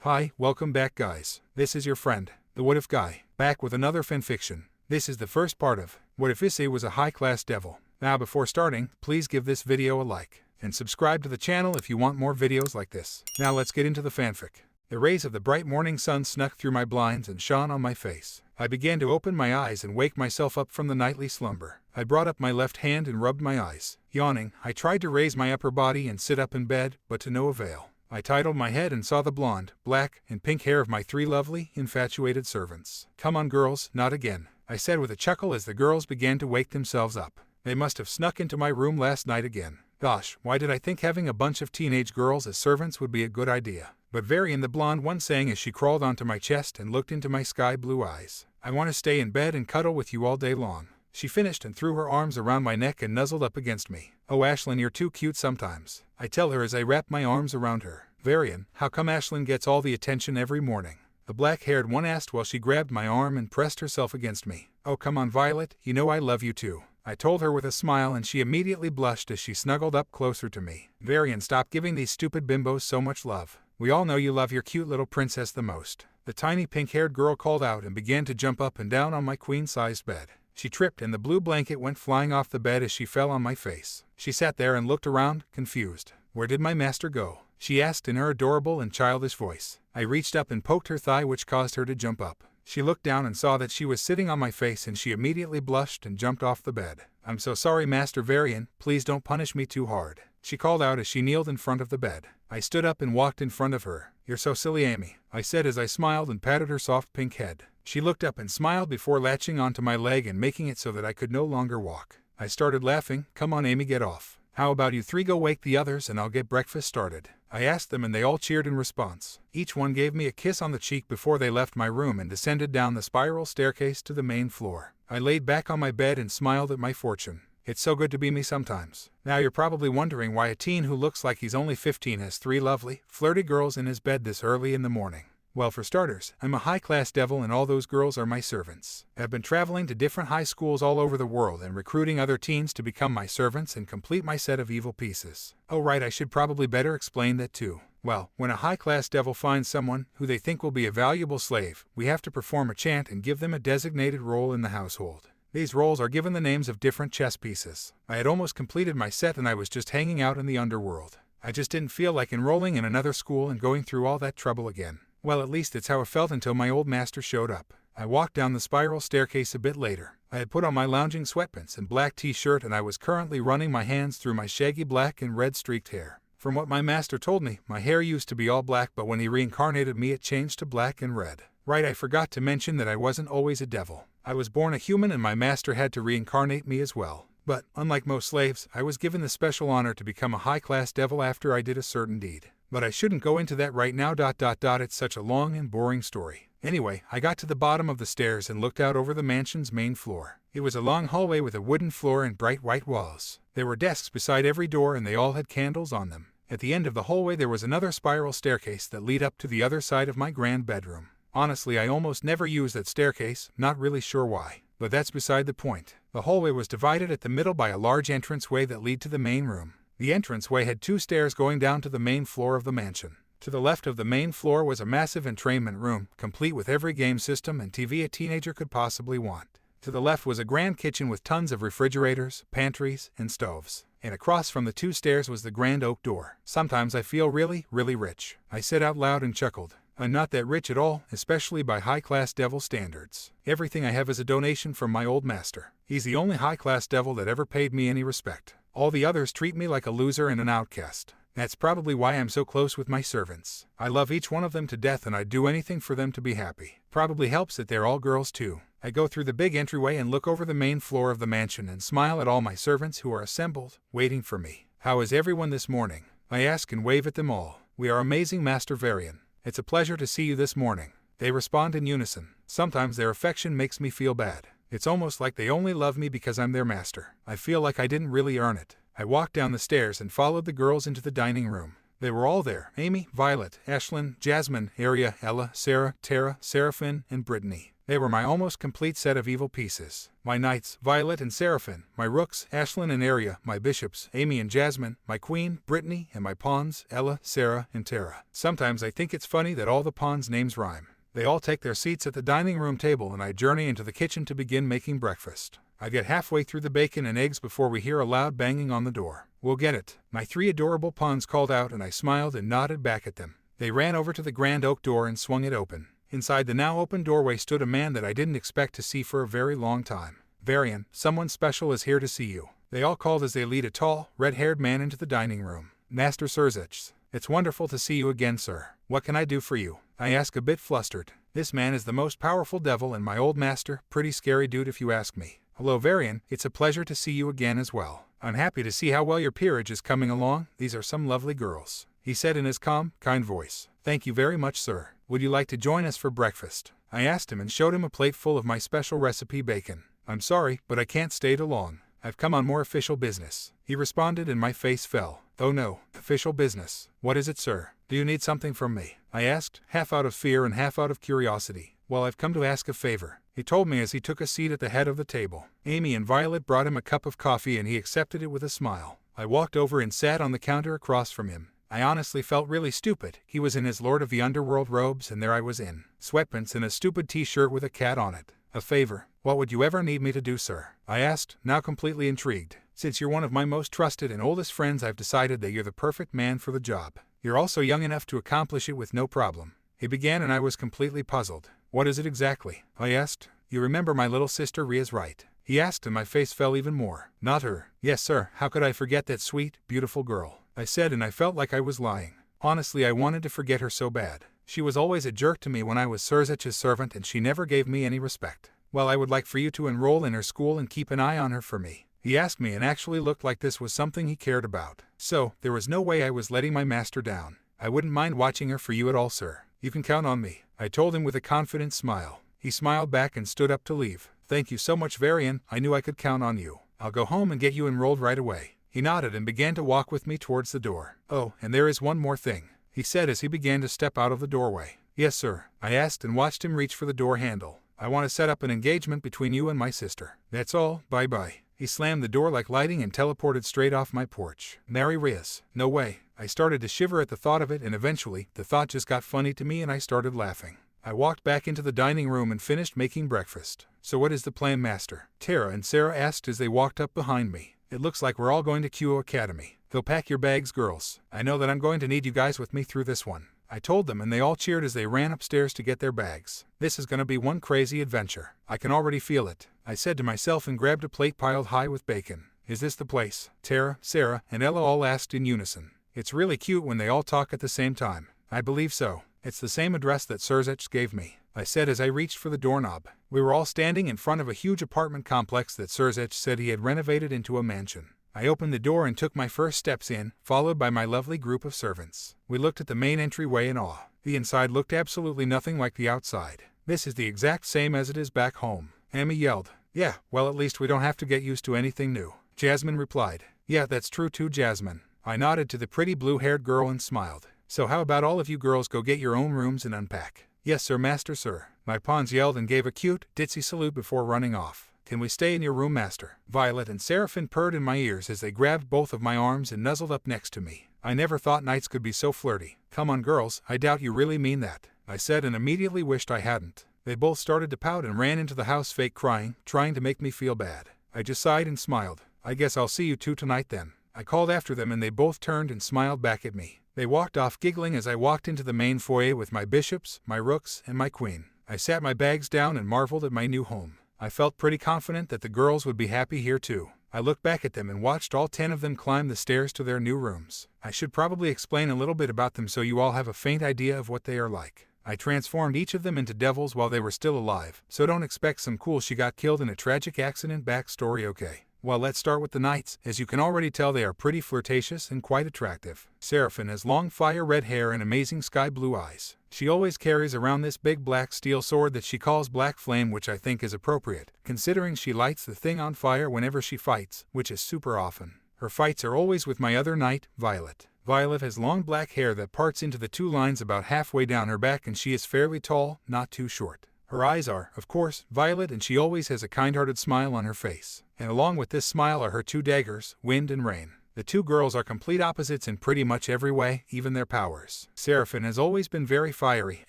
Hi, welcome back guys. This is your friend, the What If Guy, back with another fanfiction. This is the first part of What If Issei Was a High-Class Devil. Now before starting, please give this video a like, and subscribe to the channel if you want more videos like this. Now let's get into the fanfic. The rays of the bright morning sun snuck through my blinds and shone on my face. I began to open my eyes and wake myself up from the nightly slumber. I brought up my left hand and rubbed my eyes. Yawning, I tried to raise my upper body and sit up in bed, but to no avail. I titled my head and saw the blonde, black, and pink hair of my three lovely, infatuated servants. "Come on girls, not again," I said with a chuckle as the girls began to wake themselves up. They must have snuck into my room last night again. Gosh, why did I think having a bunch of teenage girls as servants would be a good idea? But Varian, the blonde one, sang as she crawled onto my chest and looked into my sky blue eyes. "I want to stay in bed and cuddle with you all day long," she finished and threw her arms around my neck and nuzzled up against me. "Oh Ashlyn, you're too cute sometimes," I tell her as I wrap my arms around her. "Varian, how come Ashlyn gets all the attention every morning?" the black-haired one asked while she grabbed my arm and pressed herself against me. "Oh come on Violet, you know I love you too," I told her with a smile, and she immediately blushed as she snuggled up closer to me. "Varian, stop giving these stupid bimbos so much love. We all know you love your cute little princess the most," the tiny pink-haired girl called out and began to jump up and down on my queen-sized bed. She tripped and the blue blanket went flying off the bed as she fell on my face. She sat there and looked around, confused. "Where did my master go?" she asked in her adorable and childish voice. I reached up and poked her thigh, which caused her to jump up. She looked down and saw that she was sitting on my face, and she immediately blushed and jumped off the bed. "I'm so sorry, Master Varian, please don't punish me too hard," she called out as she kneeled in front of the bed. I stood up and walked in front of her. "You're so silly, Amy," I said as I smiled and patted her soft pink head. She looked up and smiled before latching onto my leg and making it so that I could no longer walk. I started laughing. "Come on Amy, get off. How about you three go wake the others and I'll get breakfast started?" I asked them and they all cheered in response. Each one gave me a kiss on the cheek before they left my room and descended down the spiral staircase to the main floor. I laid back on my bed and smiled at my fortune. It's so good to be me sometimes. Now you're probably wondering why a teen who looks like he's only 15 has three lovely, flirty girls in his bed this early in the morning. Well, for starters, I'm a high-class devil and all those girls are my servants. I've been traveling to different high schools all over the world and recruiting other teens to become my servants and complete my set of evil pieces. Oh right, I should probably better explain that too. Well, when a high-class devil finds someone who they think will be a valuable slave, we have to perform a chant and give them a designated role in the household. These roles are given the names of different chess pieces. I had almost completed my set and I was just hanging out in the underworld. I just didn't feel like enrolling in another school and going through all that trouble again. Well, at least it's how it felt until my old master showed up. I walked down the spiral staircase a bit later. I had put on my lounging sweatpants and black t-shirt and I was currently running my hands through my shaggy black and red streaked hair. From what my master told me, my hair used to be all black, but when he reincarnated me it changed to black and red. Right, I forgot to mention that I wasn't always a devil. I was born a human and my master had to reincarnate me as well. But, unlike most slaves, I was given the special honor to become a high-class devil after I did a certain deed. But I shouldn't go into that right now. It's such a long and boring story. Anyway, I got to the bottom of the stairs and looked out over the mansion's main floor. It was a long hallway with a wooden floor and bright white walls. There were desks beside every door and they all had candles on them. At the end of the hallway there was another spiral staircase that led up to the other side of my grand bedroom. Honestly, I almost never use that staircase, not really sure why. But that's beside the point. The hallway was divided at the middle by a large entranceway that led to the main room. The entranceway had two stairs going down to the main floor of the mansion. To the left of the main floor was a massive entrainment room, complete with every game system and TV a teenager could possibly want. To the left was a grand kitchen with tons of refrigerators, pantries, and stoves. And across from the two stairs was the grand oak door. "Sometimes I feel really, really rich," I said out loud and chuckled. "I'm not that rich at all, especially by high-class devil standards. Everything I have is a donation from my old master. He's the only high-class devil that ever paid me any respect. All the others treat me like a loser and an outcast. That's probably why I'm so close with my servants. I love each one of them to death and I'd do anything for them to be happy. Probably helps that they're all girls too." I go through the big entryway and look over the main floor of the mansion and smile at all my servants who are assembled, waiting for me. "How is everyone this morning?" I ask and wave at them all. "We are amazing, Master Varian. It's a pleasure to see you this morning." They respond in unison. Sometimes their affection makes me feel bad. It's almost like they only love me because I'm their master. I feel like I didn't really earn it. I walked down the stairs and followed the girls into the dining room. They were all there: Amy, Violet, Ashlyn, Jasmine, Aria, Ella, Sarah, Tara, Seraphine, and Brittany. They were my almost complete set of evil pieces. My knights, Violet and Seraphine, my rooks, Ashlyn and Aria, my bishops, Amy and Jasmine, my queen, Brittany, and my pawns, Ella, Sarah, and Tara. Sometimes I think it's funny that all the pawns' names rhyme. They all take their seats at the dining room table and I journey into the kitchen to begin making breakfast. I get halfway through the bacon and eggs before we hear a loud banging on the door. "We'll get it," my 3 adorable pawns called out, and I smiled and nodded back at them. They ran over to the grand oak door and swung it open. Inside the now open doorway stood a man that I didn't expect to see for a very long time. "Varian, someone special is here to see you," they all called as they lead a tall, red-haired man into the dining room. "Master Sirzechs, it's wonderful to see you again, sir. What can I do for you?" I ask, a bit flustered. This man is the most powerful devil and my old master, pretty scary dude if you ask me. "Hello Varian, it's a pleasure to see you again as well. I'm happy to see how well your peerage is coming along. These are some lovely girls," he said in his calm, kind voice. "Thank you very much, sir. Would you like to join us for breakfast?" I asked him and showed him a plate full of my special recipe bacon. "I'm sorry, but I can't stay too long. I've come on more official business," he responded, and my face fell. "Oh no, official business. What is it, sir? Do you need something from me?" I asked, half out of fear and half out of curiosity. "Well, I've come to ask a favor," he told me as he took a seat at the head of the table. Amy and Violet brought him a cup of coffee and he accepted it with a smile. I walked over and sat on the counter across from him. I honestly felt really stupid. He was in his Lord of the Underworld robes and there I was in sweatpants and a stupid t-shirt with a cat on it. "A favor? What would you ever need me to do, sir?" I asked, now completely intrigued. "Since you're one of my most trusted and oldest friends, I've decided that you're the perfect man for the job. You're also young enough to accomplish it with no problem." He began and I was completely puzzled. "What is it exactly?" I asked. "You remember my little sister Rias, right?" he asked, and my face fell even more. "Not her." "Yes, sir. How could I forget that sweet, beautiful girl?" I said, and I felt like I was lying. Honestly, I wanted to forget her so bad. She was always a jerk to me when I was Serzech's servant and she never gave me any respect. "Well, I would like for you to enroll in her school and keep an eye on her for me," he asked me, and actually looked like this was something he cared about. So, there was no way I was letting my master down. "I wouldn't mind watching her for you at all, sir. You can count on me," I told him with a confident smile. He smiled back and stood up to leave. "Thank you so much, Varian. I knew I could count on you. I'll go home and get you enrolled right away." He nodded and began to walk with me towards the door. "Oh, and there is one more thing," he said as he began to step out of the doorway. "Yes, sir," I asked and watched him reach for the door handle. "I want to set up an engagement between you and my sister. That's all, bye-bye." He slammed the door like lightning and teleported straight off my porch. "Marry Rias? No way." I started to shiver at the thought of it, and eventually, the thought just got funny to me and I started laughing. I walked back into the dining room and finished making breakfast. "So what is the plan, master?" Tara and Sarah asked as they walked up behind me. "It looks like we're all going to Kuoh Academy. Go pack your bags, girls. I know that I'm going to need you guys with me through this one," I told them, and they all cheered as they ran upstairs to get their bags. "This is going to be one crazy adventure. I can already feel it," I said to myself and grabbed a plate piled high with bacon. "Is this the place?" Tara, Sarah, and Ella all asked in unison. It's really cute when they all talk at the same time. "I believe so. It's the same address that Sirzechs gave me," I said as I reached for the doorknob. We were all standing in front of a huge apartment complex that Sirzechs said he had renovated into a mansion. I opened the door and took my first steps in, followed by my lovely group of servants. We looked at the main entryway in awe. The inside looked absolutely nothing like the outside. "This is the exact same as it is back home," Amy yelled. "Yeah, well, at least we don't have to get used to anything new," Jasmine replied. "Yeah, that's true too, Jasmine." I nodded to the pretty blue-haired girl and smiled. "So how about all of you girls go get your own rooms and unpack?" "Yes, sir, master, sir," my pawns yelled and gave a cute, ditzy salute before running off. "Can we stay in your room, master?" Violet and Seraphine purred in my ears as they grabbed both of my arms and nuzzled up next to me. I never thought knights could be so flirty. "Come on, girls, I doubt you really mean that," I said, and immediately wished I hadn't. They both started to pout and ran into the house fake crying, trying to make me feel bad. I just sighed and smiled. "I guess I'll see you two tonight then," I called after them, and they both turned and smiled back at me. They walked off giggling as I walked into the main foyer with my bishops, my rooks, and my queen. I sat my bags down and marveled at my new home. I felt pretty confident that the girls would be happy here too. I looked back at them and watched all 10 of them climb the stairs to their new rooms. I should probably explain a little bit about them so you all have a faint idea of what they are like. I transformed each of them into devils while they were still alive, so don't expect some cool she got killed in a tragic accident backstory, okay? Well, let's start with the knights. As you can already tell, they are pretty flirtatious and quite attractive. Seraphine has long fire red hair and amazing sky blue eyes. She always carries around this big black steel sword that she calls Black Flame, which I think is appropriate, considering she lights the thing on fire whenever she fights, which is super often. Her fights are always with my other knight, Violet. Violet has long black hair that parts into the 2 lines about halfway down her back, and she is fairly tall, not too short. Her eyes are, of course, violet, and she always has a kind-hearted smile on her face. And along with this smile are her two daggers, Wind and Rain. The two girls are complete opposites in pretty much every way, even their powers. Seraphine has always been very fiery,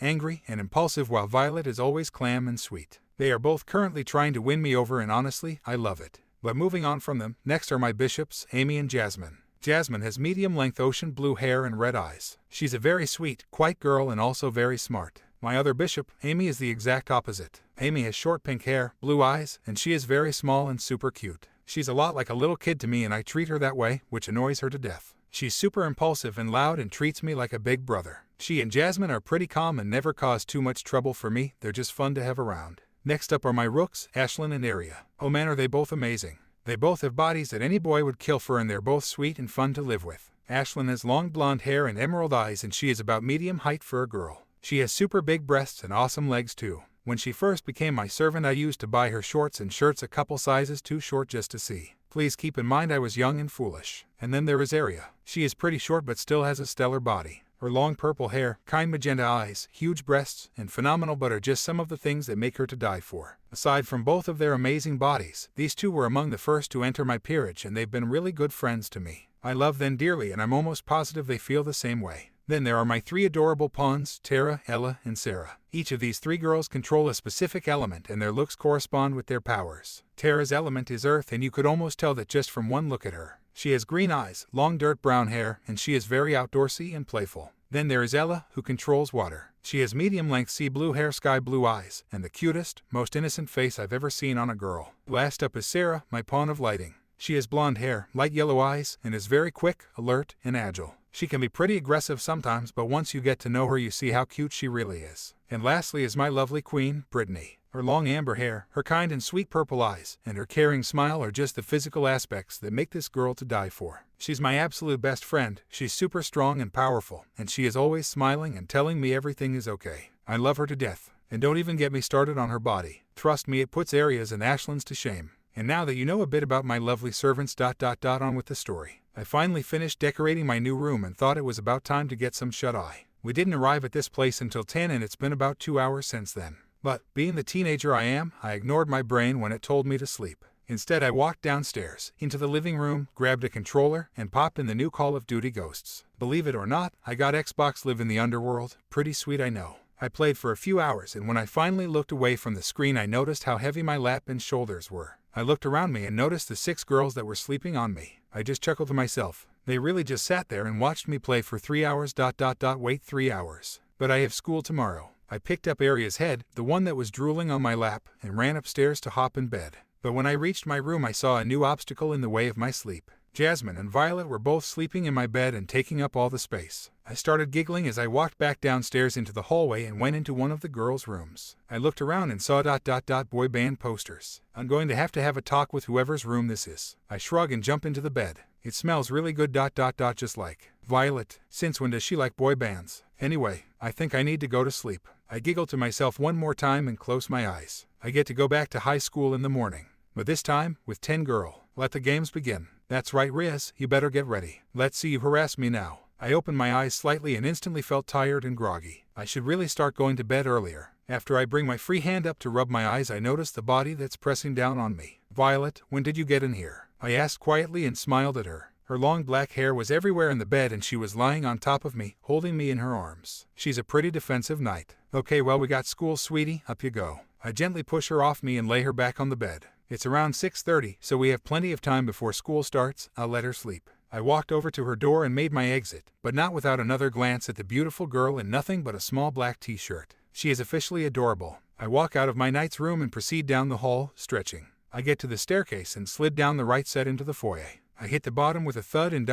angry, and impulsive, while Violet is always calm and sweet. They are both currently trying to win me over, and honestly, I love it. But moving on from them, next are my bishops, Amy and Jasmine. Jasmine has medium-length ocean blue hair and red eyes. She's a very sweet, quiet girl and also very smart. My other bishop, Amy, is the exact opposite. Amy has short pink hair, blue eyes, and she is very small and super cute. She's a lot like a little kid to me, and I treat her that way, which annoys her to death. She's super impulsive and loud and treats me like a big brother. She and Jasmine are pretty calm and never cause too much trouble for me. They're just fun to have around. Next up are my rooks, Ashlyn and Aria. Oh man, are they both amazing. They both have bodies that any boy would kill for, and they're both sweet and fun to live with. Ashlyn has long blonde hair and emerald eyes, and she is about medium height for a girl. She has super big breasts and awesome legs too. When she first became my servant, I used to buy her shorts and shirts a couple sizes too short just to see. Please keep in mind I was young and foolish. And then there is Aria. She is pretty short but still has a stellar body. Her long purple hair, kind magenta eyes, huge breasts, and phenomenal butt are just some of the things that make her to die for. Aside from both of their amazing bodies, these two were among the first to enter my peerage, and they've been really good friends to me. I love them dearly, and I'm almost positive they feel the same way. Then there are my three adorable pawns, Tara, Ella, and Sarah. Each of these three girls control a specific element, and their looks correspond with their powers. Tara's element is earth, and you could almost tell that just from one look at her. She has green eyes, long dirt brown hair, and she is very outdoorsy and playful. Then there is Ella, who controls water. She has medium-length sea blue hair, sky blue eyes, and the cutest, most innocent face I've ever seen on a girl. Last up is Sarah, my pawn of lighting. She has blonde hair, light yellow eyes, and is very quick, alert, and agile. She can be pretty aggressive sometimes, but once you get to know her you see how cute she really is. And lastly is my lovely queen, Brittany. Her long amber hair, her kind and sweet purple eyes, and her caring smile are just the physical aspects that make this girl to die for. She's my absolute best friend. She's super strong and powerful, and she is always smiling and telling me everything is okay. I love her to death. And don't even get me started on her body. Trust me, it puts Aria's and Ashlyn's to shame. And now that you know a bit about my lovely servants, on with the story. I finally finished decorating my new room and thought it was about time to get some shut-eye. We didn't arrive at this place until 10, and it's been about 2 hours since then. But, being the teenager I am, I ignored my brain when it told me to sleep. Instead, I walked downstairs, into the living room, grabbed a controller, and popped in the new Call of Duty Ghosts. Believe it or not, I got Xbox Live in the Underworld. Pretty sweet, I know. I played for a few hours, and when I finally looked away from the screen I noticed how heavy my lap and shoulders were. I looked around me and noticed the 6 girls that were sleeping on me. I just chuckled to myself. They really just sat there and watched me play for 3 hours. Wait, 3 hours. But I have school tomorrow. I picked up Aria's head, the one that was drooling on my lap, and ran upstairs to hop in bed. But when I reached my room I saw a new obstacle in the way of my sleep. Jasmine and Violet were both sleeping in my bed and taking up all the space. I started giggling as I walked back downstairs into the hallway and went into one of the girls' rooms. I looked around and saw boy band posters. I'm going to have a talk with whoever's room this is. I shrug and jump into the bed. It smells really good just like Violet. Since when does she like boy bands? Anyway, I think I need to go to sleep. I giggle to myself one more time and close my eyes. I get to go back to high school in the morning. But this time, with 10 girl. Let the games begin. That's right, Rias, you better get ready. Let's see you harass me now. I opened my eyes slightly and instantly felt tired and groggy. I should really start going to bed earlier. After I bring my free hand up to rub my eyes, I notice the body that's pressing down on me. Violet, when did you get in here? I asked quietly and smiled at her. Her long black hair was everywhere in the bed and she was lying on top of me, holding me in her arms. She's a pretty defensive knight. Okay, well, we got school, sweetie, up you go. I gently push her off me and lay her back on the bed. It's around 6:30, so we have plenty of time before school starts. I'll let her sleep. I walked over to her door and made my exit, but not without another glance at the beautiful girl in nothing but a small black t-shirt. She is officially adorable. I walk out of my knight's room and proceed down the hall, stretching. I get to the staircase and slid down the right set into the foyer. I hit the bottom with a thud and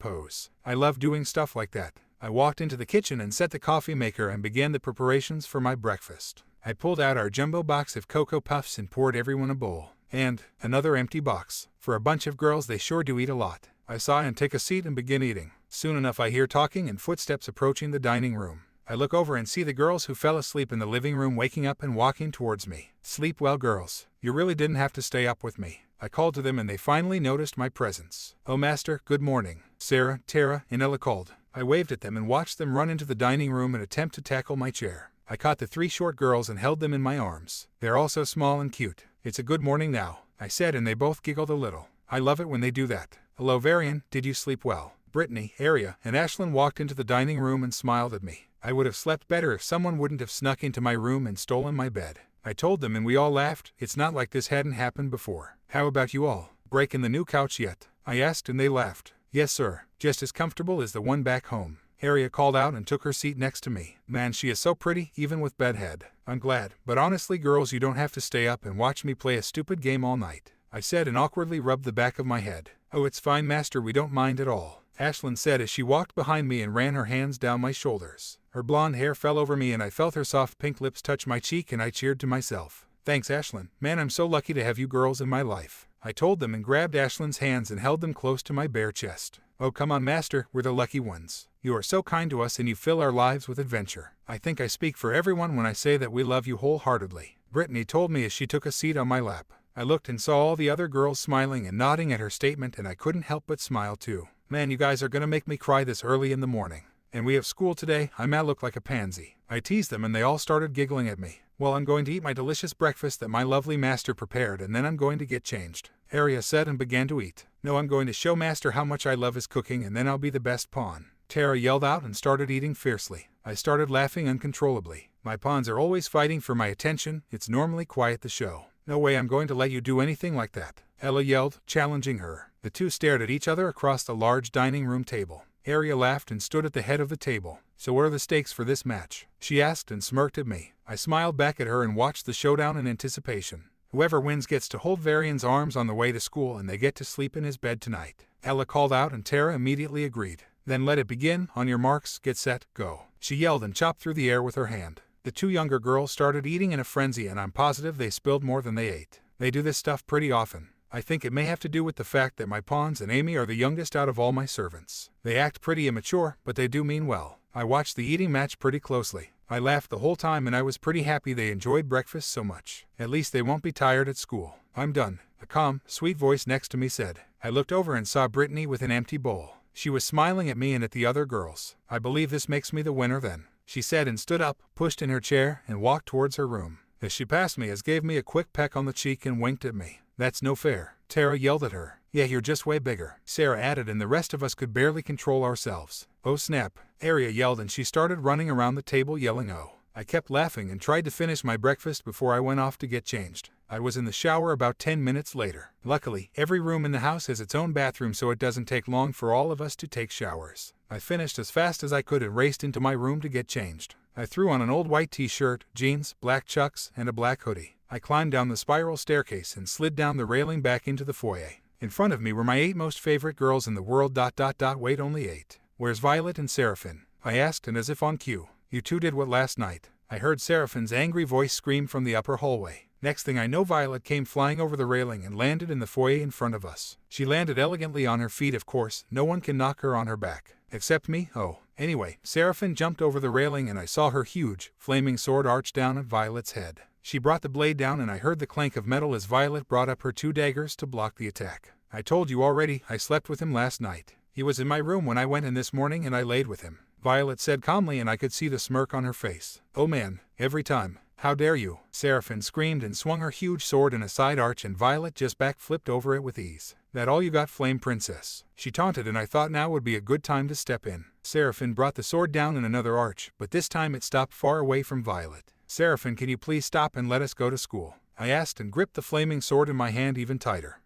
pose. I love doing stuff like that. I walked into the kitchen and set the coffee maker and began the preparations for my breakfast. I pulled out our jumbo box of Cocoa Puffs and poured everyone a bowl. And another empty box. For a bunch of girls, they sure do eat a lot. I sigh and take a seat and begin eating. Soon enough I hear talking and footsteps approaching the dining room. I look over and see the girls who fell asleep in the living room waking up and walking towards me. Sleep well, girls. You really didn't have to stay up with me. I called to them and they finally noticed my presence. Oh, master, good morning. Sarah, Tara, and Ella called. I waved at them and watched them run into the dining room and attempt to tackle my chair. I caught the 3 short girls and held them in my arms. They're all so small and cute. It's a good morning now, I said, and they both giggled a little. I love it when they do that. Hello Varian, did you sleep well? Brittany, Aria, and Ashlyn walked into the dining room and smiled at me. I would have slept better if someone wouldn't have snuck into my room and stolen my bed. I told them and we all laughed. It's not like this hadn't happened before. How about you all? Breaking the new couch yet? I asked and they laughed. Yes sir, just as comfortable as the one back home. Aria called out and took her seat next to me. Man, she is so pretty, even with bedhead. I'm glad, but honestly girls, you don't have to stay up and watch me play a stupid game all night, I said and awkwardly rubbed the back of my head. Oh, it's fine master, we don't mind at all, Ashlyn said as she walked behind me and ran her hands down my shoulders. Her blonde hair fell over me and I felt her soft pink lips touch my cheek and I cheered to myself. Thanks Ashlyn, man, I'm so lucky to have you girls in my life, I told them and grabbed Ashlyn's hands and held them close to my bare chest. Oh come on master, we're the lucky ones. You are so kind to us and you fill our lives with adventure. I think I speak for everyone when I say that we love you wholeheartedly, Brittany told me as she took a seat on my lap. I looked and saw all the other girls smiling and nodding at her statement and I couldn't help but smile too. Man, you guys are gonna make me cry this early in the morning. And we have school today, I might look like a pansy. I teased them and they all started giggling at me. Well, I'm going to eat my delicious breakfast that my lovely master prepared and then I'm going to get changed, Aria said and began to eat. No, I'm going to show master how much I love his cooking and then I'll be the best pawn, Tara yelled out and started eating fiercely. I started laughing uncontrollably. My pawns are always fighting for my attention, it's normally quiet the show. No way I'm going to let you do anything like that, Ella yelled, challenging her. The two stared at each other across the large dining room table. Aria laughed and stood at the head of the table. So what are the stakes for this match? She asked and smirked at me. I smiled back at her and watched the showdown in anticipation. Whoever wins gets to hold Varian's arms on the way to school and they get to sleep in his bed tonight, Ella called out and Tara immediately agreed. Then let it begin, on your marks, get set, go, she yelled and chopped through the air with her hand. The 2 younger girls started eating in a frenzy and I'm positive they spilled more than they ate. They do this stuff pretty often. I think it may have to do with the fact that my pawns and Amy are the youngest out of all my servants. They act pretty immature, but they do mean well. I watched the eating match pretty closely. I laughed the whole time and I was pretty happy they enjoyed breakfast so much. At least they won't be tired at school. I'm done, a calm, sweet voice next to me said. I looked over and saw Brittany with an empty bowl. She was smiling at me and at the other girls. I believe this makes me the winner then, she said and stood up, pushed in her chair, and walked towards her room. As she passed me, gave me a quick peck on the cheek and winked at me. That's no fair, Tara yelled at her. Yeah, you're just way bigger, Sarah added, and the rest of us could barely control ourselves. Oh snap, Aria yelled and she started running around the table yelling oh. I kept laughing and tried to finish my breakfast before I went off to get changed. I was in the shower about 10 minutes later. Luckily, every room in the house has its own bathroom so it doesn't take long for all of us to take showers. I finished as fast as I could and raced into my room to get changed. I threw on an old white t-shirt, jeans, black chucks, and a black hoodie. I climbed down the spiral staircase and slid down the railing back into the foyer. In front of me were my 8 most favorite girls in the world. Wait, only 8. Where's Violet and Seraphine? I asked, and as if on cue. You two did what last night? I heard Seraphine's angry voice scream from the upper hallway. Next thing I know, Violet came flying over the railing and landed in the foyer in front of us. She landed elegantly on her feet, of course, no one can knock her on her back. Except me, oh. Anyway, Seraphine jumped over the railing and I saw her huge, flaming sword arch down at Violet's head. She brought the blade down and I heard the clank of metal as Violet brought up her 2 daggers to block the attack. I told you already, I slept with him last night. He was in my room when I went in this morning and I laid with him, Violet said calmly, and I could see the smirk on her face. Oh man, every time. How dare you? Seraphine screamed and swung her huge sword in a side arch and Violet just back-flipped over it with ease. That all you got, Flame Princess? She taunted, and I thought now would be a good time to step in. Seraphine brought the sword down in another arch, but this time it stopped far away from Violet. Seraphine, can you please stop and let us go to school? I asked and gripped the flaming sword in my hand even tighter.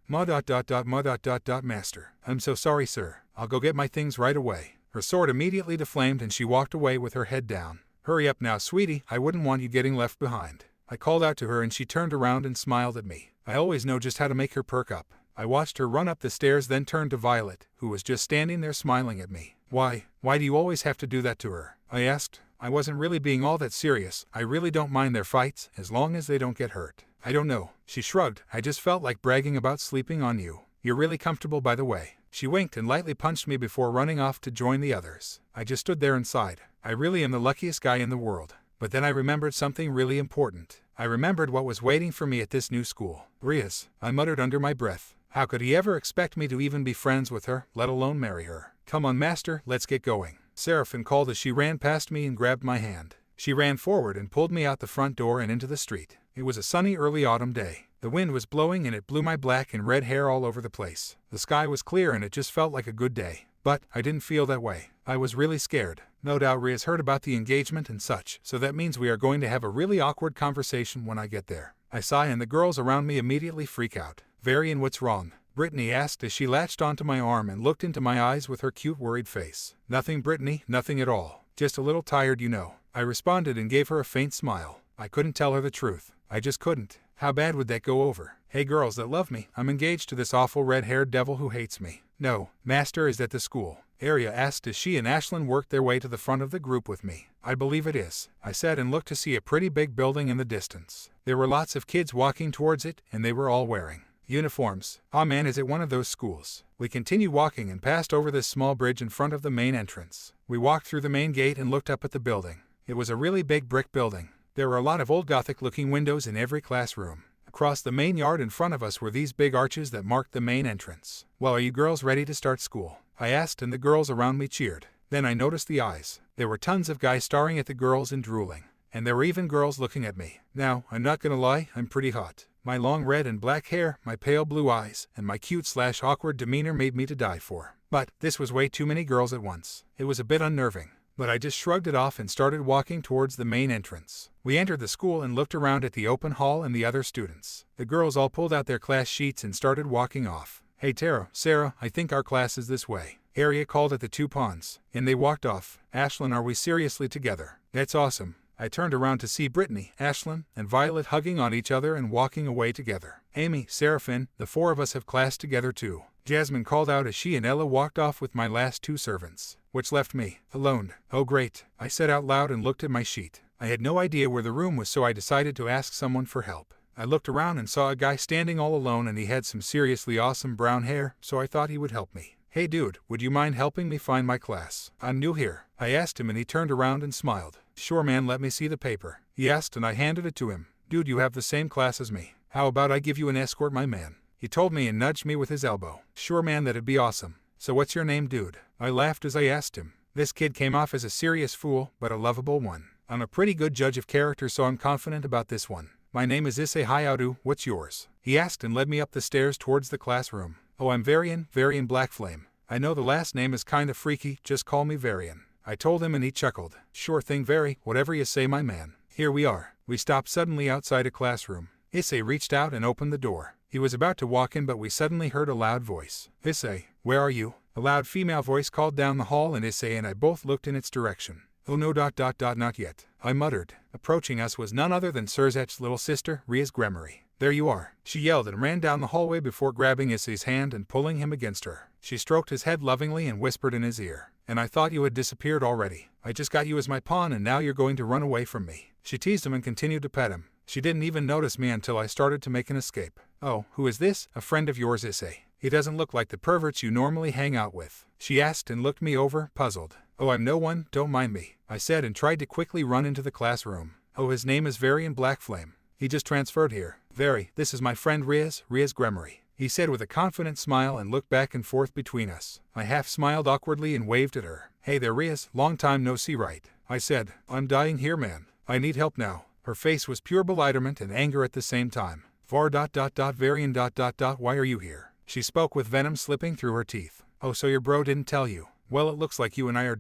Master. I'm so sorry, sir. I'll go get my things right away. Her sword immediately deflamed and she walked away with her head down. Hurry up now, sweetie, I wouldn't want you getting left behind. I called out to her and she turned around and smiled at me. I always know just how to make her perk up. I watched her run up the stairs, then turned to Violet, who was just standing there smiling at me. Why do you always have to do that to her? I asked. I wasn't really being all that serious. I really don't mind their fights, as long as they don't get hurt. I don't know. She shrugged. I just felt like bragging about sleeping on you. You're really comfortable, by the way. She winked and lightly punched me before running off to join the others. I just stood there and sighed. I really am the luckiest guy in the world. But then I remembered something really important. I remembered what was waiting for me at this new school. Rias, I muttered under my breath. How could he ever expect me to even be friends with her, let alone marry her? Come on, master, let's get going. Seraphine called as she ran past me and grabbed my hand. She ran forward and pulled me out the front door and into the street. It was a sunny early autumn day. The wind was blowing and it blew my black and red hair all over the place. The sky was clear and it just felt like a good day. But I didn't feel that way. I was really scared. No doubt Rias heard about the engagement and such, so that means we are going to have a really awkward conversation when I get there. I sigh and the girls around me immediately freak out. Varian, what's wrong? Brittany asked as she latched onto my arm and looked into my eyes with her cute worried face. Nothing, Brittany, nothing at all. Just a little tired, you know. I responded and gave her a faint smile. I couldn't tell her the truth. I just couldn't. How bad would that go over? Hey girls that love me, I'm engaged to this awful red-haired devil who hates me. No, Master is at the school. Arya asked as she and Ashlyn worked their way to the front of the group with me. I believe it is, I said and looked to see a pretty big building in the distance. There were lots of kids walking towards it and they were all wearing uniforms. Aw man, is it one of those schools? We continued walking and passed over this small bridge in front of the main entrance. We walked through the main gate and looked up at the building. It was a really big brick building. There were a lot of old Gothic-looking windows in every classroom. Across the main yard in front of us were these big arches that marked the main entrance. Well, are you girls ready to start school? I asked and the girls around me cheered. Then I noticed the eyes. There were tons of guys staring at the girls and drooling. And there were even girls looking at me. Now, I'm not gonna lie, I'm pretty hot. My long red and black hair, my pale blue eyes, and my cute/awkward demeanor made me to die for. But this was way too many girls at once. It was a bit unnerving. But I just shrugged it off and started walking towards the main entrance. We entered the school and looked around at the open hall and the other students. The girls all pulled out their class sheets and started walking off. Hey Tara, Sarah, I think our class is this way. Arya called at the two pawns, and they walked off. Ashlyn, are we seriously together? That's awesome. I turned around to see Brittany, Ashlyn, and Violet hugging on each other and walking away together. Amy, Seraphine, the four of us have class together too. Jasmine called out as she and Ella walked off with my last two servants, which left me alone. Oh great, I said out loud and looked at my sheet. I had no idea where the room was, so I decided to ask someone for help. I looked around and saw a guy standing all alone and he had some seriously awesome brown hair, so I thought he would help me. Hey dude, would you mind helping me find my class? I'm new here. I asked him and he turned around and smiled. Sure man, let me see the paper. He asked and I handed it to him. Dude, you have the same class as me. How about I give you an escort, my man? He told me and nudged me with his elbow. Sure man, that'd be awesome. So what's your name, dude? I laughed as I asked him. This kid came off as a serious fool, but a lovable one. I'm a pretty good judge of character, so I'm confident about this one. My name is Issei. Hayaudu, what's yours? He asked and led me up the stairs towards the classroom. Oh, I'm Varian Blackflame. I know the last name is kinda freaky, just call me Varian. I told him and he chuckled. Sure thing, Vari, whatever you say, my man. Here we are. We stopped suddenly outside a classroom. Issei reached out and opened the door. He was about to walk in, but we suddenly heard a loud voice. Issei, where are you? A loud female voice called down the hall and Issei and I both looked in its direction. Oh no, not yet, I muttered. Approaching us was none other than Sirzech's little sister, Rias Gremory. There you are, she yelled and ran down the hallway before grabbing Issei's hand and pulling him against her. She stroked his head lovingly and whispered in his ear. And I thought you had disappeared already. I just got you as my pawn and now you're going to run away from me. She teased him and continued to pet him. She didn't even notice me until I started to make an escape. Oh, who is this? A friend of yours, Issei. He doesn't look like the perverts you normally hang out with. She asked and looked me over, puzzled. Oh, I'm no one, don't mind me, I said and tried to quickly run into the classroom. Oh, his name is Varian Blackflame. He just transferred here. Vari, this is my friend Rias Gremory, he said with a confident smile and looked back and forth between us. I half smiled awkwardly and waved at her. Hey there, Rias, long time no see, right? I said. I'm dying here, man. I need help now. Her face was pure bewilderment and anger at the same time. Varian why are you here? She spoke with venom slipping through her teeth. Oh, so your bro didn't tell you? Well, it looks like you and I are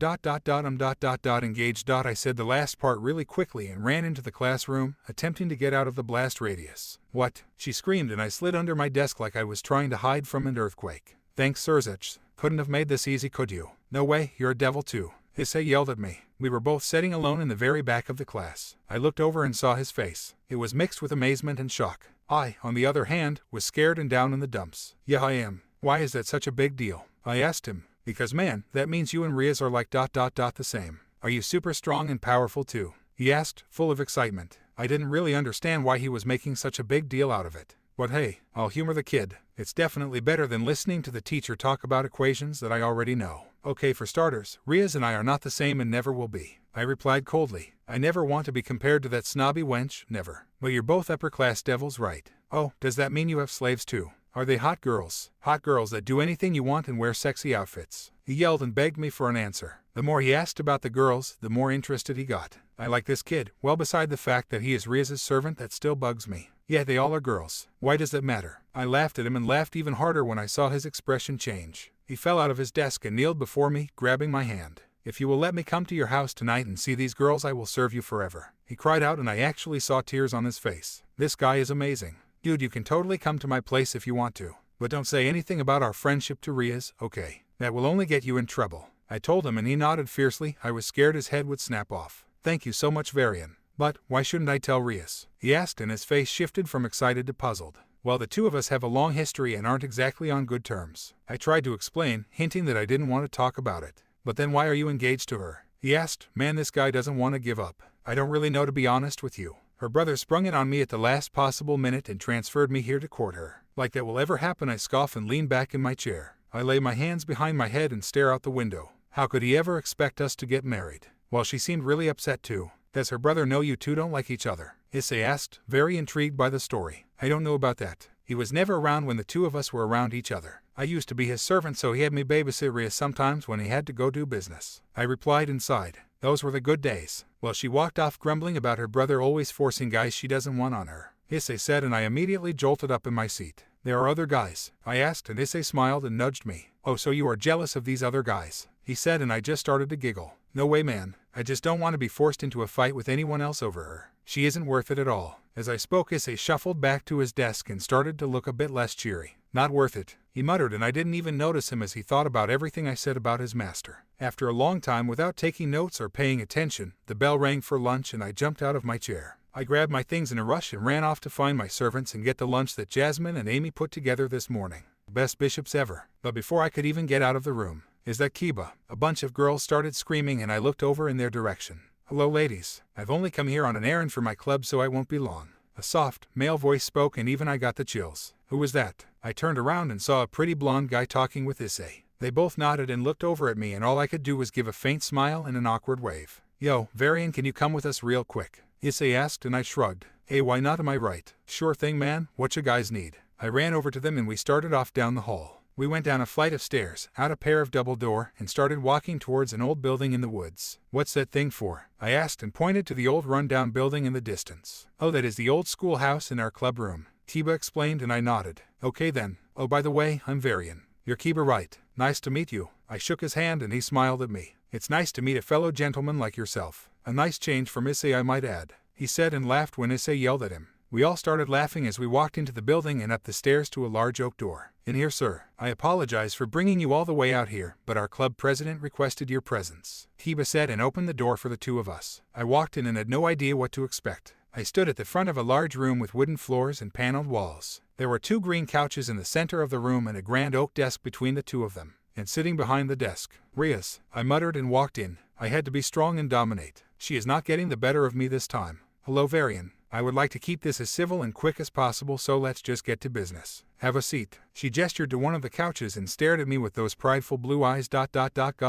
engaged. I said the last part really quickly and ran into the classroom, attempting to get out of the blast radius. What? She screamed and I slid under my desk like I was trying to hide from an earthquake. Thanks, Sirzechs. Couldn't have made this easy, could you? No way, you're a devil too. Issei yelled at me. We were both sitting alone in the very back of the class. I looked over and saw his face. It was mixed with amazement and shock. I, on the other hand, was scared and down in the dumps. Yeah, I am. Why is that such a big deal? I asked him. Because man, that means you and Rias are like the same. Are you super strong and powerful too? He asked, full of excitement. I didn't really understand why he was making such a big deal out of it. But hey, I'll humor the kid. It's definitely better than listening to the teacher talk about equations that I already know. Okay, for starters, Rias and I are not the same and never will be. I replied coldly. I never want to be compared to that snobby wench, never. But you're both upper-class devils, right? Oh, does that mean you have slaves too? Are they hot girls? Hot girls that do anything you want and wear sexy outfits. He yelled and begged me for an answer. The more he asked about the girls, the more interested he got. I like this kid, well beside the fact that he is Rias' servant that still bugs me. Yeah, they all are girls. Why does that matter? I laughed at him and laughed even harder when I saw his expression change. He fell out of his desk and kneeled before me, grabbing my hand. If you will let me come to your house tonight and see these girls, I will serve you forever. He cried out and I actually saw tears on his face. This guy is amazing. Dude, you can totally come to my place if you want to. But don't say anything about our friendship to Rias, okay? That will only get you in trouble. I told him and he nodded fiercely. I was scared his head would snap off. Thank you so much, Varian. But, why shouldn't I tell Rias? He asked and his face shifted from excited to puzzled. Well, the two of us have a long history and aren't exactly on good terms. I tried to explain, hinting that I didn't want to talk about it. But then why are you engaged to her? He asked. Man, this guy doesn't want to give up. I don't really know, to be honest with you. Her brother sprung it on me at the last possible minute and transferred me here to court her. Like that will ever happen, I scoff and lean back in my chair. I lay my hands behind my head and stare out the window. How could he ever expect us to get married? Well, she seemed really upset too. Does her brother know you two don't like each other? Issei asked, very intrigued by the story. I don't know about that. He was never around when the two of us were around each other. I used to be his servant, so he had me babysit Rias sometimes when he had to go do business. I replied inside. Those were the good days. Well, she walked off grumbling about her brother always forcing guys she doesn't want on her. Issei said, and I immediately jolted up in my seat. There are other guys? I asked, and Issei smiled and nudged me. Oh, so you are jealous of these other guys? He said, and I just started to giggle. No way, man. I just don't want to be forced into a fight with anyone else over her. She isn't worth it at all. As I spoke, Issei shuffled back to his desk and started to look a bit less cheery. Not worth it, he muttered, and I didn't even notice him as he thought about everything I said about his master. After a long time without taking notes or paying attention, the bell rang for lunch and I jumped out of my chair. I grabbed my things in a rush and ran off to find my servants and get the lunch that Jasmine and Amy put together this morning. Best bishops ever. But before I could even get out of the room, is that Kiba? A bunch of girls started screaming and I looked over in their direction. Hello ladies, I've only come here on an errand for my club, so I won't be long. A soft, male voice spoke and even I got the chills. Who was that? I turned around and saw a pretty blonde guy talking with Issei. They both nodded and looked over at me, and all I could do was give a faint smile and an awkward wave. Yo, Varian, can you come with us real quick? Issei asked and I shrugged. Hey, why not, am I right? Sure thing, man, what you guys need? I ran over to them and we started off down the hall. We went down a flight of stairs, out a pair of double door, and started walking towards an old building in the woods. What's that thing for? I asked and pointed to the old rundown building in the distance. Oh, that is the old schoolhouse in our club room. Kiba explained and I nodded. Okay then. Oh, by the way, I'm Varian. You're Kiba, right? Nice to meet you. I shook his hand and he smiled at me. It's nice to meet a fellow gentleman like yourself. A nice change from Issei, I might add. He said and laughed when Issei yelled at him. We all started laughing as we walked into the building and up the stairs to a large oak door. In here, sir. I apologize for bringing you all the way out here, but our club president requested your presence. Kiba said and opened the door for the two of us. I walked in and had no idea what to expect. I stood at the front of a large room with wooden floors and paneled walls. There were 2 green couches in the center of the room and a grand oak desk between the two of them. And sitting behind the desk, Rias, I muttered and walked in. I had to be strong and dominate. She is not getting the better of me this time. Hello, Varian. I would like to keep this as civil and quick as possible, so let's just get to business. Have a seat. She gestured to one of the couches and stared at me with those prideful blue eyes. God,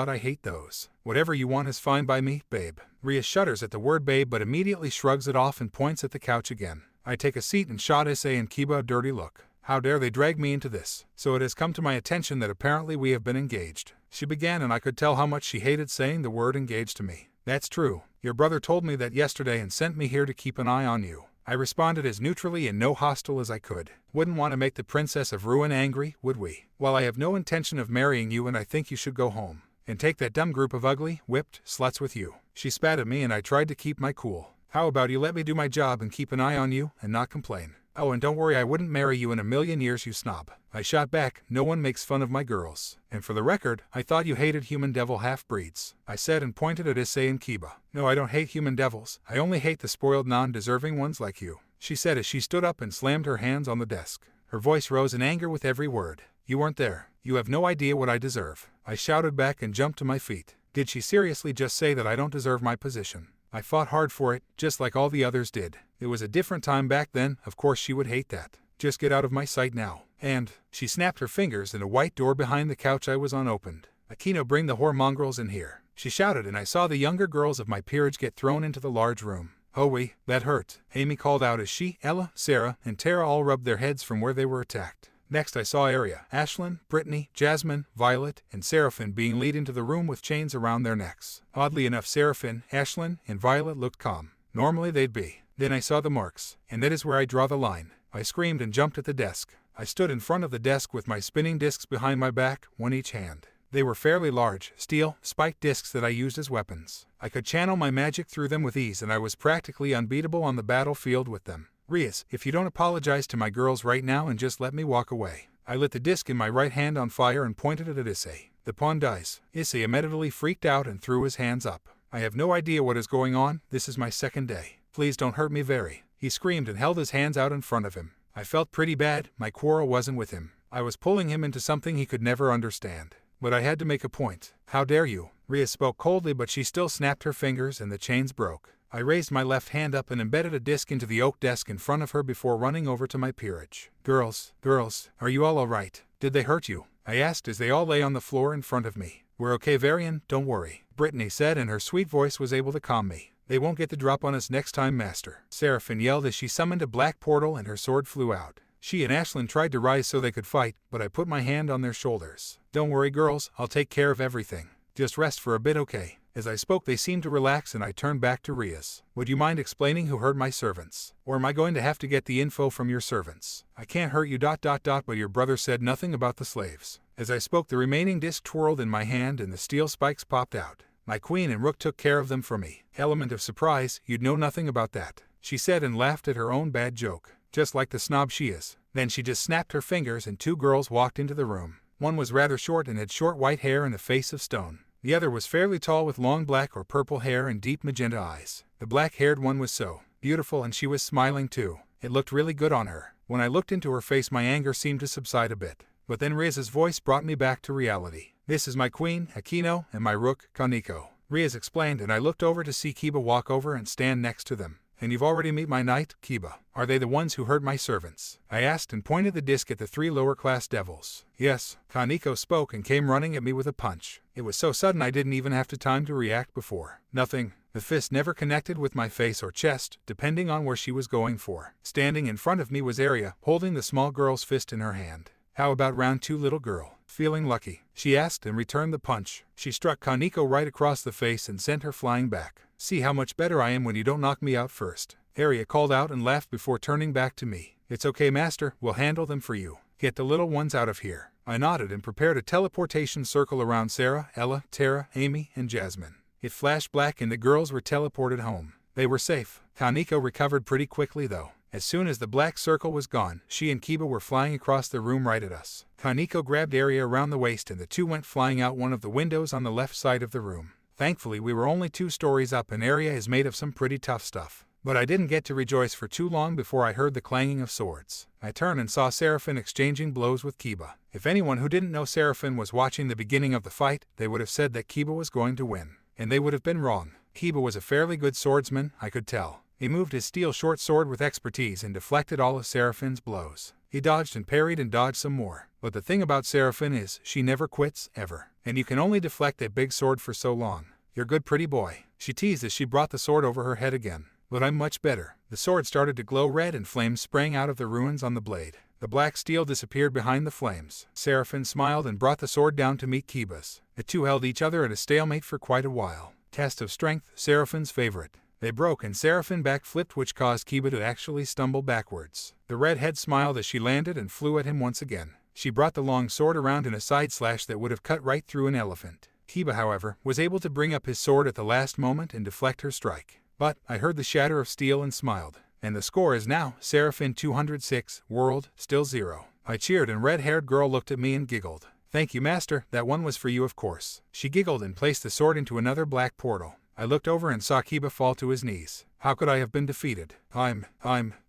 I hate those. Whatever you want is fine by me, babe. Rias shudders at the word babe but immediately shrugs it off and points at the couch again. I take a seat and shot Issei and Kiba a dirty look. How dare they drag me into this? So it has come to my attention that apparently we have been engaged. She began, and I could tell how much she hated saying the word engaged to me. That's true. Your brother told me that yesterday and sent me here to keep an eye on you. I responded as neutrally and no hostile as I could. Wouldn't want to make the Princess of Ruin angry, would we? Well, I have no intention of marrying you and I think you should go home. And take that dumb group of ugly, whipped sluts with you. She spat at me and I tried to keep my cool. How about you let me do my job and keep an eye on you and not complain? Oh, and don't worry, I wouldn't marry you in a million years, you snob. I shot back, no one makes fun of my girls. And for the record, I thought you hated human devil half-breeds. I said and pointed at Issei and Kiba. No, I don't hate human devils. I only hate the spoiled, non-deserving ones like you. She said as she stood up and slammed her hands on the desk. Her voice rose in anger with every word. You weren't there. You have no idea what I deserve. I shouted back and jumped to my feet. Did she seriously just say that I don't deserve my position? I fought hard for it, just like all the others did. It was a different time back then, of course she would hate that. Just get out of my sight now. And, she snapped her fingers and a white door behind the couch I was on opened. Akino, bring the whore in here. She shouted and I saw the younger girls of my peerage get thrown into the large room. Oh that hurt. Amy called out as she, Ella, Sarah, and Tara all rubbed their heads from where they were attacked. Next I saw Arya, Ashlyn, Brittany, Jasmine, Violet, and Seraphine being led into the room with chains around their necks. Oddly enough, Seraphine, Ashlyn, and Violet looked calm. Normally they'd be. Then I saw the marks, and that is where I draw the line. I screamed and jumped at the desk. I stood in front of the desk with my spinning discs behind my back, one each hand. They were fairly large, steel, spiked discs that I used as weapons. I could channel my magic through them with ease, and I was practically unbeatable on the battlefield with them. Rias, if you don't apologize to my girls right now and just let me walk away. I lit the disc in my right hand on fire and pointed it at Issei. The pawn dies. Issei immediately freaked out and threw his hands up. I have no idea what is going on. This is my second day. Please don't hurt me very. He screamed and held his hands out in front of him. I felt pretty bad. My quarrel wasn't with him. I was pulling him into something he could never understand. But I had to make a point. How dare you? Rias spoke coldly, but she still snapped her fingers and the chains broke. I raised my left hand up and embedded a disc into the oak desk in front of her before running over to my peerage. Girls, are you all right? Did they hurt you? I asked as they all lay on the floor in front of me. We're okay, Varian, don't worry, Brittany said, and her sweet voice was able to calm me. They won't get the drop on us next time, Master. Seraphine yelled as she summoned a black portal and her sword flew out. She and Ashlyn tried to rise so they could fight, but I put my hand on their shoulders. Don't worry, girls, I'll take care of everything. Just rest for a bit, okay? As I spoke, they seemed to relax and I turned back to Rias. Would you mind explaining who hurt my servants? Or am I going to have to get the info from your servants? I can't hurt you ... but your brother said nothing about the slaves. As I spoke, the remaining disc twirled in my hand and the steel spikes popped out. My queen and rook took care of them for me. Element of surprise, you'd know nothing about that, she said and laughed at her own bad joke. Just like the snob she is. Then she just snapped her fingers and two girls walked into the room. One was rather short and had short white hair and a face of stone. The other was fairly tall with long black or purple hair and deep magenta eyes. The black-haired one was so beautiful, and she was smiling too. It looked really good on her. When I looked into her face, my anger seemed to subside a bit. But then Rias's voice brought me back to reality. This is my queen, Aquino, and my rook, Kaneko. Rias explained, and I looked over to see Kiba walk over and stand next to them. And you've already met my knight, Kiba. Are they the ones who hurt my servants? I asked and pointed the disc at the three lower-class devils. Yes, Kaneko spoke and came running at me with a punch. It was so sudden I didn't even have time to react before. Nothing. The fist never connected with my face or chest, depending on where she was going for. Standing in front of me was Arya, holding the small girl's fist in her hand. How about round two, little girl? Feeling lucky? She asked and returned the punch. She struck Kaneko right across the face and sent her flying back. See how much better I am when you don't knock me out first. Arya called out and laughed before turning back to me. It's okay, Master, we'll handle them for you. Get the little ones out of here. I nodded and prepared a teleportation circle around Sarah, Ella, Tara, Amy, and Jasmine. It flashed black and the girls were teleported home. They were safe. Kaneko recovered pretty quickly though. As soon as the black circle was gone, she and Kiba were flying across the room right at us. Kaneko grabbed Arya around the waist and the two went flying out one of the windows on the left side of the room. Thankfully, we were only 2 stories up and Arya is made of some pretty tough stuff. But I didn't get to rejoice for too long before I heard the clanging of swords. I turned and saw Seraphine exchanging blows with Kiba. If anyone who didn't know Seraphine was watching the beginning of the fight, they would have said that Kiba was going to win. And they would have been wrong. Kiba was a fairly good swordsman, I could tell. He moved his steel short sword with expertise and deflected all of Seraphine's blows. He dodged and parried and dodged some more. But the thing about Seraphine is, she never quits, ever. And you can only deflect a big sword for so long. You're good, pretty boy, she teased as she brought the sword over her head again. But I'm much better. The sword started to glow red and flames sprang out of the ruins on the blade. The black steel disappeared behind the flames. Seraphine smiled and brought the sword down to meet Kiba's. The two held each other at a stalemate for quite a while. Test of strength, Seraphine's favorite. They broke and Seraphine backflipped, which caused Kiba to actually stumble backwards. The redhead smiled as she landed and flew at him once again. She brought the long sword around in a side slash that would have cut right through an elephant. Kiba, however, was able to bring up his sword at the last moment and deflect her strike. But I heard the shatter of steel and smiled. And the score is now Seraphine 206, world, still 0. I cheered and red-haired girl looked at me and giggled. Thank you, Master, that one was for you, of course. She giggled and placed the sword into another black portal. I looked over and saw Kiba fall to his knees. How could I have been defeated?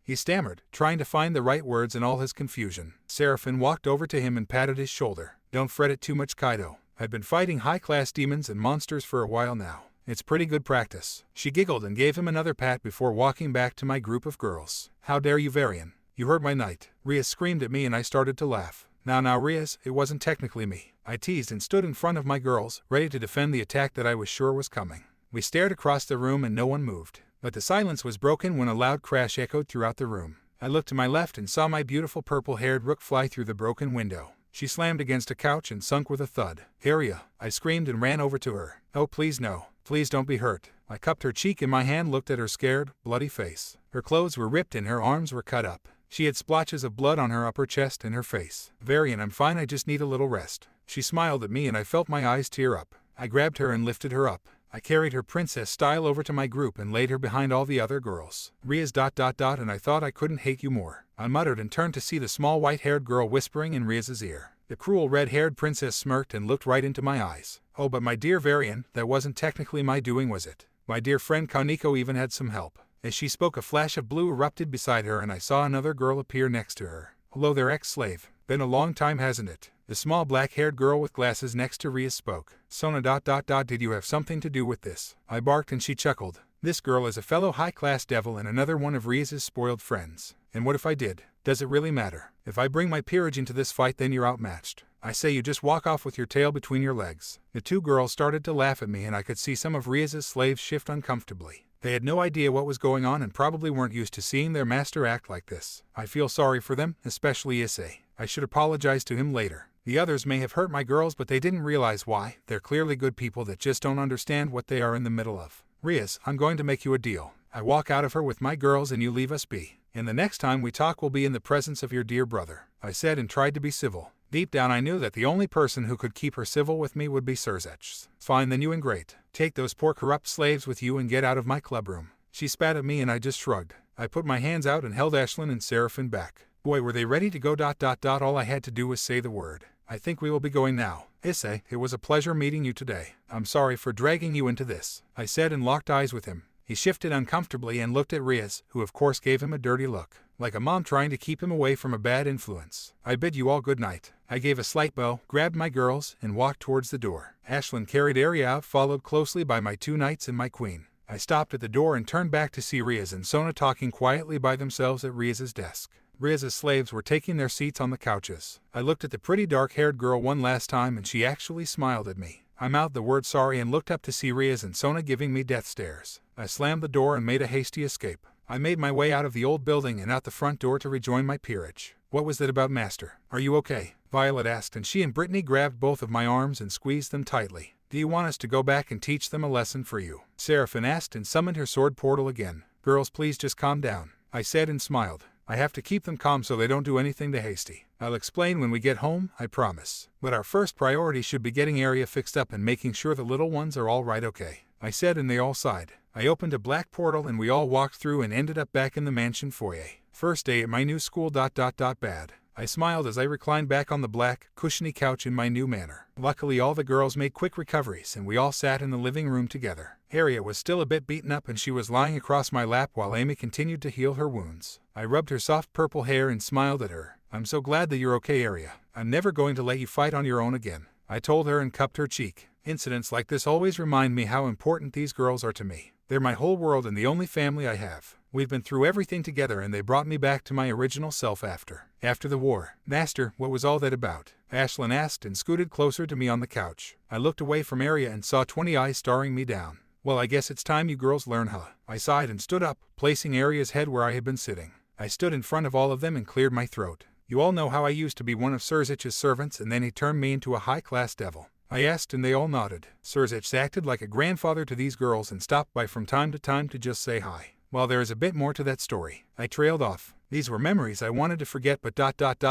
He stammered, trying to find the right words in all his confusion. Seraphine walked over to him and patted his shoulder. Don't fret it too much, Kaido. I've been fighting high-class demons and monsters for a while now. It's pretty good practice. She giggled and gave him another pat before walking back to my group of girls. How dare you, Varian? You hurt my knight. Rias screamed at me and I started to laugh. Now, Rias, it wasn't technically me. I teased and stood in front of my girls, ready to defend the attack that I was sure was coming. We stared across the room and no one moved. But the silence was broken when a loud crash echoed throughout the room. I looked to my left and saw my beautiful purple-haired rook fly through the broken window. She slammed against a couch and sunk with a thud. "Aria," I screamed and ran over to her. "Oh, please no. Please don't be hurt." I cupped her cheek in my hand, looked at her scared, bloody face. Her clothes were ripped and her arms were cut up. She had splotches of blood on her upper chest and her face. "Varian, I'm fine, I just need a little rest." She smiled at me and I felt my eyes tear up. I grabbed her and lifted her up. I carried her princess style over to my group and laid her behind all the other girls. "Rias ... and I thought I couldn't hate you more," I muttered and turned to see the small white-haired girl whispering in Rias's ear. The cruel red-haired princess smirked and looked right into my eyes. "Oh, but my dear Varian, that wasn't technically my doing, was it? My dear friend Kaneko even had some help." As she spoke, a flash of blue erupted beside her and I saw another girl appear next to her. "Hello there, ex-slave. Been a long time, hasn't it?" The small black-haired girl with glasses next to Rias spoke. "Sona ... did you have something to do with this?" I barked and she chuckled. "This girl is a fellow high-class devil and another one of Rias's spoiled friends. And what if I did? Does it really matter? If I bring my peerage into this fight, then you're outmatched. I say you just walk off with your tail between your legs." The two girls started to laugh at me and I could see some of Rias's slaves shift uncomfortably. They had no idea what was going on and probably weren't used to seeing their master act like this. I feel sorry for them, especially Issei. I should apologize to him later. The others may have hurt my girls, but they didn't realize why. They're clearly good people that just don't understand what they are in the middle of. "Rias, I'm going to make you a deal. I walk out of her with my girls and you leave us be. And the next time we talk will be in the presence of your dear brother," I said and tried to be civil. Deep down I knew that the only person who could keep her civil with me would be Sirzechs. "Fine, then you and great. Take those poor corrupt slaves with you and get out of my clubroom." She spat at me and I just shrugged. I put my hands out and held Ashlyn and Seraphine back. Boy, were they ready to go ... All I had to do was say the word. "I think we will be going now. Issei, it was a pleasure meeting you today. I'm sorry for dragging you into this," I said and locked eyes with him. He shifted uncomfortably and looked at Rias, who of course gave him a dirty look, like a mom trying to keep him away from a bad influence. "I bid you all good night." I gave a slight bow, grabbed my girls, and walked towards the door. Ashlyn carried Aria out, followed closely by my two knights and my queen. I stopped at the door and turned back to see Rias and Sona talking quietly by themselves at Rias's desk. Rias's slaves were taking their seats on the couches. I looked at the pretty dark-haired girl one last time and she actually smiled at me. I mouthed the word sorry and looked up to see Rias and Sona giving me death stares. I slammed the door and made a hasty escape. I made my way out of the old building and out the front door to rejoin my peerage. "What was that about, Master? Are you okay?" Violet asked, and she and Brittany grabbed both of my arms and squeezed them tightly. "Do you want us to go back and teach them a lesson for you?" Seraphine asked and summoned her sword portal again. "Girls, please just calm down," I said and smiled. "I have to keep them calm so they don't do anything too hasty. I'll explain when we get home, I promise. But our first priority should be getting Aria fixed up and making sure the little ones are all right, okay?" I said, and they all sighed. I opened a black portal and we all walked through and ended up back in the mansion foyer. First day at my new school ... Bad. I smiled as I reclined back on the black, cushiony couch in my new manor. Luckily all the girls made quick recoveries and we all sat in the living room together. Aria was still a bit beaten up and she was lying across my lap while Amy continued to heal her wounds. I rubbed her soft purple hair and smiled at her. "I'm so glad that you're okay, Aria. I'm never going to let you fight on your own again," I told her and cupped her cheek. Incidents like this always remind me how important these girls are to me. They're my whole world and the only family I have. We've been through everything together and they brought me back to my original self after the war. "Master, what was all that about?" Ashlyn asked and scooted closer to me on the couch. I looked away from Aria and saw 20 eyes staring me down. "Well, I guess it's time you girls learn, huh?" I sighed and stood up, placing Aria's head where I had been sitting. I stood in front of all of them and cleared my throat. "You all know how I used to be one of Serzich's servants and then he turned me into a high-class devil?" I asked and they all nodded. Sirzechs acted like a grandfather to these girls and stopped by from time to time to just say hi. Well, there is a bit more to that story. I trailed off. These were memories I wanted to forget, but ...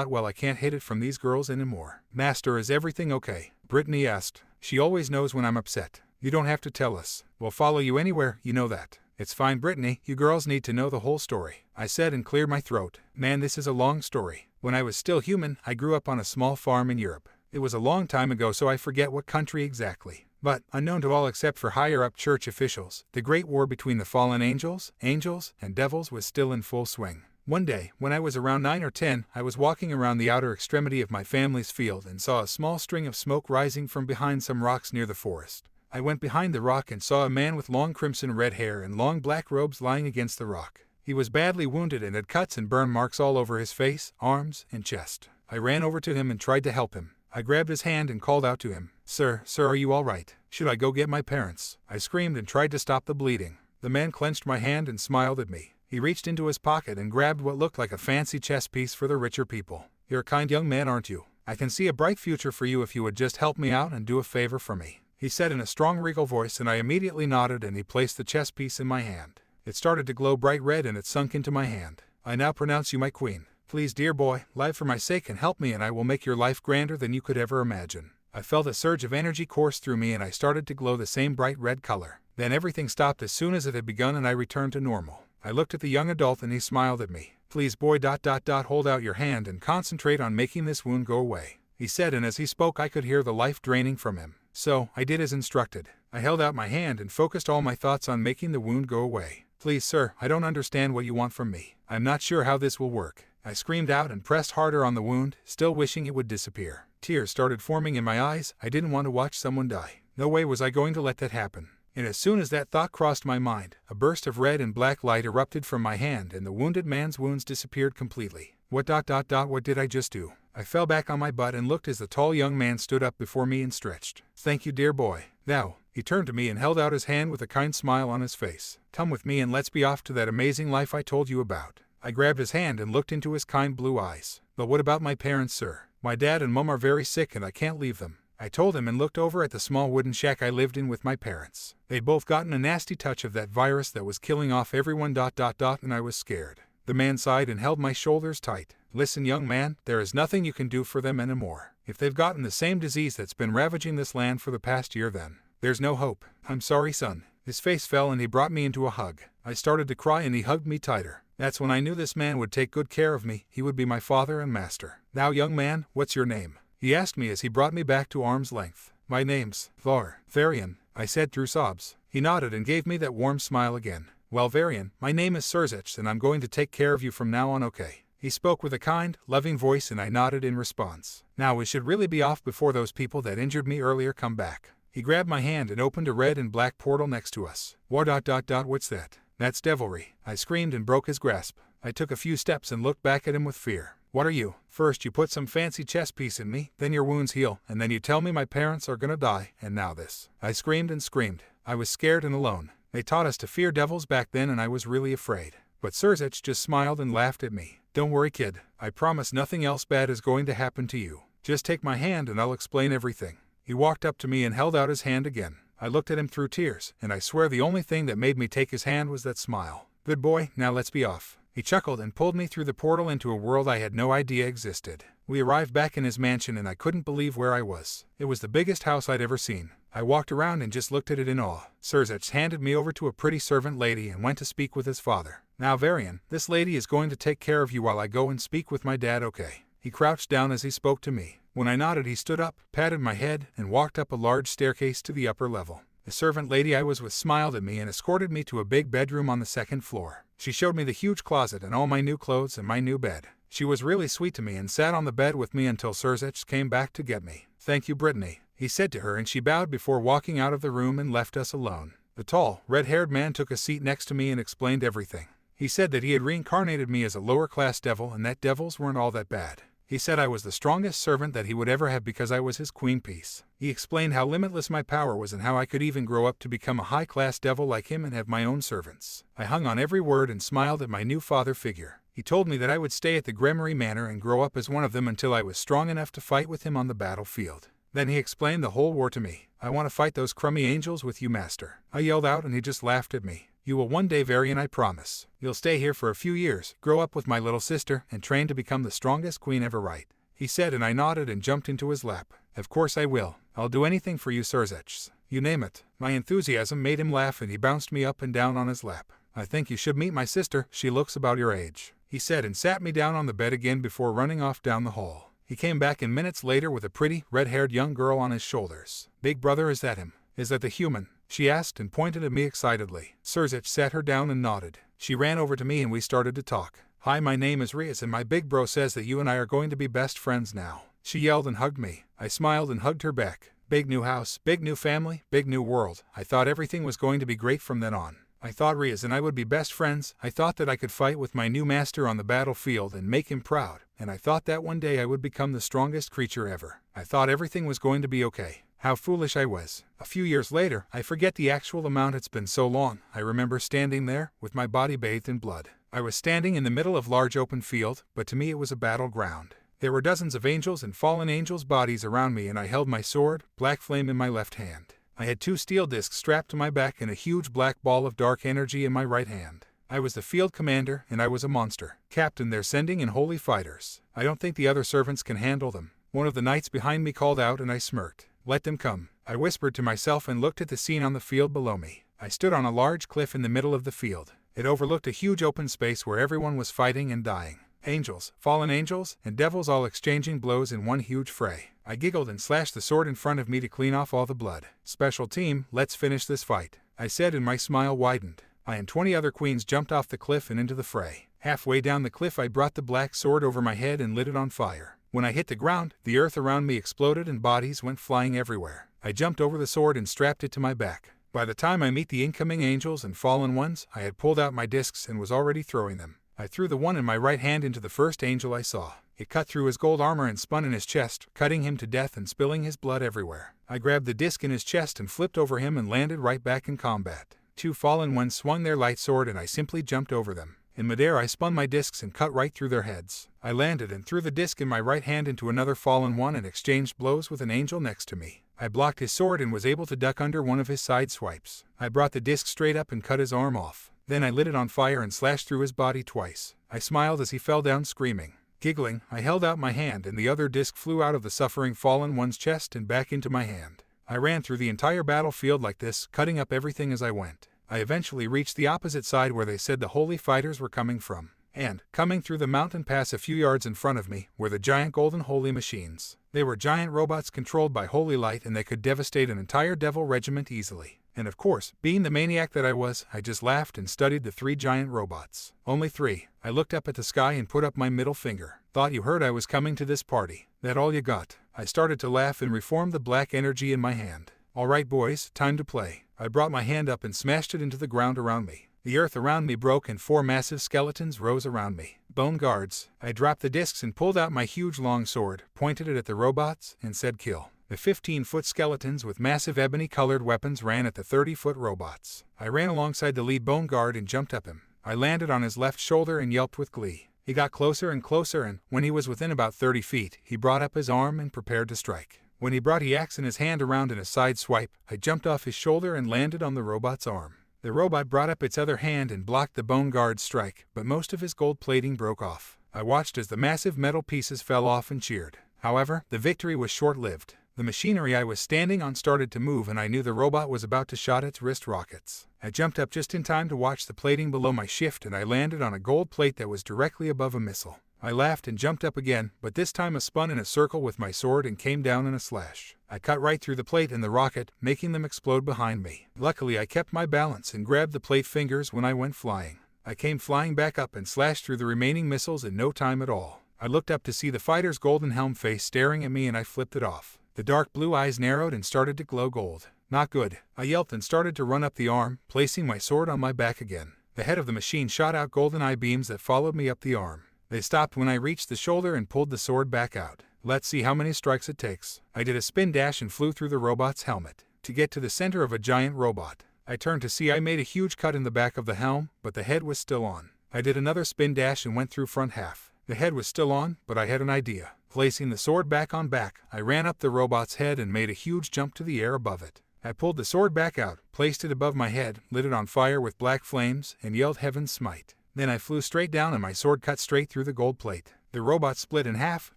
Well, I can't hide it from these girls anymore. "Master, is everything okay?" Brittany asked. "She always knows when I'm upset. You don't have to tell us. We'll follow you anywhere, you know that." "It's fine, Brittany. You girls need to know the whole story," I said and cleared my throat. "Man, this is a long story. When I was still human, I grew up on a small farm in Europe. It was a long time ago, so I forget what country exactly. But, unknown to all except for higher-up church officials, the great war between the fallen angels, and devils was still in full swing. One day, when I was around 9 or 10, I was walking around the outer extremity of my family's field and saw a small string of smoke rising from behind some rocks near the forest. I went behind the rock and saw a man with long crimson red hair and long black robes lying against the rock. He was badly wounded and had cuts and burn marks all over his face, arms, and chest. I ran over to him and tried to help him. I grabbed his hand and called out to him, Sir, are you all right? Should I go get my parents?" I screamed and tried to stop the bleeding. The man clenched my hand and smiled at me. He reached into his pocket and grabbed what looked like a fancy chess piece for the richer people. "You're a kind young man, aren't you? I can see a bright future for you if you would just help me out and do a favor for me," he said in a strong regal voice, and I immediately nodded, and he placed the chess piece in my hand. It started to glow bright red and it sunk into my hand. "I now pronounce you my queen. Please, dear boy, lie for my sake and help me, and I will make your life grander than you could ever imagine." I felt a surge of energy course through me and I started to glow the same bright red color. Then everything stopped as soon as it had begun and I returned to normal. I looked at the young adult and he smiled at me. "Please, boy, hold out your hand and concentrate on making this wound go away," he said, and as he spoke I could hear the life draining from him. So, I did as instructed. I held out my hand and focused all my thoughts on making the wound go away. "Please, sir, I don't understand what you want from me. I'm not sure how this will work," I screamed out and pressed harder on the wound, still wishing it would disappear. Tears started forming in my eyes. I didn't want to watch someone die. No way was I going to let that happen. And as soon as that thought crossed my mind, a burst of red and black light erupted from my hand and the wounded man's wounds disappeared completely. What did I just do? I fell back on my butt and looked as the tall young man stood up before me and stretched. "Thank you, dear boy. Now," he turned to me and held out his hand with a kind smile on his face. "Come with me and let's be off to that amazing life I told you about." I grabbed his hand and looked into his kind blue eyes. "But what about my parents, sir? My dad and mom are very sick and I can't leave them," I told him and looked over at the small wooden shack I lived in with my parents. They'd both gotten a nasty touch of that virus that was killing off everyone. And I was scared. The man sighed and held my shoulders tight. "Listen, young man, there is nothing you can do for them anymore. If they've gotten the same disease that's been ravaging this land for the past year, then there's no hope. I'm sorry, son." His face fell and he brought me into a hug. I started to cry and he hugged me tighter. That's when I knew this man would take good care of me. He would be my father and master. "Now, young man, what's your name?" he asked me as he brought me back to arm's length. "My name's Varian," I said through sobs. He nodded and gave me that warm smile again. "Well, Varian, my name is Sirzechs and I'm going to take care of you from now on, okay?" He spoke with a kind, loving voice and I nodded in response. "Now we should really be off before those people that injured me earlier come back." He grabbed my hand and opened a red and black portal next to us. What's that?" "That's devilry," I screamed and broke his grasp. I took a few steps and looked back at him with fear. "What are you? First you put some fancy chess piece in me, then your wounds heal, and then you tell me my parents are gonna die, and now this." I screamed and screamed. I was scared and alone. They taught us to fear devils back then and I was really afraid. But Serzich just smiled and laughed at me. "Don't worry, kid. I promise nothing else bad is going to happen to you. Just take my hand and I'll explain everything." He walked up to me and held out his hand again. I looked at him through tears, and I swear the only thing that made me take his hand was that smile. "Good boy, now let's be off." He chuckled and pulled me through the portal into a world I had no idea existed. We arrived back in his mansion and I couldn't believe where I was. It was the biggest house I'd ever seen. I walked around and just looked at it in awe. Sirzechs handed me over to a pretty servant lady and went to speak with his father. "Now, Varian, this lady is going to take care of you while I go and speak with my dad, okay?" He crouched down as he spoke to me. When I nodded, he stood up, patted my head, and walked up a large staircase to the upper level. The servant lady I was with smiled at me and escorted me to a big bedroom on the second floor. She showed me the huge closet and all my new clothes and my new bed. She was really sweet to me and sat on the bed with me until Sirzechs came back to get me. "Thank you, Brittany," he said to her, and she bowed before walking out of the room and left us alone. The tall, red-haired man took a seat next to me and explained everything. He said that he had reincarnated me as a lower-class devil and that devils weren't all that bad. He said I was the strongest servant that he would ever have because I was his queen piece. He explained how limitless my power was and how I could even grow up to become a high-class devil like him and have my own servants. I hung on every word and smiled at my new father figure. He told me that I would stay at the Gremory Manor and grow up as one of them until I was strong enough to fight with him on the battlefield. Then he explained the whole war to me. "I want to fight those crummy angels with you, master." I yelled out and he just laughed at me. "You will one day, Varian, I promise. You'll stay here for a few years, grow up with my little sister, and train to become the strongest queen ever, right?" he said, and I nodded and jumped into his lap. "Of course I will. I'll do anything for you, Sirzechs. You name it." My enthusiasm made him laugh and he bounced me up and down on his lap. "I think you should meet my sister. She looks about your age," he said, and sat me down on the bed again before running off down the hall. He came back in minutes later with a pretty, red-haired young girl on his shoulders. "Big brother, is that him? Is that the human?" she asked and pointed at me excitedly. Serzich sat her down and nodded. She ran over to me and we started to talk. "Hi, my name is Rias and my big bro says that you and I are going to be best friends now." She yelled and hugged me. I smiled and hugged her back. Big new house, big new family, big new world. I thought everything was going to be great from then on. I thought Rias and I would be best friends. I thought that I could fight with my new master on the battlefield and make him proud. And I thought that one day I would become the strongest creature ever. I thought everything was going to be okay. How foolish I was. A few years later, I forget the actual amount, it's been so long, I remember standing there, with my body bathed in blood. I was standing in the middle of a large open field, but to me it was a battleground. There were dozens of angels and fallen angels' bodies around me, and I held my sword, Black Flame, in my left hand. I had 2 steel discs strapped to my back and a huge black ball of dark energy in my right hand. I was the field commander, and I was a monster. Captain, they're sending in holy fighters. I don't think the other servants can handle them. One of the knights behind me called out, and I smirked. Let them come. I whispered to myself and looked at the scene on the field below me. I stood on a large cliff in the middle of the field. It overlooked a huge open space where everyone was fighting and dying. Angels, fallen angels, and devils all exchanging blows in one huge fray. I giggled and slashed the sword in front of me to clean off all the blood. Special team, let's finish this fight, I said, and my smile widened. I and 20 other queens jumped off the cliff and into the fray. Halfway down the cliff I brought the black sword over my head and lit it on fire. When I hit the ground, the earth around me exploded and bodies went flying everywhere. I jumped over the sword and strapped it to my back. By the time I meet the incoming angels and fallen ones, I had pulled out my discs and was already throwing them. I threw the one in my right hand into the first angel I saw. It cut through his gold armor and spun in his chest, cutting him to death and spilling his blood everywhere. I grabbed the disc in his chest and flipped over him and landed right back in combat. 2 fallen ones swung their light sword and I simply jumped over them. In midair I spun my discs and cut right through their heads. I landed and threw the disc in my right hand into another fallen one and exchanged blows with an angel next to me. I blocked his sword and was able to duck under one of his side swipes. I brought the disc straight up and cut his arm off. Then I lit it on fire and slashed through his body twice. I smiled as he fell down screaming. Giggling, I held out my hand and the other disc flew out of the suffering fallen one's chest and back into my hand. I ran through the entire battlefield like this, cutting up everything as I went. I eventually reached the opposite side where they said the holy fighters were coming from. And, coming through the mountain pass a few yards in front of me, were the giant golden holy machines. They were giant robots controlled by holy light, and they could devastate an entire devil regiment easily. And of course, being the maniac that I was, I just laughed and studied the 3 giant robots. Only 3. I looked up at the sky and put up my middle finger. Thought you heard I was coming to this party. That all you got? I started to laugh and reformed the black energy in my hand. Alright boys, time to play. I brought my hand up and smashed it into the ground around me. The earth around me broke and 4 massive skeletons rose around me. Bone guards. I dropped the discs and pulled out my huge long sword, pointed it at the robots, and said kill. The 15-foot skeletons with massive ebony-colored weapons ran at the 30-foot robots. I ran alongside the lead bone guard and jumped up him. I landed on his left shoulder and yelped with glee. He got closer and closer, and when he was within about 30 feet, he brought up his arm and prepared to strike. When he brought the axe in his hand around in a side swipe, I jumped off his shoulder and landed on the robot's arm. The robot brought up its other hand and blocked the bone guard's strike, but most of his gold plating broke off. I watched as the massive metal pieces fell off and cheered. However, the victory was short-lived. The machinery I was standing on started to move, and I knew the robot was about to shot its wrist rockets. I jumped up just in time to watch the plating below my shift, and I landed on a gold plate that was directly above a missile. I laughed and jumped up again, but this time I spun in a circle with my sword and came down in a slash. I cut right through the plate and the rocket, making them explode behind me. Luckily I kept my balance and grabbed the plate fingers when I went flying. I came flying back up and slashed through the remaining missiles in no time at all. I looked up to see the fighter's golden helm face staring at me, and I flipped it off. The dark blue eyes narrowed and started to glow gold. Not good. I yelped and started to run up the arm, placing my sword on my back again. The head of the machine shot out golden eye beams that followed me up the arm. They stopped when I reached the shoulder and pulled the sword back out. Let's see how many strikes it takes. I did a spin dash and flew through the robot's helmet to get to the center of a giant robot. I turned to see I made a huge cut in the back of the helm, but the head was still on. I did another spin dash and went through front half. The head was still on, but I had an idea. Placing the sword back on back, I ran up the robot's head and made a huge jump to the air above it. I pulled the sword back out, placed it above my head, lit it on fire with black flames, and yelled Heaven's Smite. Then I flew straight down and my sword cut straight through the gold plate. The robot split in half,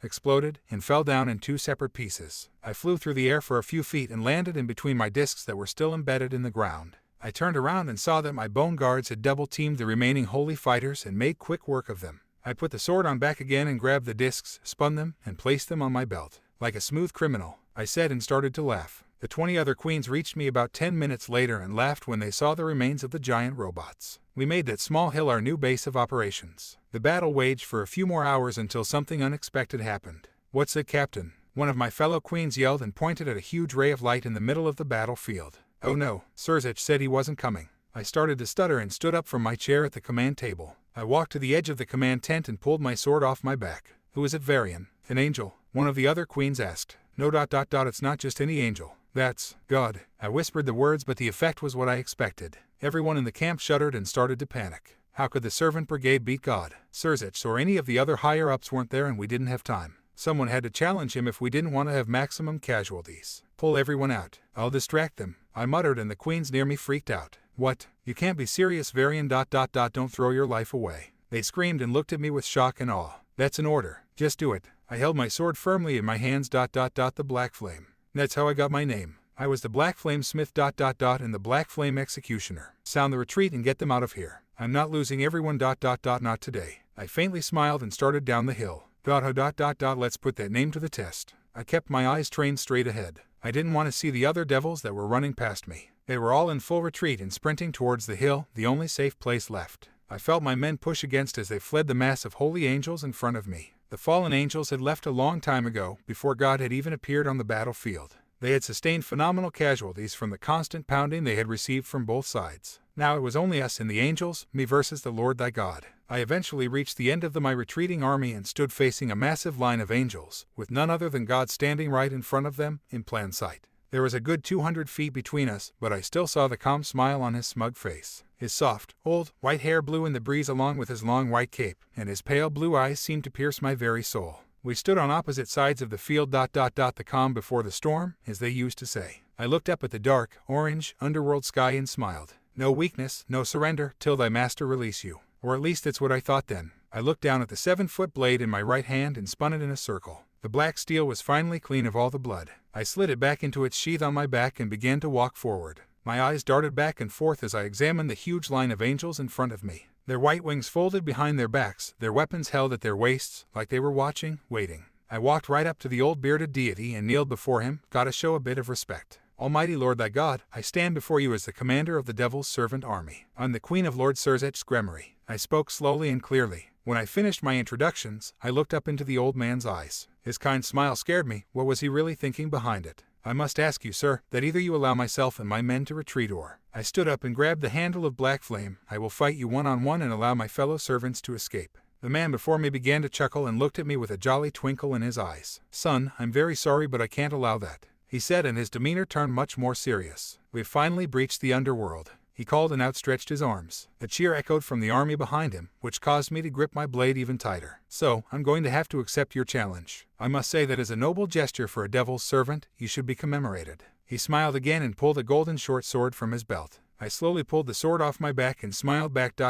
exploded, and fell down in 2 separate pieces. I flew through the air for a few feet and landed in between my discs that were still embedded in the ground. I turned around and saw that my bone guards had double-teamed the remaining holy fighters and made quick work of them. I put the sword on back again and grabbed the discs, spun them, and placed them on my belt. Like a smooth criminal, I said, and started to laugh. The 20 other queens reached me about 10 minutes later and laughed when they saw the remains of the giant robots. We made that small hill our new base of operations. The battle waged for a few more hours until something unexpected happened. What's it, Captain? One of my fellow queens yelled and pointed at a huge ray of light in the middle of the battlefield. Oh no, Sirzechs said he wasn't coming. I started to stutter and stood up from my chair at the command table. I walked to the edge of the command tent and pulled my sword off my back. Who is it, Varian? An angel? One of the other queens asked. No. It's not just any angel. That's God. I whispered the words, but the effect was what I expected. Everyone in the camp shuddered and started to panic. How could the servant brigade beat God? Sirzechs or any of the other higher-ups weren't there and we didn't have time. Someone had to challenge him if we didn't want to have maximum casualties. Pull everyone out. I'll distract them, I muttered, and the queens near me freaked out. What? You can't be serious, Varian. Don't throw your life away. They screamed and looked at me with shock and awe. That's an order. Just do it. I held my sword firmly in my hands. The Black Flame. That's how I got my name. I was the Black Flame Smith. And the Black Flame Executioner. Sound the retreat and get them out of here. I'm not losing everyone. Not today. I faintly smiled and started down the hill. Let's put that name to the test. I kept my eyes trained straight ahead. I didn't want to see the other devils that were running past me. They were all in full retreat and sprinting towards the hill, the only safe place left. I felt my men push against as they fled the mass of holy angels in front of me. The fallen angels had left a long time ago, before God had even appeared on the battlefield. They had sustained phenomenal casualties from the constant pounding they had received from both sides. Now it was only us and the angels, me versus the Lord thy God. I eventually reached the end of my retreating army and stood facing a massive line of angels, with none other than God standing right in front of them, in plain sight. There was a good 200 feet between us, but I still saw the calm smile on his smug face. His soft, old, white hair blew in the breeze along with his long white cape, and his pale blue eyes seemed to pierce my very soul. We stood on opposite sides of the field. The calm before the storm, as they used to say. I looked up at the dark, orange, underworld sky and smiled. No weakness, no surrender, till thy master release you. Or at least that's what I thought then. I looked down at the 7-foot blade in my right hand and spun it in a circle. The black steel was finally clean of all the blood. I slid it back into its sheath on my back and began to walk forward. My eyes darted back and forth as I examined the huge line of angels in front of me. Their white wings folded behind their backs, their weapons held at their waists, like they were watching, waiting. I walked right up to the old bearded deity and kneeled before him, gotta show a bit of respect. Almighty Lord thy God, I stand before you as the commander of the devil's servant army. I'm the queen of Lord Serzech's grimoire. I spoke slowly and clearly. When I finished my introductions, I looked up into the old man's eyes. His kind smile scared me. What was he really thinking behind it? I must ask you, sir, that either you allow myself and my men to retreat or... I stood up and grabbed the handle of Black Flame. I will fight you one-on-one and allow my fellow servants to escape. The man before me began to chuckle and looked at me with a jolly twinkle in his eyes. Son, I'm very sorry, but I can't allow that, he said, and his demeanor turned much more serious. We've finally breached the underworld, he called and outstretched his arms. A cheer echoed from the army behind him, which caused me to grip my blade even tighter. So, I'm going to have to accept your challenge. I must say that as a noble gesture for a devil's servant, you should be commemorated. He smiled again and pulled a golden short sword from his belt. I slowly pulled the sword off my back and smiled back.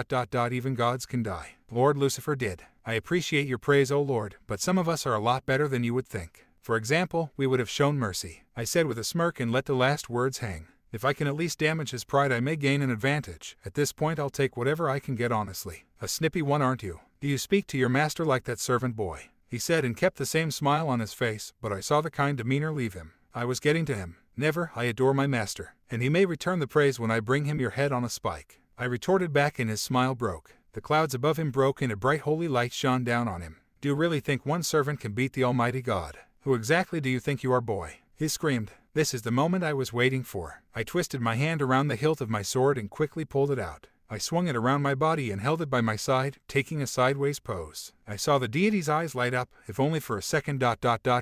Even gods can die. Lord Lucifer did. I appreciate your praise, O Lord, but some of us are a lot better than you would think. For example, we would have shown mercy, I said with a smirk and let the last words hang. If I can at least damage his pride, I may gain an advantage. At this point I'll take whatever I can get, honestly. A snippy one, aren't you? Do you speak to your master like that servant boy? He said and kept the same smile on his face, but I saw the kind demeanor leave him. I was getting to him. Never, I adore my master, and he may return the praise when I bring him your head on a spike. I retorted back and his smile broke. The clouds above him broke and a bright holy light shone down on him. Do you really think one servant can beat the Almighty God? Who exactly do you think you are, boy? He screamed. This is the moment I was waiting for. I twisted my hand around the hilt of my sword and quickly pulled it out. I swung it around my body and held it by my side, taking a sideways pose. I saw the deity's eyes light up, if only for a second.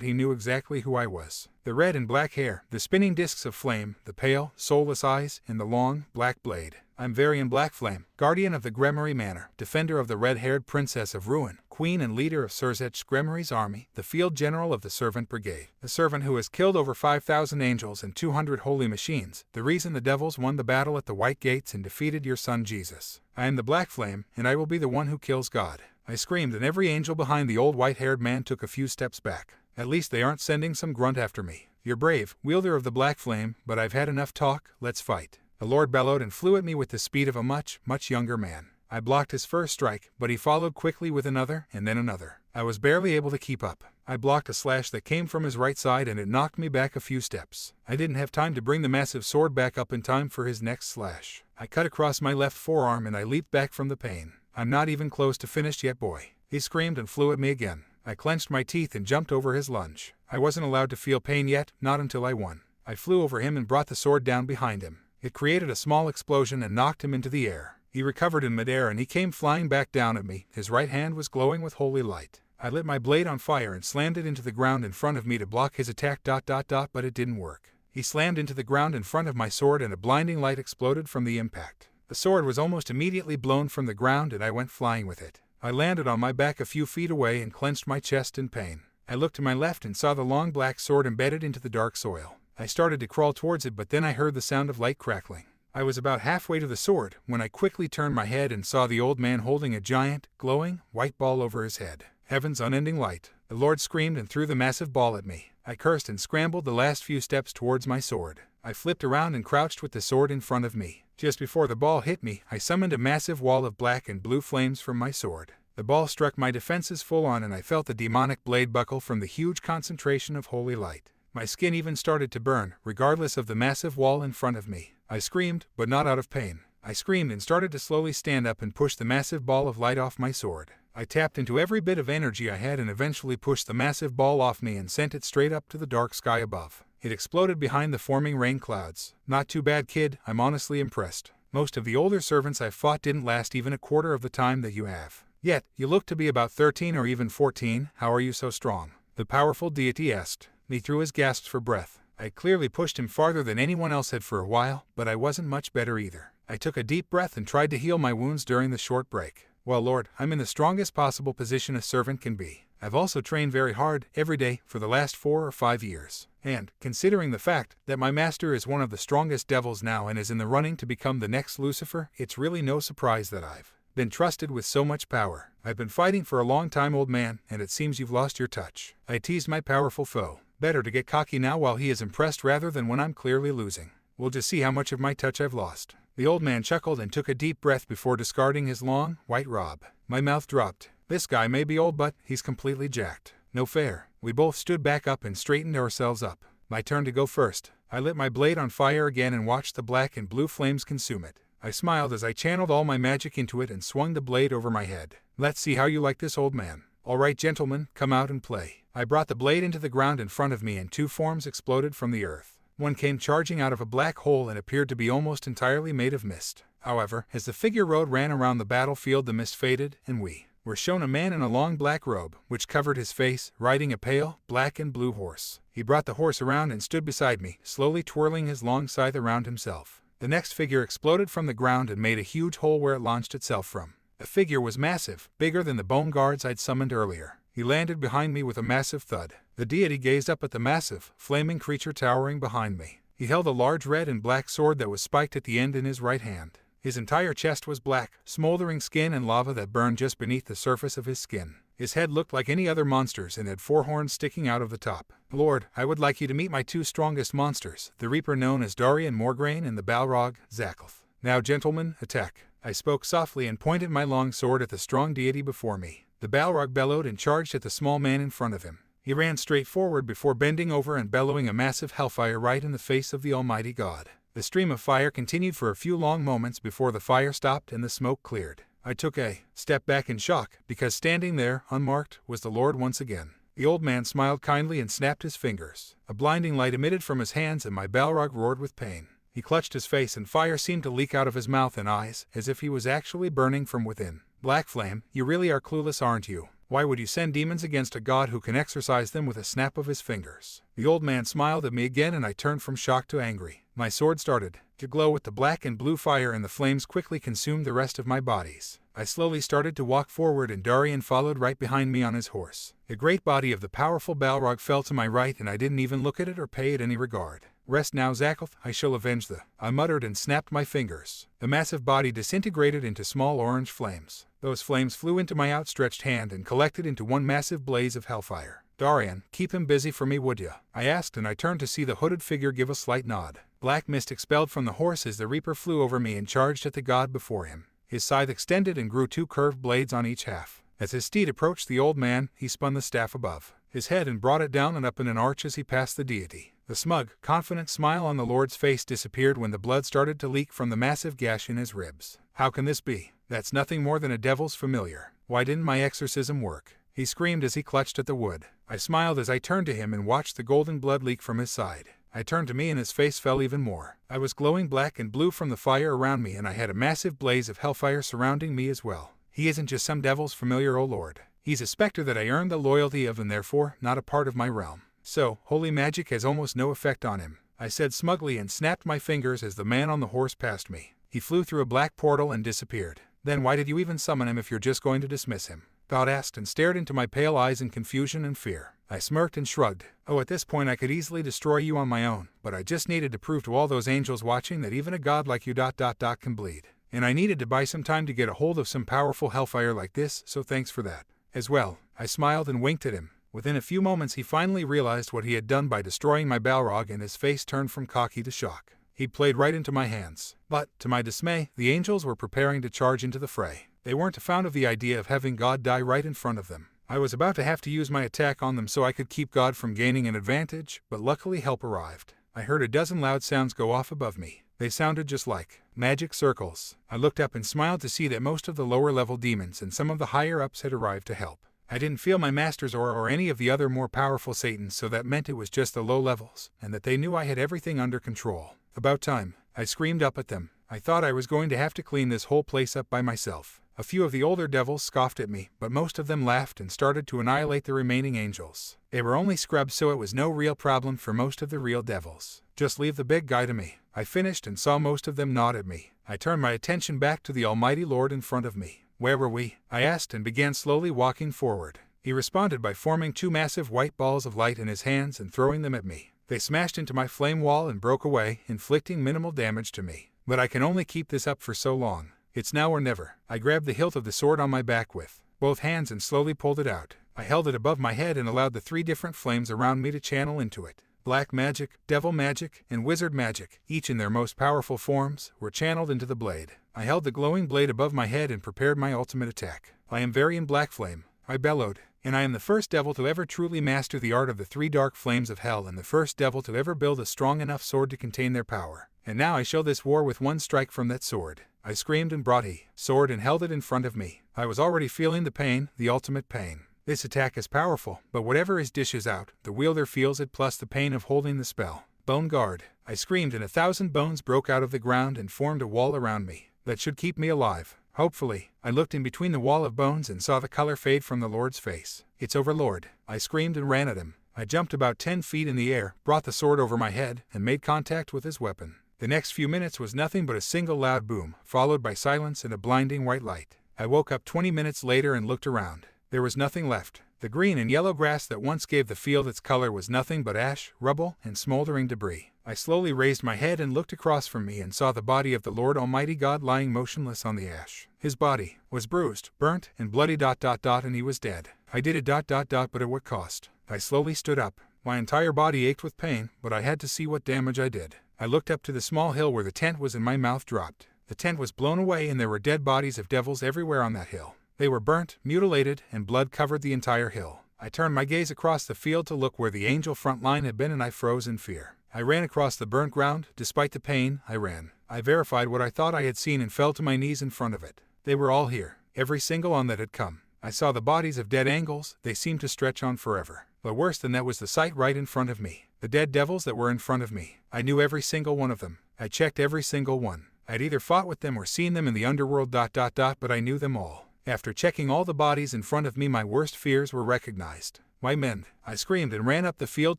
He knew exactly who I was. The red and black hair, the spinning discs of flame, the pale, soulless eyes, and the long, black blade. I'm Varian Black Flame, guardian of the Grimoire Manor, defender of the red-haired princess of ruin, queen and leader of Sirzech's Grimoire's army, the field general of the servant brigade, the servant who has killed over 5,000 angels and 200 holy machines, the reason the devils won the battle at the White Gates and defeated your son Jesus. I am the Black Flame, and I will be the one who kills God. I screamed, and every angel behind the old white-haired man took a few steps back. At least they aren't sending some grunt after me. You're brave, wielder of the Black Flame, but I've had enough talk, let's fight. The Lord bellowed and flew at me with the speed of a much, much younger man. I blocked his first strike, but he followed quickly with another, and then another. I was barely able to keep up. I blocked a slash that came from his right side and it knocked me back a few steps. I didn't have time to bring the massive sword back up in time for his next slash. I cut across my left forearm and I leaped back from the pain. I'm not even close to finished yet, boy. He screamed and flew at me again. I clenched my teeth and jumped over his lunge. I wasn't allowed to feel pain yet, not until I won. I flew over him and brought the sword down behind him. It created a small explosion and knocked him into the air. He recovered in midair and he came flying back down at me. His right hand was glowing with holy light. I lit my blade on fire and slammed it into the ground in front of me to block his attack. But it didn't work. He slammed into the ground in front of my sword and a blinding light exploded from the impact. The sword was almost immediately blown from the ground and I went flying with it. I landed on my back a few feet away and clenched my chest in pain. I looked to my left and saw the long black sword embedded into the dark soil. I started to crawl towards it, but then I heard the sound of light crackling. I was about halfway to the sword when I quickly turned my head and saw the old man holding a giant, glowing, white ball over his head. Heaven's unending light. The Lord screamed and threw the massive ball at me. I cursed and scrambled the last few steps towards my sword. I flipped around and crouched with the sword in front of me. Just before the ball hit me, I summoned a massive wall of black and blue flames from my sword. The ball struck my defenses full on and I felt the demonic blade buckle from the huge concentration of holy light. My skin even started to burn, regardless of the massive wall in front of me. I screamed, but not out of pain. I screamed and started to slowly stand up and push the massive ball of light off my sword. I tapped into every bit of energy I had and eventually pushed the massive ball off me and sent it straight up to the dark sky above. It exploded behind the forming rain clouds. Not too bad, kid, I'm honestly impressed. Most of the older servants I've fought didn't last even a quarter of the time that you have. Yet, you look to be about 13 or even 14, how are you so strong? The powerful deity asked me through his gasps for breath. I clearly pushed him farther than anyone else had for a while, but I wasn't much better either. I took a deep breath and tried to heal my wounds during the short break. Well, Lord, I'm in the strongest possible position a servant can be. I've also trained very hard, every day, for the last 4 or 5 years. And, considering the fact that my master is one of the strongest devils now and is in the running to become the next Lucifer, it's really no surprise that I've been trusted with so much power. I've been fighting for a long time, old man, and it seems you've lost your touch. I teased my powerful foe. Better to get cocky now while he is impressed rather than when I'm clearly losing. We'll just see how much of my touch I've lost. The old man chuckled and took a deep breath before discarding his long, white robe. My mouth dropped. This guy may be old, but he's completely jacked. No fair. We both stood back up and straightened ourselves up. My turn to go first. I lit my blade on fire again and watched the black and blue flames consume it. I smiled as I channeled all my magic into it and swung the blade over my head. Let's see how you like this, old man. All right, gentlemen, come out and play. I brought the blade into the ground in front of me and 2 forms exploded from the earth. One came charging out of a black hole and appeared to be almost entirely made of mist. However, as the figure ran around the battlefield, the mist faded, and we were shown a man in a long black robe, which covered his face, riding a pale, black and blue horse. He brought the horse around and stood beside me, slowly twirling his long scythe around himself. The next figure exploded from the ground and made a huge hole where it launched itself from. The figure was massive, bigger than the bone guards I'd summoned earlier. He landed behind me with a massive thud. The deity gazed up at the massive, flaming creature towering behind me. He held a large red and black sword that was spiked at the end in his right hand. His entire chest was black, smoldering skin and lava that burned just beneath the surface of his skin. His head looked like any other monster's and had 4 horns sticking out of the top. Lord, I would like you to meet my 2 strongest monsters, the Reaper known as Darian Morgraine and the Balrog, Zaklth. Now, gentlemen, attack. I spoke softly and pointed my long sword at the strong deity before me. The Balrog bellowed and charged at the small man in front of him. He ran straight forward before bending over and bellowing a massive hellfire right in the face of the almighty god. The stream of fire continued for a few long moments before the fire stopped and the smoke cleared. I took a step back in shock, because standing there, unmarked, was the Lord once again. The old man smiled kindly and snapped his fingers. A blinding light emitted from his hands and my Balrog roared with pain. He clutched his face and fire seemed to leak out of his mouth and eyes, as if he was actually burning from within. Black Flame, you really are clueless, aren't you? Why would you send demons against a god who can exorcise them with a snap of his fingers? The old man smiled at me again and I turned from shock to angry. My sword started to glow with the black and blue fire and the flames quickly consumed the rest of my bodies. I slowly started to walk forward and Darian followed right behind me on his horse. The great body of the powerful Balrog fell to my right and I didn't even look at it or pay it any regard. Rest now, Zaklth, I shall avenge the... I muttered and snapped my fingers. The massive body disintegrated into small orange flames. Those flames flew into my outstretched hand and collected into one massive blaze of hellfire. Darian, keep him busy for me, would ya? I asked and I turned to see the hooded figure give a slight nod. Black mist expelled from the horse as the Reaper flew over me and charged at the god before him. His scythe extended and grew 2 curved blades on each half. As his steed approached the old man, he spun the staff above his head and brought it down and up in an arch as he passed the deity. The smug, confident smile on the Lord's face disappeared when the blood started to leak from the massive gash in his ribs. How can this be? That's nothing more than a devil's familiar. Why didn't my exorcism work? He screamed as he clutched at the wood. I smiled as I turned to him and watched the golden blood leak from his side. I turned to me and his face fell even more. I was glowing black and blue from the fire around me and I had a massive blaze of hellfire surrounding me as well. He isn't just some devil's familiar, O Lord. He's a specter that I earned the loyalty of and therefore not a part of my realm. So, holy magic has almost no effect on him, I said smugly and snapped my fingers as the man on the horse passed me. He flew through a black portal and disappeared. Then why did you even summon him if you're just going to dismiss him? God asked and stared into my pale eyes in confusion and fear. I smirked and shrugged. Oh, at this point I could easily destroy you on my own, but I just needed to prove to all those angels watching that even a god like you can bleed. And I needed to buy some time to get a hold of some powerful hellfire like this, so thanks for that. As well, I smiled and winked at him. Within a few moments he finally realized what he had done by destroying my Balrog, and his face turned from cocky to shock. He played right into my hands. But, to my dismay, the angels were preparing to charge into the fray. They weren't fond of the idea of having God die right in front of them. I was about to have to use my attack on them so I could keep God from gaining an advantage, but luckily help arrived. I heard a dozen loud sounds go off above me. They sounded just like magic circles. I looked up and smiled to see that most of the lower-level demons and some of the higher-ups had arrived to help. I didn't feel my masters or any of the other more powerful Satans, so that meant it was just the low levels, and that they knew I had everything under control. About time, I screamed up at them. I thought I was going to have to clean this whole place up by myself. A few of the older devils scoffed at me, but most of them laughed and started to annihilate the remaining angels. They were only scrubs, so it was no real problem for most of the real devils. Just leave the big guy to me. I finished and saw most of them nod at me. I turned my attention back to the Almighty Lord in front of me. Where were we? I asked and began slowly walking forward. He responded by forming two massive white balls of light in his hands and throwing them at me. They smashed into my flame wall and broke away, inflicting minimal damage to me. But I can only keep this up for so long. It's now or never. I grabbed the hilt of the sword on my back with both hands and slowly pulled it out. I held it above my head and allowed the three different flames around me to channel into it. Black magic, devil magic, and wizard magic, each in their most powerful forms, were channeled into the blade. I held the glowing blade above my head and prepared my ultimate attack. I am Varian Black Flame, I bellowed, and I am the first devil to ever truly master the art of the three dark flames of hell and the first devil to ever build a strong enough sword to contain their power. And now I show this war with one strike from that sword. I screamed and brought the sword and held it in front of me. I was already feeling the pain, the ultimate pain. This attack is powerful, but whatever his dishes out, the wielder feels it plus the pain of holding the spell. Bone guard. I screamed and 1,000 bones broke out of the ground and formed a wall around me. That should keep me alive. Hopefully. I looked in between the wall of bones and saw the color fade from the Lord's face. It's over, Lord. I screamed and ran at him. I jumped about 10 feet in the air, brought the sword over my head, and made contact with his weapon. The next few minutes was nothing but a single loud boom, followed by silence and a blinding white light. I woke up 20 minutes later and looked around. There was nothing left. The green and yellow grass that once gave the field its color was nothing but ash, rubble, and smoldering debris. I slowly raised my head and looked across from me and saw the body of the Lord Almighty God lying motionless on the ash. His body was bruised, burnt, and bloody ... and he was dead. I did it ... but at what cost? I slowly stood up. My entire body ached with pain, but I had to see what damage I did. I looked up to the small hill where the tent was and my mouth dropped. The tent was blown away and there were dead bodies of devils everywhere on that hill. They were burnt, mutilated, and blood covered the entire hill. I turned my gaze across the field to look where the angel front line had been and I froze in fear. I ran across the burnt ground. Despite the pain, I ran. I verified what I thought I had seen and fell to my knees in front of it. They were all here, every single one that had come. I saw the bodies of dead angels. They seemed to stretch on forever. But worse than that was the sight right in front of me. The dead devils that were in front of me. I knew every single one of them. I checked every single one. I'd either fought with them or seen them in the underworld ... but I knew them all. After checking all the bodies in front of me, my worst fears were recognized. My men. I screamed and ran up the field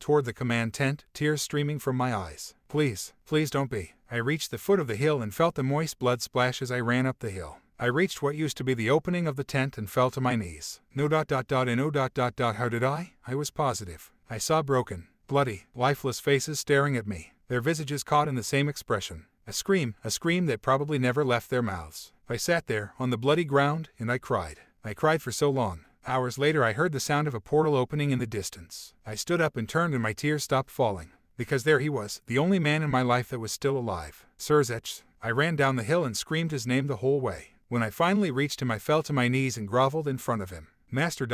toward the command tent, tears streaming from my eyes. Please, please don't be. I reached the foot of the hill and felt the moist blood splash as I ran up the hill. I reached what used to be the opening of the tent and fell to my knees. No ... and no ... how did I? I was positive. I saw broken, bloody, lifeless faces staring at me, their visages caught in the same expression. A scream that probably never left their mouths. I sat there, on the bloody ground, and I cried. I cried for so long. Hours later I heard the sound of a portal opening in the distance. I stood up and turned and my tears stopped falling. Because there he was, the only man in my life that was still alive. Sirzechs. I ran down the hill and screamed his name the whole way. When I finally reached him I fell to my knees and groveled in front of him. Master ...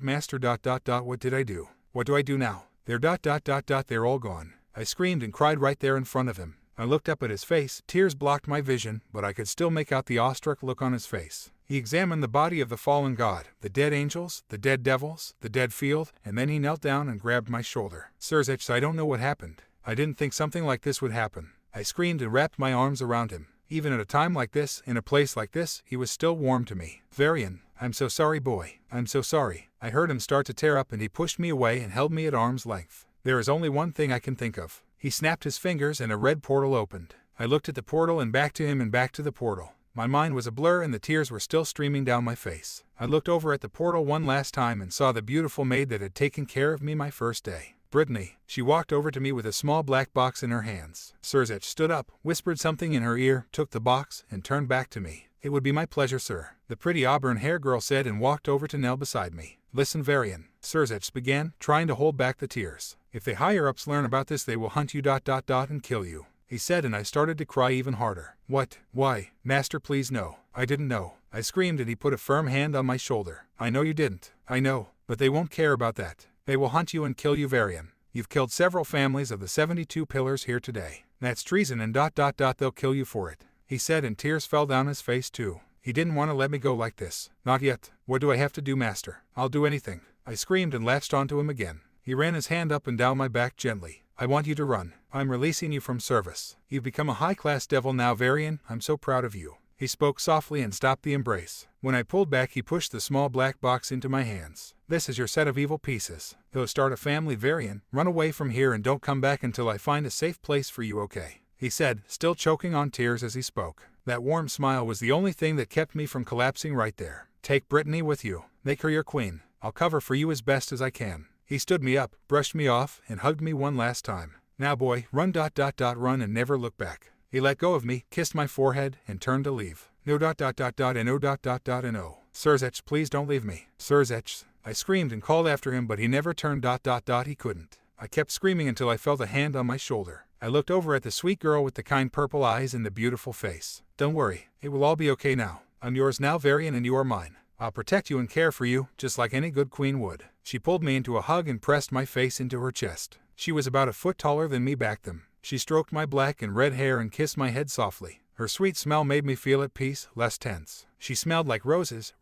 Master ... what did I do? What do I do now? They're ... they're all gone. I screamed and cried right there in front of him. I looked up at his face, tears blocked my vision, but I could still make out the awestruck look on his face. He examined the body of the fallen god, the dead angels, the dead devils, the dead field, and then he knelt down and grabbed my shoulder. Sirzechs, I don't know what happened. I didn't think something like this would happen. I screamed and wrapped my arms around him. Even at a time like this, in a place like this, he was still warm to me. Varian, I'm so sorry, boy. I'm so sorry. I heard him start to tear up and he pushed me away and held me at arm's length. There is only one thing I can think of. He snapped his fingers and a red portal opened. I looked at the portal and back to him and back to the portal. My mind was a blur and the tears were still streaming down my face. I looked over at the portal one last time and saw the beautiful maid that had taken care of me my first day. Brittany. She walked over to me with a small black box in her hands. Sirzechs stood up, whispered something in her ear, took the box, and turned back to me. It would be my pleasure, sir, the pretty auburn hair girl said and walked over to kneel beside me. Listen, Varian, Sirzechs began, trying to hold back the tears. If the higher-ups learn about this they will hunt you ... and kill you, he said, and I started to cry even harder. What? Why? Master, please no. I didn't know, I screamed, and he put a firm hand on my shoulder. I know you didn't. I know, but they won't care about that. They will hunt you and kill you, Varian. You've killed several families of the 72 pillars here today. That's treason and ... they'll kill you for it, he said, and tears fell down his face too. He didn't want to let me go like this. Not yet. What do I have to do, Master? I'll do anything, I screamed and latched onto him again. He ran his hand up and down my back gently. I want you to run. I'm releasing you from service. You've become a high-class devil now, Varian. I'm so proud of you. He spoke softly and stopped the embrace. When I pulled back, he pushed the small black box into my hands. This is your set of evil pieces. Go start a family, Varian. Run away from here and don't come back until I find a safe place for you, okay? He said, still choking on tears as he spoke. That warm smile was the only thing that kept me from collapsing right there. Take Brittany with you. Make her your queen. I'll cover for you as best as I can. He stood me up, brushed me off, and hugged me one last time. Now boy, run ... run and never look back. He let go of me, kissed my forehead, and turned to leave. No ... and no ... and oh. Sirzechs, please don't leave me. Sirzechs, I screamed and called after him, but he never turned ... he couldn't. I kept screaming until I felt a hand on my shoulder. I looked over at the sweet girl with the kind purple eyes and the beautiful face. Don't worry, it will all be okay now. I'm yours now, Varian, and you are mine. I'll protect you and care for you, just like any good queen would. She pulled me into a hug and pressed my face into her chest. She was about a foot taller than me back then. She stroked my black and red hair and kissed my head softly. Her sweet smell made me feel at peace, less tense. She smelled like roses,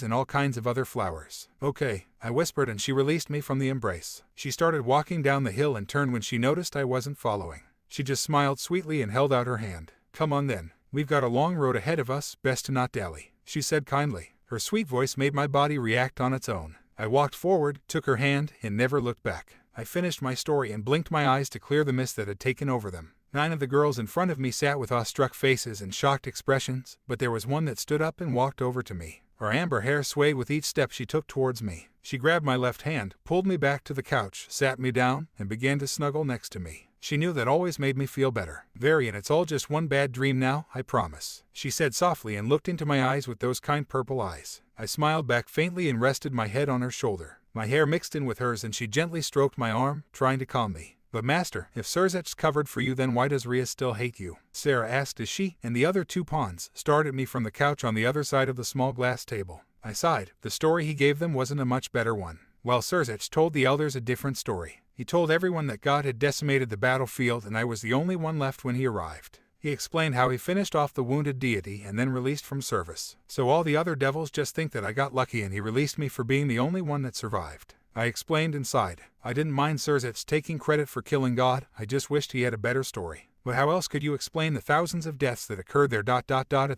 and all kinds of other flowers. Okay, I whispered, and she released me from the embrace. She started walking down the hill and turned when she noticed I wasn't following. She just smiled sweetly and held out her hand. Come on then. We've got a long road ahead of us, best to not dally, she said kindly. Her sweet voice made my body react on its own. I walked forward, took her hand, and never looked back. I finished my story and blinked my eyes to clear the mist that had taken over them. 9 of the girls in front of me sat with awestruck faces and shocked expressions, but there was one that stood up and walked over to me. Her amber hair swayed with each step she took towards me. She grabbed my left hand, pulled me back to the couch, sat me down, and began to snuggle next to me. She knew that always made me feel better. Varian, it's all just one bad dream now, I promise, she said softly and looked into my eyes with those kind purple eyes. I smiled back faintly and rested my head on her shoulder. My hair mixed in with hers and she gently stroked my arm, trying to calm me. But master, if Sirzechs covered for you, then why does Rias still hate you? Sarah asked as she and the other 2 pawns stared at me from the couch on the other side of the small glass table. I sighed. The story he gave them wasn't a much better one. Well, Sirzechs told the elders a different story. He told everyone that God had decimated the battlefield and I was the only one left when he arrived. He explained how he finished off the wounded deity and then released from service. So all the other devils just think that I got lucky and he released me for being the only one that survived. I explained and sighed. I didn't mind Sirzechs taking credit for killing God, I just wished he had a better story. But how else could you explain the thousands of deaths that occurred there ... at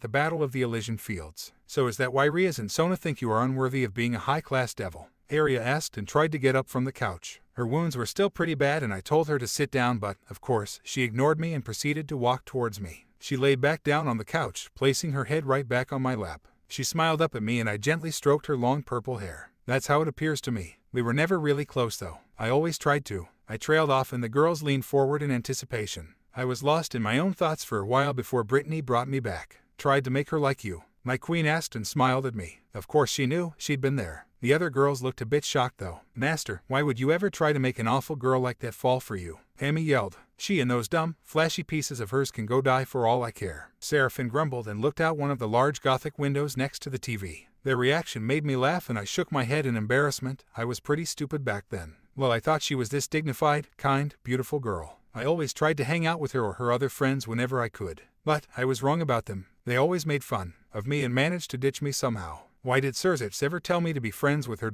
the Battle of the Elysian Fields? So is that why Rias and Sona think you are unworthy of being a high-class devil? Arya asked and tried to get up from the couch. Her wounds were still pretty bad and I told her to sit down, but, of course, she ignored me and proceeded to walk towards me. She lay back down on the couch, placing her head right back on my lap. She smiled up at me and I gently stroked her long purple hair. That's how it appears to me. We were never really close though. I always tried to. I trailed off and the girls leaned forward in anticipation. I was lost in my own thoughts for a while before Brittany brought me back. Tried to make her like you? My queen asked and smiled at me. Of course she knew, she'd been there. The other girls looked a bit shocked though. Master, why would you ever try to make an awful girl like that fall for you? Amy yelled. She and those dumb, flashy pieces of hers can go die for all I care. Seraphine grumbled and looked out one of the large Gothic windows next to the TV. Their reaction made me laugh and I shook my head in embarrassment. I was pretty stupid back then. Well, I thought she was this dignified, kind, beautiful girl. I always tried to hang out with her or her other friends whenever I could. But I was wrong about them. They always made fun of me and managed to ditch me somehow. Why did Sirzechs ever tell me to be friends with her ...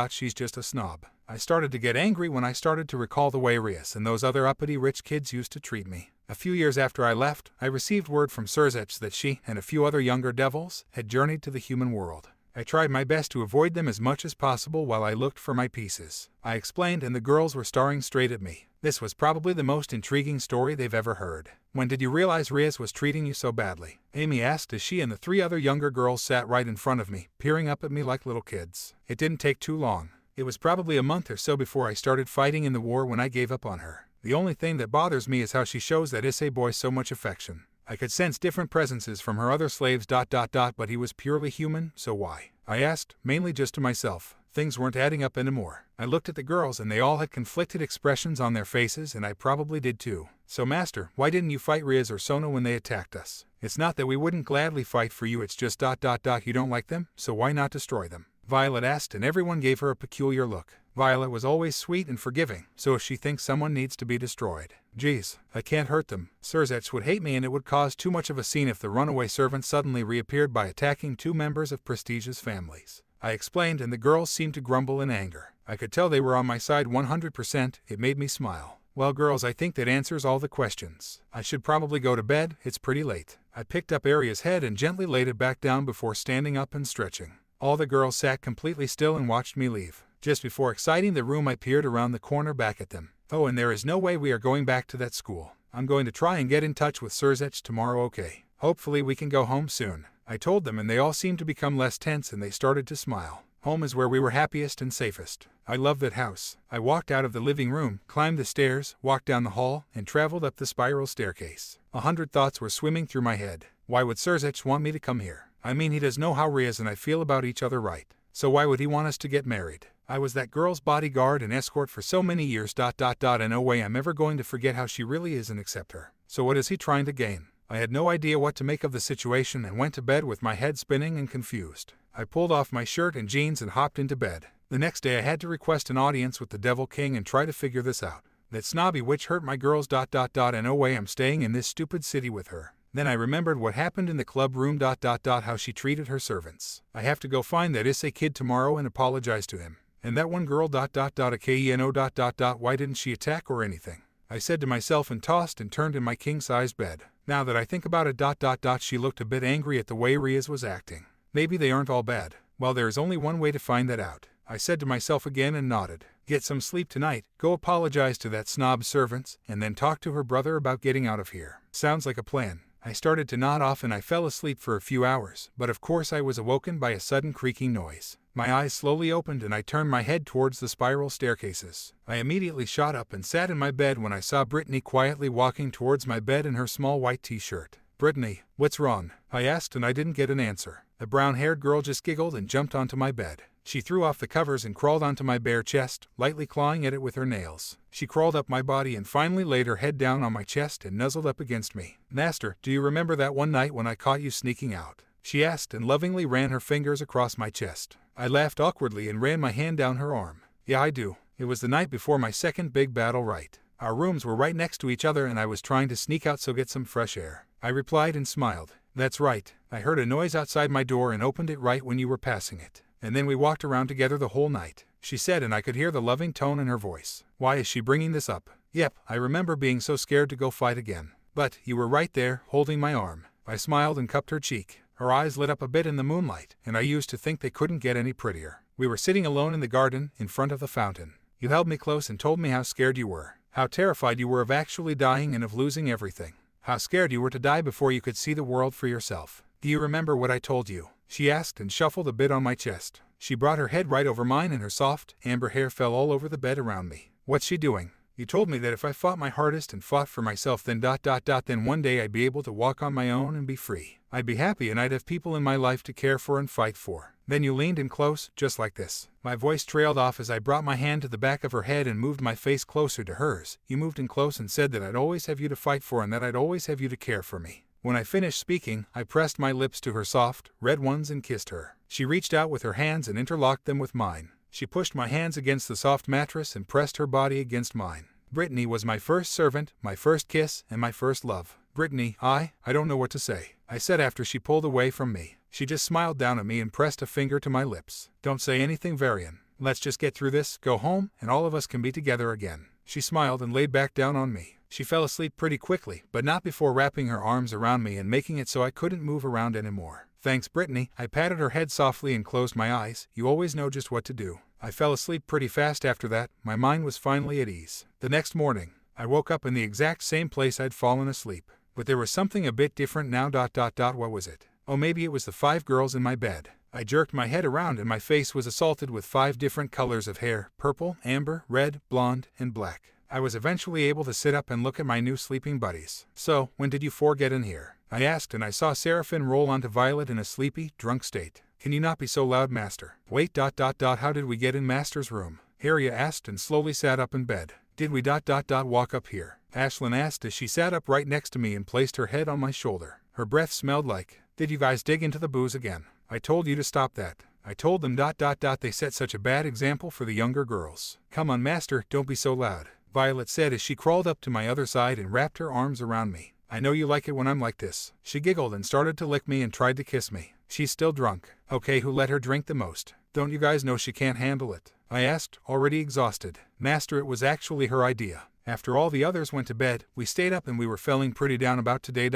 She's just a snob. I started to get angry when I started to recall the way Rias and those other uppity rich kids used to treat me. A few years after I left, I received word from Sirzechs that she and a few other younger devils had journeyed to the human world. I tried my best to avoid them as much as possible while I looked for my pieces. I explained and the girls were staring straight at me. This was probably the most intriguing story they've ever heard. When did you realize Rias was treating you so badly? Amy asked as she and the 3 other younger girls sat right in front of me, peering up at me like little kids. It didn't take too long. It was probably a month or so before I started fighting in the war when I gave up on her. The only thing that bothers me is how she shows that Issei boy so much affection. I could sense different presences from her other slaves ... but he was purely human, so why? I asked, mainly just to myself. Things weren't adding up anymore. I looked at the girls and they all had conflicted expressions on their faces, and I probably did too. So master, why didn't you fight Rias or Sona when they attacked us? It's not that we wouldn't gladly fight for you, it's just ... you don't like them, so why not destroy them? Violet asked, and everyone gave her a peculiar look. Violet was always sweet and forgiving, so if she thinks someone needs to be destroyed. Geez, I can't hurt them. Sirzechs would hate me and it would cause too much of a scene if the runaway servant suddenly reappeared by attacking 2 members of prestigious families. I explained and the girls seemed to grumble in anger. I could tell they were on my side 100%, it made me smile. Well girls, I think that answers all the questions. I should probably go to bed, it's pretty late. I picked up Aria's head and gently laid it back down before standing up and stretching. All the girls sat completely still and watched me leave. Just before exiting the room I peered around the corner back at them. Oh, and there is no way we are going back to that school. I'm going to try and get in touch with Sirzechs tomorrow, okay? Hopefully we can go home soon. I told them and they all seemed to become less tense and they started to smile. Home is where we were happiest and safest. I love that house. I walked out of the living room, climbed the stairs, walked down the hall, and traveled up the spiral staircase. 100 thoughts were swimming through my head. Why would Sirzechs want me to come here? I mean, he does know how Rias and I feel about each other, right? So why would he want us to get married? I was that girl's bodyguard and escort for so many years ... and no way I'm ever going to forget how she really is and accept her. So what is he trying to gain? I had no idea what to make of the situation and went to bed with my head spinning and confused. I pulled off my shirt and jeans and hopped into bed. The next day I had to request an audience with the Devil King and try to figure this out. That snobby witch hurt my girls ... and no way I'm staying in this stupid city with her. Then I remembered what happened in the club room ... how she treated her servants. I have to go find that Issei kid tomorrow and apologize to him. And that one girl ... why didn't she attack or anything? I said to myself and tossed and turned in my king-sized bed. Now that I think about it ... she looked a bit angry at the way Rias was acting. Maybe they aren't all bad. Well, there is only one way to find that out. I said to myself again and nodded. Get some sleep tonight, go apologize to that snob servants, and then talk to her brother about getting out of here. Sounds like a plan. I started to nod off and I fell asleep for a few hours, but of course I was awoken by a sudden creaking noise. My eyes slowly opened and I turned my head towards the spiral staircases. I immediately shot up and sat in my bed when I saw Brittany quietly walking towards my bed in her small white t-shirt. Brittany, what's wrong? I asked and I didn't get an answer. The brown-haired girl just giggled and jumped onto my bed. She threw off the covers and crawled onto my bare chest, lightly clawing at it with her nails. She crawled up my body and finally laid her head down on my chest and nuzzled up against me. Master, do you remember that one night when I caught you sneaking out? She asked and lovingly ran her fingers across my chest. I laughed awkwardly and ran my hand down her arm. Yeah, I do. It was the night before my second big battle, right? Our rooms were right next to each other and I was trying to sneak out so get some fresh air. I replied and smiled. That's right. I heard a noise outside my door and opened it right when you were passing it. And then we walked around together the whole night, she said, and I could hear the loving tone in her voice. Why is she bringing this up? Yep, I remember being so scared to go fight again. But you were right there, holding my arm. I smiled and cupped her cheek. Her eyes lit up a bit in the moonlight, and I used to think they couldn't get any prettier. We were sitting alone in the garden, in front of the fountain. You held me close and told me how scared you were. How terrified you were of actually dying and of losing everything. How scared you were to die before you could see the world for yourself. Do you remember what I told you? She asked and shuffled a bit on my chest. She brought her head right over mine and her soft, amber hair fell all over the bed around me. What's she doing? You told me that if I fought my hardest and fought for myself then ... then one day I'd be able to walk on my own and be free. I'd be happy and I'd have people in my life to care for and fight for. Then you leaned in close, just like this. My voice trailed off as I brought my hand to the back of her head and moved my face closer to hers. You moved in close and said that I'd always have you to fight for and that I'd always have you to care for me. When I finished speaking, I pressed my lips to her soft, red ones and kissed her. She reached out with her hands and interlocked them with mine. She pushed my hands against the soft mattress and pressed her body against mine. Brittany was my first servant, my first kiss, and my first love. Brittany, I don't know what to say, I said after she pulled away from me. She just smiled down at me and pressed a finger to my lips. Don't say anything, Varian. Let's just get through this, go home, and all of us can be together again. She smiled and laid back down on me. She fell asleep pretty quickly, but not before wrapping her arms around me and making it so I couldn't move around anymore. Thanks, Brittany. I patted her head softly and closed my eyes. You always know just what to do. I fell asleep pretty fast after that. My mind was finally at ease. The next morning, I woke up in the exact same place I'd fallen asleep. But there was something a bit different now. What was it? Oh, maybe it was the 5 girls in my bed. I jerked my head around and my face was assaulted with 5 different colors of hair: purple, amber, red, blonde, and black. I was eventually able to sit up and look at my new sleeping buddies. So, when did you 4 get in here? I asked, and I saw Seraphine roll onto Violet in a sleepy, drunk state. Can you not be so loud, Master? Wait, how did we get in Master's room? Harriet asked and slowly sat up in bed. Did we walk up here? Ashlyn asked as she sat up right next to me and placed her head on my shoulder. Her breath smelled like, did you guys dig into the booze again? I told you to stop that. I told them they set such a bad example for the younger girls. Come on, Master, don't be so loud, Violet said as she crawled up to my other side and wrapped her arms around me. I know you like it when I'm like this. She giggled and started to lick me and tried to kiss me. She's still drunk. Okay, who let her drink the most? Don't you guys know she can't handle it? I asked, already exhausted. Master, it was actually her idea. After all the others went to bed, we stayed up and we were feeling pretty down about today.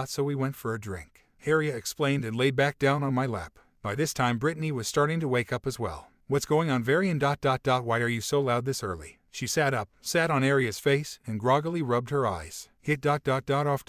So we went for a drink. Harriet explained and laid back down on my lap. By this time Brittany was starting to wake up as well. What's going on, Varian? Why are you so loud this early? She sat up, sat on Aria's face, and groggily rubbed her eyes. Hit ... off ...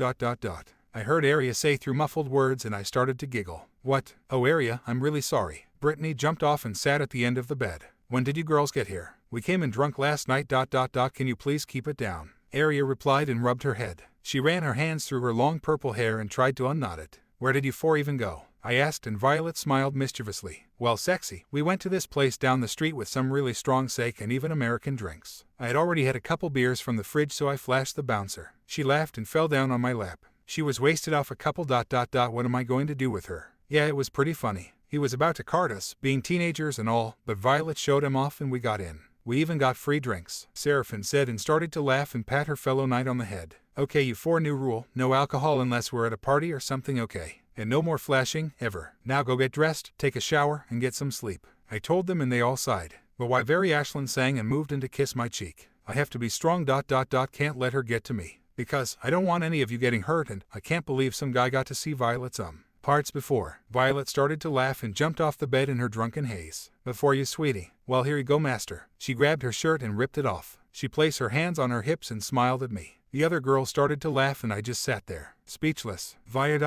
I heard Aria say through muffled words and I started to giggle. What? Oh, Aria, I'm really sorry. Brittany jumped off and sat at the end of the bed. When did you girls get here? We came in drunk last night ... Can you please keep it down? Aria replied and rubbed her head. She ran her hands through her long purple hair and tried to unknot it. Where did you 4 even go? I asked, and Violet smiled mischievously. Well, sexy, we went to this place down the street with some really strong steak and even American drinks. I had already had a couple beers from the fridge, so I flashed the bouncer. She laughed and fell down on my lap. She was wasted off a couple ... What am I going to do with her? Yeah, it was pretty funny. He was about to card us, being teenagers and all, but Violet showed him off and we got in. We even got free drinks, Seraphine said and started to laugh and pat her fellow knight on the head. Okay, you 4, new rule, no alcohol unless we're at a party or something, okay? And no more flashing, ever. Now go get dressed, take a shower, and get some sleep. I told them and they all sighed. But why? Very Ashlyn sang and moved in to kiss my cheek. I have to be strong ... Can't let her get to me. Because I don't want any of you getting hurt, and I can't believe some guy got to see Violet's parts before. Violet started to laugh and jumped off the bed in her drunken haze. Before you, sweetie. Well, here you go, Master. She grabbed her shirt and ripped it off. She placed her hands on her hips and smiled at me. The other girls started to laugh and I just sat there, speechless. Violet ...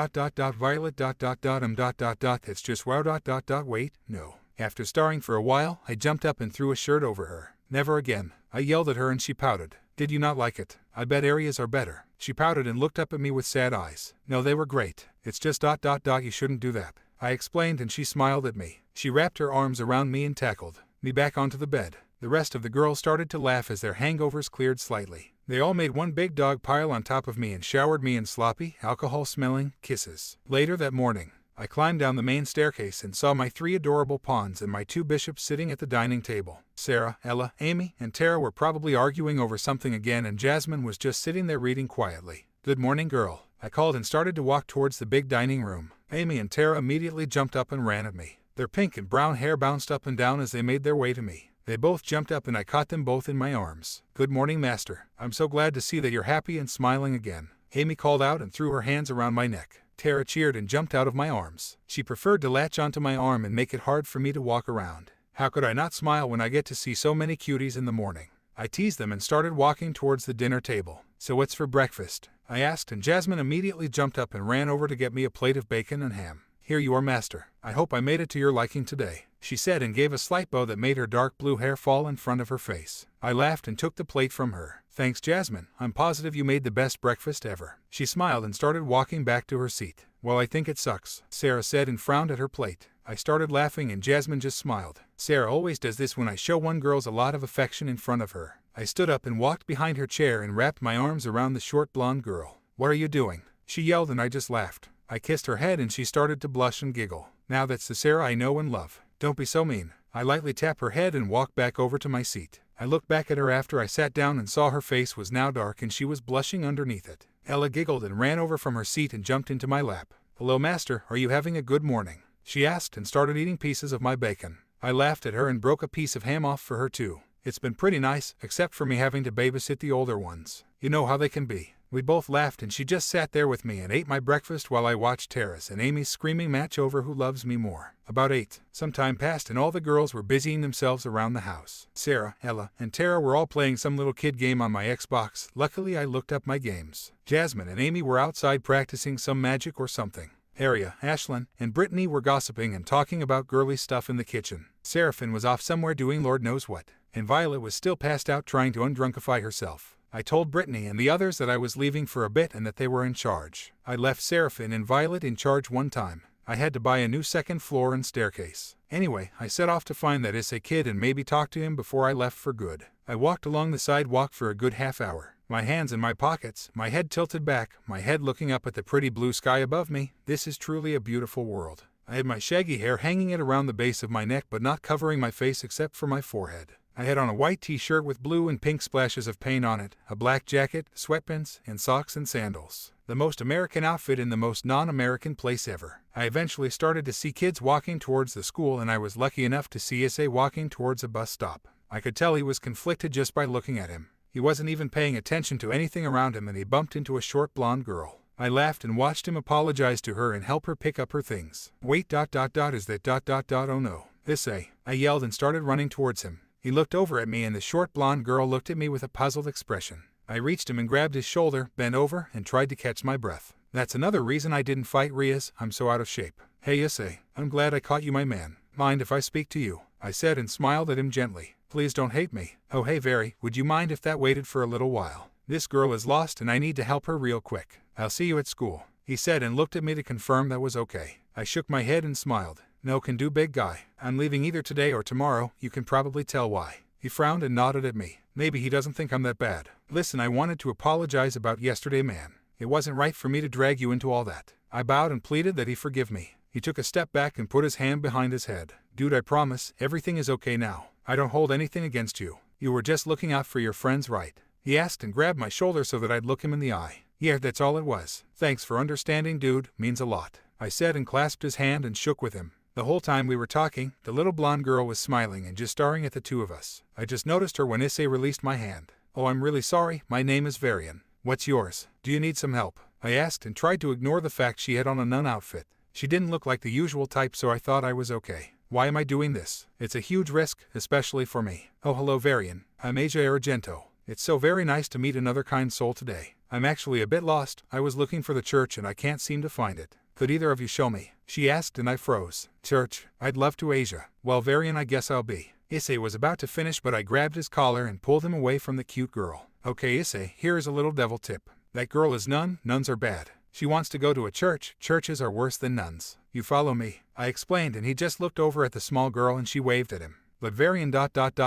It's just wow ... Wait, no. After starring for a while, I jumped up and threw a shirt over her. Never again. I yelled at her and she pouted. Did you not like it? I bet Arias are better. She pouted and looked up at me with sad eyes. No, they were great. It's just ... You shouldn't do that. I explained and she smiled at me. She wrapped her arms around me and tackled me back onto the bed. The rest of the girls started to laugh as their hangovers cleared slightly. They all made one big dog pile on top of me and showered me in sloppy, alcohol-smelling kisses. Later that morning, I climbed down the main staircase and saw my 3 adorable pawns and my 2 bishops sitting at the dining table. Sarah, Ella, Amy, and Tara were probably arguing over something again, and Jasmine was just sitting there reading quietly. Good morning, girl, I called and started to walk towards the big dining room. Amy and Tara immediately jumped up and ran at me. Their pink and brown hair bounced up and down as they made their way to me. They both jumped up and I caught them both in my arms. Good morning, Master. I'm so glad to see that you're happy and smiling again. Amy called out and threw her hands around my neck. Tara cheered and jumped out of my arms. She preferred to latch onto my arm and make it hard for me to walk around. How could I not smile when I get to see so many cuties in the morning? I teased them and started walking towards the dinner table. So what's for breakfast? I asked, and Jasmine immediately jumped up and ran over to get me a plate of bacon and ham. Here you are, Master. I hope I made it to your liking today, she said and gave a slight bow that made her dark blue hair fall in front of her face. I laughed and took the plate from her. Thanks, Jasmine. I'm positive you made the best breakfast ever. She smiled and started walking back to her seat. Well, I think it sucks, Sarah said and frowned at her plate. I started laughing and Jasmine just smiled. Sarah always does this when I show one girl a lot of affection in front of her. I stood up and walked behind her chair and wrapped my arms around the short blonde girl. What are you doing? She yelled and I just laughed. I kissed her head and she started to blush and giggle. Now that's the Sarah I know and love. Don't be so mean. I lightly tapped her head and walked back over to my seat. I looked back at her after I sat down and saw her face was now dark and she was blushing underneath it. Ella giggled and ran over from her seat and jumped into my lap. Hello, Master, are you having a good morning? She asked and started eating pieces of my bacon. I laughed at her and broke a piece of ham off for her too. It's been pretty nice, except for me having to babysit the older ones. You know how they can be. We both laughed and she just sat there with me and ate my breakfast while I watched Tara's and Amy's screaming match over who loves me more. About 8. Some time passed and all the girls were busying themselves around the house. Sarah, Ella, and Tara were all playing some little kid game on my Xbox. Luckily I looked up my games. Jasmine and Amy were outside practicing some magic or something. Aria, Ashlyn, and Brittany were gossiping and talking about girly stuff in the kitchen. Seraphine was off somewhere doing Lord knows what, and Violet was still passed out trying to undrunkify herself. I told Brittany and the others that I was leaving for a bit and that they were in charge. I left Seraphine and Violet in charge one time. I had to buy a new second floor and staircase. Anyway, I set off to find that Issei kid and maybe talk to him before I left for good. I walked along the sidewalk for a good half hour. My hands in my pockets, my head tilted back, my head looking up at the pretty blue sky above me. This is truly a beautiful world. I had my shaggy hair hanging it around the base of my neck but not covering my face except for my forehead. I had on a white t-shirt with blue and pink splashes of paint on it, a black jacket, sweatpants, and socks and sandals. The most American outfit in the most non-American place ever. I eventually started to see kids walking towards the school and I was lucky enough to see Issei walking towards a bus stop. I could tell he was conflicted just by looking at him. He wasn't even paying attention to anything around him and he bumped into a short blonde girl. I laughed and watched him apologize to her and help her pick up her things. Wait, is that oh no. Issei, I yelled and started running towards him. He looked over at me and the short blonde girl looked at me with a puzzled expression. I reached him and grabbed his shoulder, bent over, and tried to catch my breath. That's another reason I didn't fight Rias, I'm so out of shape. Hey Issei, I'm glad I caught you my man. Mind if I speak to you? I said and smiled at him gently. Please don't hate me. Oh hey Very, would you mind if that waited for a little while? This girl is lost and I need to help her real quick. I'll see you at school, he said and looked at me to confirm that was okay. I shook my head and smiled. No can do big guy. I'm leaving either today or tomorrow, you can probably tell why. He frowned and nodded at me. Maybe he doesn't think I'm that bad. Listen, I wanted to apologize about yesterday, man. It wasn't right for me to drag you into all that. I bowed and pleaded that he forgive me. He took a step back and put his hand behind his head. Dude, I promise, everything is okay now. I don't hold anything against you. You were just looking out for your friends, right? He asked and grabbed my shoulder so that I'd look him in the eye. Yeah, that's all it was. Thanks for understanding, dude, means a lot. I said and clasped his hand and shook with him. The whole time we were talking, the little blonde girl was smiling and just staring at the two of us. I just noticed her when Issei released my hand. Oh, I'm really sorry, my name is Varian. What's yours? Do you need some help? I asked and tried to ignore the fact she had on a nun outfit. She didn't look like the usual type, so I thought I was okay. Why am I doing this? It's a huge risk, especially for me. Oh, hello Varian. I'm Asia Argento. It's so very nice to meet another kind soul today. I'm actually a bit lost. I was looking for the church and I can't seem to find it. Could either of you show me? She asked and I froze. Church? I'd love to, Asia. Well, Varian, I guess I'll be. Issei was about to finish but I grabbed his collar and pulled him away from the cute girl. Okay Issei, here is a little devil tip. That girl is nuns are bad. She wants to go to a church, churches are worse than nuns. You follow me? I explained and he just looked over at the small girl and she waved at him. But Varian ...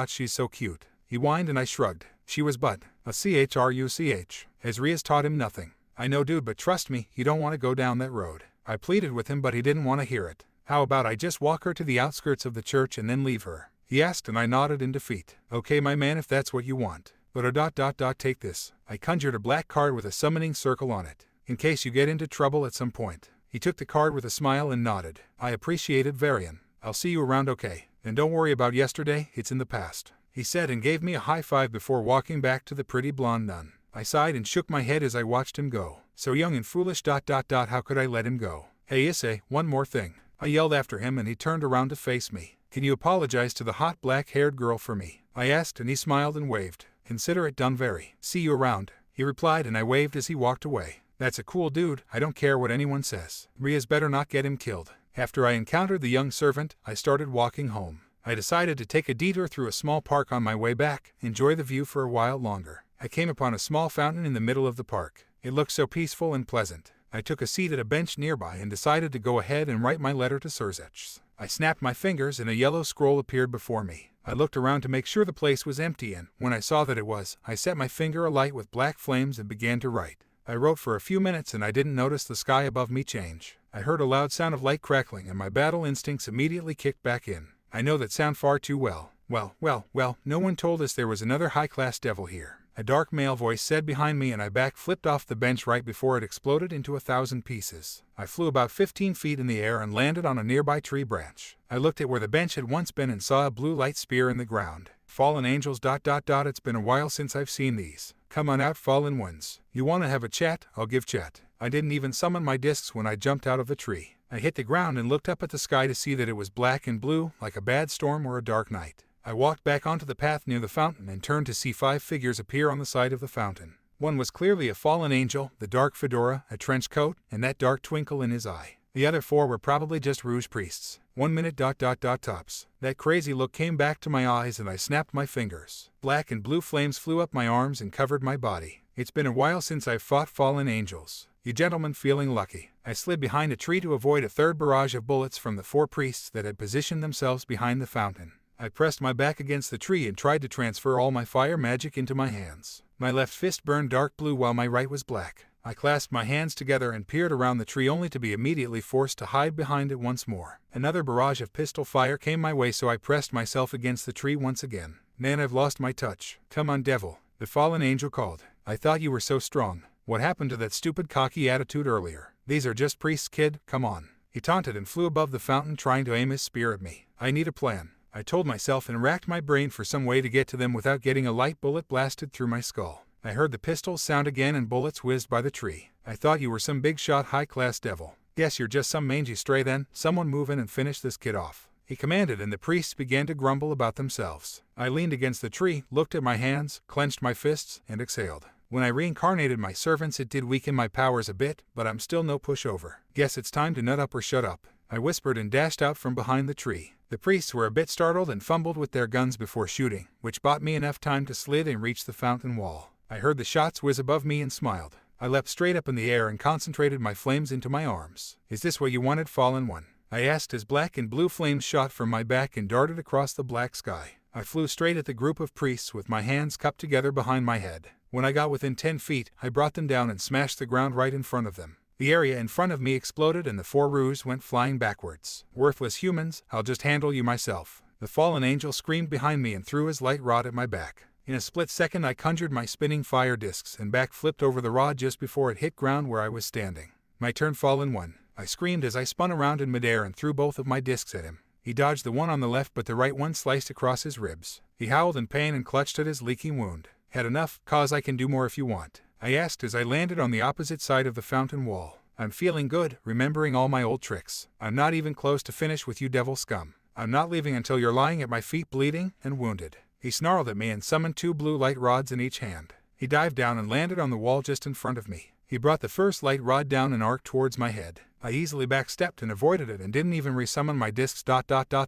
she's so cute. He whined and I shrugged. She was but a CHRUCH. As Rias taught him nothing. I know dude, but trust me, you don't want to go down that road. I pleaded with him but he didn't want to hear it. How about I just walk her to the outskirts of the church and then leave her? He asked and I nodded in defeat. Okay my man, if that's what you want. But take this. I conjured a black card with a summoning circle on it. In case you get into trouble at some point. He took the card with a smile and nodded. I appreciate it, Varian. I'll see you around, okay? And don't worry about yesterday, it's in the past. He said and gave me a high five before walking back to the pretty blonde nun. I sighed and shook my head as I watched him go. So young and foolish ... how could I let him go? Hey Issei, one more thing. I yelled after him and he turned around to face me. Can you apologize to the hot black-haired girl for me? I asked and he smiled and waved. Consider it done, Very. See you around. He replied and I waved as he walked away. That's a cool dude, I don't care what anyone says. Rias better not get him killed. After I encountered the young servant, I started walking home. I decided to take a detour through a small park on my way back, enjoy the view for a while longer. I came upon a small fountain in the middle of the park. It looked so peaceful and pleasant. I took a seat at a bench nearby and decided to go ahead and write my letter to Sirzechs. I snapped my fingers and a yellow scroll appeared before me. I looked around to make sure the place was empty and, when I saw that it was, I set my finger alight with black flames and began to write. I wrote for a few minutes and I didn't notice the sky above me change. I heard a loud sound of light crackling and my battle instincts immediately kicked back in. I know that sound far too well. Well, no one told us there was another high-class devil here. A dark male voice said behind me and I back-flipped off the bench right before it exploded into 1,000 pieces. I flew about 15 feet in the air and landed on a nearby tree branch. I looked at where the bench had once been and saw a blue light spear in the ground. Fallen angels ... It's been a while since I've seen these. Come on out, fallen ones. You wanna have a chat? I'll give chat. I didn't even summon my discs when I jumped out of the tree. I hit the ground and looked up at the sky to see that it was black and blue, like a bad storm or a dark night. I walked back onto the path near the fountain and turned to see 5 figures appear on the side of the fountain. One was clearly a fallen angel, the dark fedora, a trench coat, and that dark twinkle in his eye. The other 4 were probably just rouge priests. 1 minute ... tops. That crazy look came back to my eyes and I snapped my fingers. Black and blue flames flew up my arms and covered my body. It's been a while since I've fought fallen angels. You gentlemen feeling lucky. I slid behind a tree to avoid a third barrage of bullets from the 4 priests that had positioned themselves behind the fountain. I pressed my back against the tree and tried to transfer all my fire magic into my hands. My left fist burned dark blue while my right was black. I clasped my hands together and peered around the tree only to be immediately forced to hide behind it once more. Another barrage of pistol fire came my way, so I pressed myself against the tree once again. Man, I've lost my touch. Come on, devil. The fallen angel called. I thought you were so strong. What happened to that stupid cocky attitude earlier? These are just priests, kid. Come on. He taunted and flew above the fountain trying to aim his spear at me. I need a plan, I told myself, and racked my brain for some way to get to them without getting a light bullet blasted through my skull. I heard the pistols sound again and bullets whizzed by the tree. I thought you were some big shot high-class devil. Guess you're just some mangy stray then. Someone move in and finish this kid off, he commanded, and the priests began to grumble about themselves. I leaned against the tree, looked at my hands, clenched my fists, and exhaled. When I reincarnated my servants, it did weaken my powers a bit, but I'm still no pushover. Guess it's time to nut up or shut up, I whispered and dashed out from behind the tree. The priests were a bit startled and fumbled with their guns before shooting, which bought me enough time to slid and reach the fountain wall. I heard the shots whiz above me and smiled. I leapt straight up in the air and concentrated my flames into my arms. Is this what you wanted, fallen one? I asked as black and blue flames shot from my back and darted across the black sky. I flew straight at the group of priests with my hands cupped together behind my head. When I got within 10 feet, I brought them down and smashed the ground right in front of them. The area in front of me exploded and the 4 roos went flying backwards. Worthless humans, I'll just handle you myself. The fallen angel screamed behind me and threw his light rod at my back. In a split second I conjured my spinning fire discs and back-flipped over the rod just before it hit ground where I was standing. My turn, fallen one, I screamed as I spun around in midair and threw both of my discs at him. He dodged the one on the left, but the right one sliced across his ribs. He howled in pain and clutched at his leaking wound. Had enough? Cause I can do more if you want, I asked as I landed on the opposite side of the fountain wall. I'm feeling good, remembering all my old tricks. I'm not even close to finish with you devil scum. I'm not leaving until you're lying at my feet bleeding and wounded. He snarled at me and summoned 2 blue light rods in each hand. He dived down and landed on the wall just in front of me. He brought the first light rod down and arced towards my head. I easily backstepped and avoided it and didn't even resummon my discs.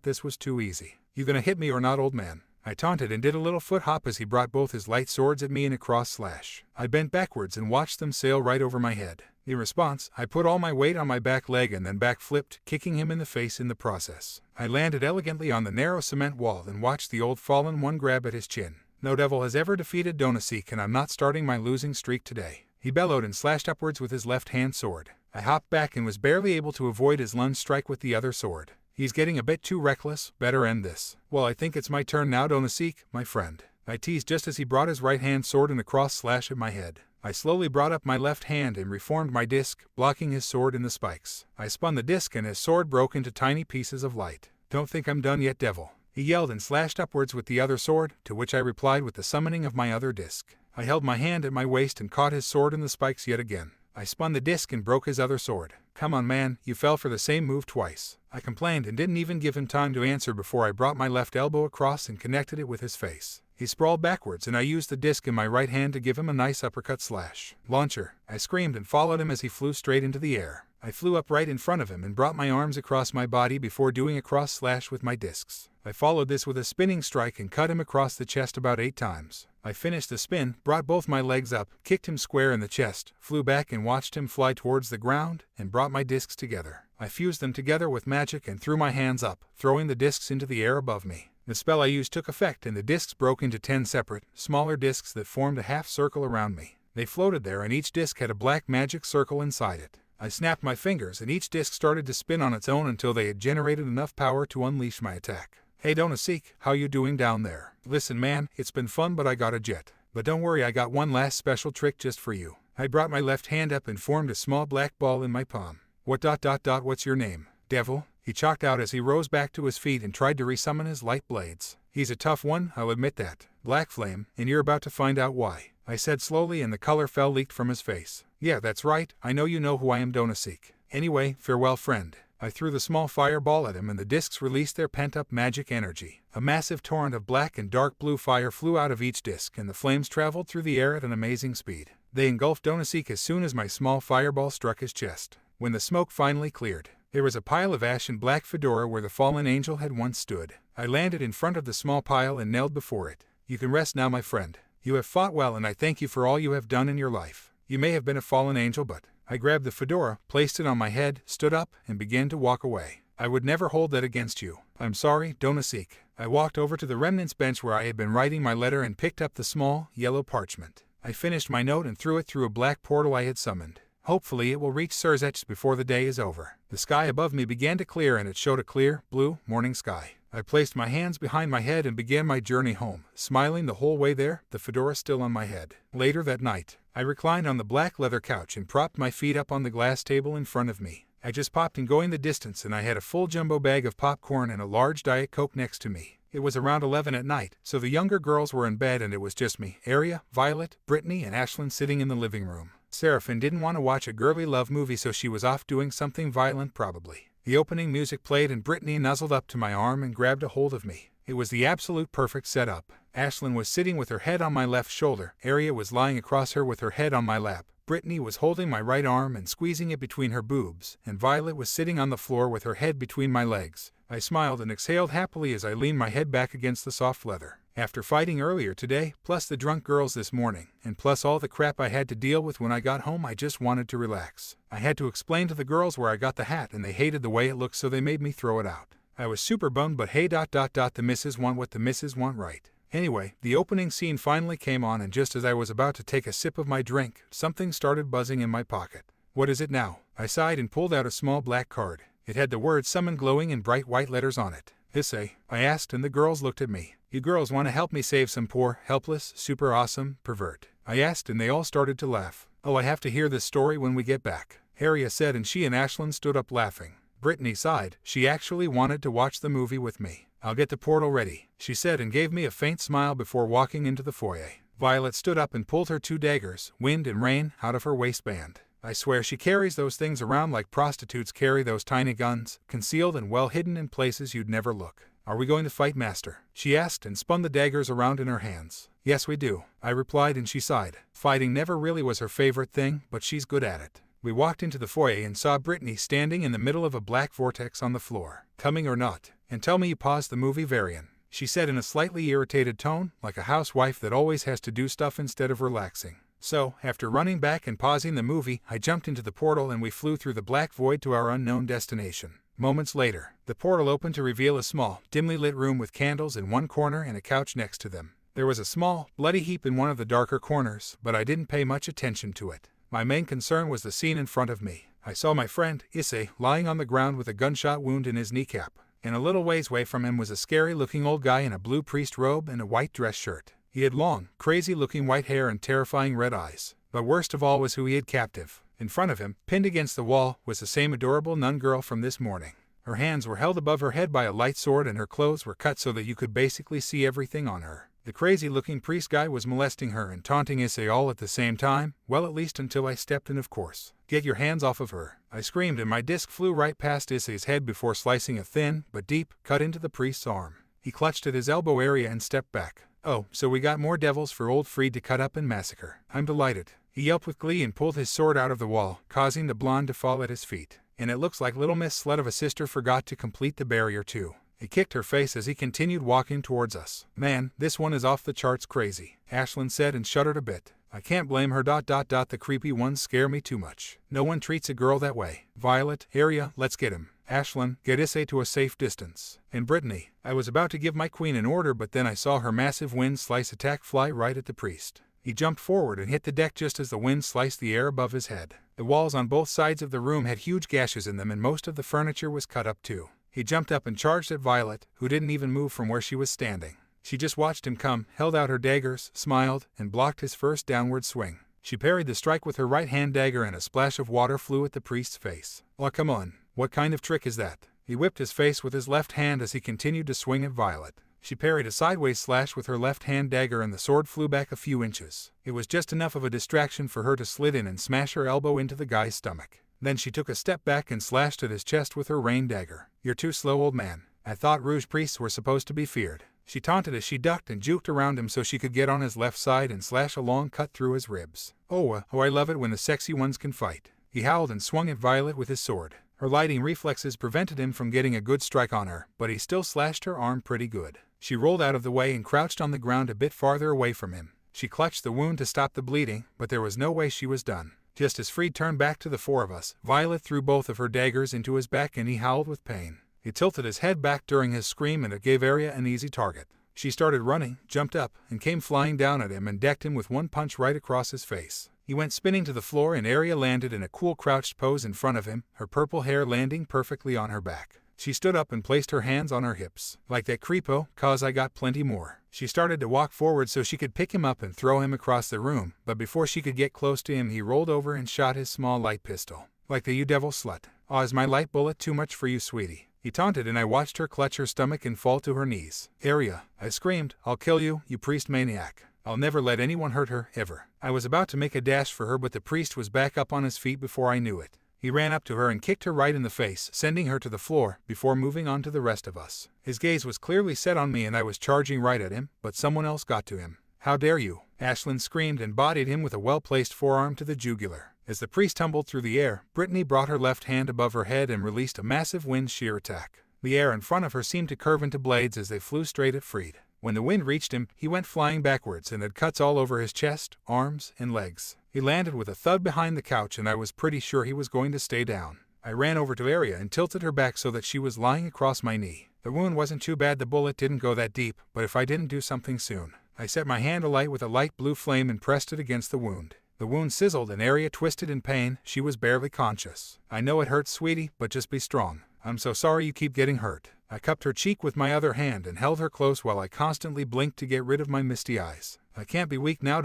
This was too easy. You gonna hit me or not, old man? I taunted and did a little foot hop as he brought both his light swords at me in a cross slash. I bent backwards and watched them sail right over my head. In response, I put all my weight on my back leg and then backflipped, kicking him in the face in the process. I landed elegantly on the narrow cement wall and watched the old fallen one grab at his chin. No devil has ever defeated Donaseek, and I'm not starting my losing streak today. He bellowed and slashed upwards with his left-hand sword. I hopped back and was barely able to avoid his lunge strike with the other sword. He's getting a bit too reckless, better end this. Well, I think it's my turn now, Donaseek, my friend, I teased just as he brought his right-hand sword in a cross slash at my head. I slowly brought up my left hand and reformed my disc, blocking his sword in the spikes. I spun the disc and his sword broke into tiny pieces of light. Don't think I'm done yet, devil, he yelled and slashed upwards with the other sword, to which I replied with the summoning of my other disc. I held my hand at my waist and caught his sword in the spikes yet again. I spun the disc and broke his other sword. Come on, man, you fell for the same move twice, I complained and didn't even give him time to answer before I brought my left elbow across and connected it with his face. He sprawled backwards and I used the disc in my right hand to give him a nice uppercut slash. Launcher, I screamed and followed him as he flew straight into the air. I flew up right in front of him and brought my arms across my body before doing a cross slash with my discs. I followed this with a spinning strike and cut him across the chest about 8 times. I finished the spin, brought both my legs up, kicked him square in the chest, flew back and watched him fly towards the ground, and brought my discs together. I fused them together with magic and threw my hands up, throwing the discs into the air above me. The spell I used took effect and the discs broke into 10 separate, smaller discs that formed a half circle around me. They floated there and each disc had a black magic circle inside it. I snapped my fingers and each disc started to spin on its own until they had generated enough power to unleash my attack. Hey Donaseek, how you doing down there? Listen man, it's been fun but I got a jet. But don't worry, I got one last special trick just for you. I brought my left hand up and formed a small black ball in my palm. What's your name, devil? He chalked out as he rose back to his feet and tried to resummon his light blades. He's a tough one, I'll admit that. Black Flame, and you're about to find out why, I said slowly, and the color leaked from his face. Yeah, that's right, I know you know who I am, Donasik. Anyway, farewell friend. I threw the small fireball at him and the discs released their pent-up magic energy. A massive torrent of black and dark blue fire flew out of each disc and the flames traveled through the air at an amazing speed. They engulfed Donasik as soon as my small fireball struck his chest. When the smoke finally cleared, there was a pile of ash and black fedora where the fallen angel had once stood. I landed in front of the small pile and knelt before it. You can rest now, my friend. You have fought well and I thank you for all you have done in your life. You may have been a fallen angel, but... I grabbed the fedora, placed it on my head, stood up, and began to walk away. I would never hold that against you. I'm sorry, Donasik. I walked over to the remnants bench where I had been writing my letter and picked up the small, yellow parchment. I finished my note and threw it through a black portal I had summoned. Hopefully it will reach Sirzechs before the day is over. The sky above me began to clear and it showed a clear, blue, morning sky. I placed my hands behind my head and began my journey home, smiling the whole way there, the fedora still on my head. Later that night, I reclined on the black leather couch and propped my feet up on the glass table in front of me. I just popped in going the distance and I had a full jumbo bag of popcorn and a large Diet Coke next to me. It was around 11 at night, so the younger girls were in bed and it was just me, Aria, Violet, Brittany, and Ashlyn sitting in the living room. Seraphine didn't want to watch a girly love movie, so she was off doing something violent probably. The opening music played and Brittany nuzzled up to my arm and grabbed a hold of me. It was the absolute perfect setup. Ashlyn was sitting with her head on my left shoulder, Aria was lying across her with her head on my lap, Brittany was holding my right arm and squeezing it between her boobs, and Violet was sitting on the floor with her head between my legs. I smiled and exhaled happily as I leaned my head back against the soft leather. After fighting earlier today, plus the drunk girls this morning, and plus all the crap I had to deal with when I got home, I just wanted to relax. I had to explain to the girls where I got the hat and they hated the way it looked, so they made me throw it out. I was super bummed, but hey, the missus want what the missus want, right? Anyway, the opening scene finally came on, and just as I was about to take a sip of my drink, something started buzzing in my pocket. What is it now? I sighed and pulled out a small black card. It had the word summon glowing in bright white letters on it. Issei, I asked, and the girls looked at me. You girls want to help me save some poor, helpless, super awesome pervert? I asked, and they all started to laugh. Oh, I have to hear this story when we get back, Aria said, and she and Ashlyn stood up laughing. Brittany sighed. She actually wanted to watch the movie with me. I'll get the portal ready, she said, and gave me a faint smile before walking into the foyer. Violet stood up and pulled her 2 daggers, wind and rain, out of her waistband. I swear she carries those things around like prostitutes carry those tiny guns, concealed and well hidden in places you'd never look. Are we going to fight, Master? She asked and spun the daggers around in her hands. Yes, we do, I replied, and she sighed. Fighting never really was her favorite thing, but she's good at it. We walked into the foyer and saw Brittany standing in the middle of a black vortex on the floor. Coming or not? And tell me you paused the movie, Varian, she said in a slightly irritated tone, like a housewife that always has to do stuff instead of relaxing. So, after running back and pausing the movie, I jumped into the portal and we flew through the black void to our unknown destination. Moments later, the portal opened to reveal a small, dimly lit room with candles in one corner and a couch next to them. There was a small, bloody heap in one of the darker corners, but I didn't pay much attention to it. My main concern was the scene in front of me. I saw my friend, Issei, lying on the ground with a gunshot wound in his kneecap. And a little ways away from him was a scary-looking old guy in a blue priest robe and a white dress shirt. He had long, crazy-looking white hair and terrifying red eyes. But worst of all was who he had captive. In front of him, pinned against the wall, was the same adorable nun girl from this morning. Her hands were held above her head by a light sword and her clothes were cut so that you could basically see everything on her. The crazy-looking priest guy was molesting her and taunting Isay all at the same time, well, at least until I stepped in, of course. Get your hands off of her, I screamed, and my disc flew right past Isay's head before slicing a thin, but deep, cut into the priest's arm. He clutched at his elbow area and stepped back. Oh, so we got more devils for old Fried to cut up and massacre. I'm delighted. He yelped with glee and pulled his sword out of the wall, causing the blonde to fall at his feet. And it looks like little Miss Slut of a sister forgot to complete the barrier too. He kicked her face as he continued walking towards us. Man, this one is off the charts crazy, Ashlyn said and shuddered a bit. I can't blame her. The creepy ones scare me too much. No one treats a girl that way. Violet, Aria, let's get him. Ashlyn, get Issei to a safe distance. And Brittany, I was about to give my queen an order, but then I saw her massive wind slice attack fly right at the priest. He jumped forward and hit the deck just as the wind sliced the air above his head. The walls on both sides of the room had huge gashes in them and most of the furniture was cut up too. He jumped up and charged at Violet, who didn't even move from where she was standing. She just watched him come, held out her daggers, smiled, and blocked his first downward swing. She parried the strike with her right-hand dagger and a splash of water flew at the priest's face. Oh, come on. What kind of trick is that? He whipped his face with his left hand as he continued to swing at Violet. She parried a sideways slash with her left-hand dagger and the sword flew back a few inches. It was just enough of a distraction for her to slid in and smash her elbow into the guy's stomach. Then she took a step back and slashed at his chest with her rain dagger. "You're too slow, old man. I thought rouge priests were supposed to be feared." She taunted as she ducked and juked around him so she could get on his left side and slash a long cut through his ribs. Oh, I love it when the sexy ones can fight." He howled and swung at Violet with his sword. Her lighting reflexes prevented him from getting a good strike on her, but he still slashed her arm pretty good. She rolled out of the way and crouched on the ground a bit farther away from him. She clutched the wound to stop the bleeding, but there was no way she was done. Just as Fried turned back to the four of us, Violet threw both of her daggers into his back and he howled with pain. He tilted his head back during his scream and it gave Arya an easy target. She started running, jumped up, and came flying down at him and decked him with one punch right across his face. He went spinning to the floor and Arya landed in a cool crouched pose in front of him, her purple hair landing perfectly on her back. She stood up and placed her hands on her hips. "Like that creepo, 'cause I got plenty more." She started to walk forward so she could pick him up and throw him across the room, but before she could get close to him he rolled over and shot his small light pistol. "Like the you devil slut. Aw, is my light bullet too much for you, sweetie?" He taunted and I watched her clutch her stomach and fall to her knees. "Arya," I screamed, "I'll kill you, you priest maniac. I'll never let anyone hurt her, ever." I was about to make a dash for her but the priest was back up on his feet before I knew it. He ran up to her and kicked her right in the face, sending her to the floor, before moving on to the rest of us. His gaze was clearly set on me and I was charging right at him, but someone else got to him. "How dare you!" Ashlyn screamed and bodied him with a well-placed forearm to the jugular. As the priest tumbled through the air, Brittany brought her left hand above her head and released a massive wind shear attack. The air in front of her seemed to curve into blades as they flew straight at Fried. When the wind reached him, he went flying backwards and had cuts all over his chest, arms, and legs. He landed with a thud behind the couch and I was pretty sure he was going to stay down. I ran over to Arya and tilted her back so that she was lying across my knee. The wound wasn't too bad, the bullet didn't go that deep, but if I didn't do something soon. I set my hand alight with a light blue flame and pressed it against the wound. The wound sizzled and Arya twisted in pain, she was barely conscious. "I know it hurts, sweetie, but just be strong. I'm so sorry you keep getting hurt." I cupped her cheek with my other hand and held her close while I constantly blinked to get rid of my misty eyes. "I can't be weak now.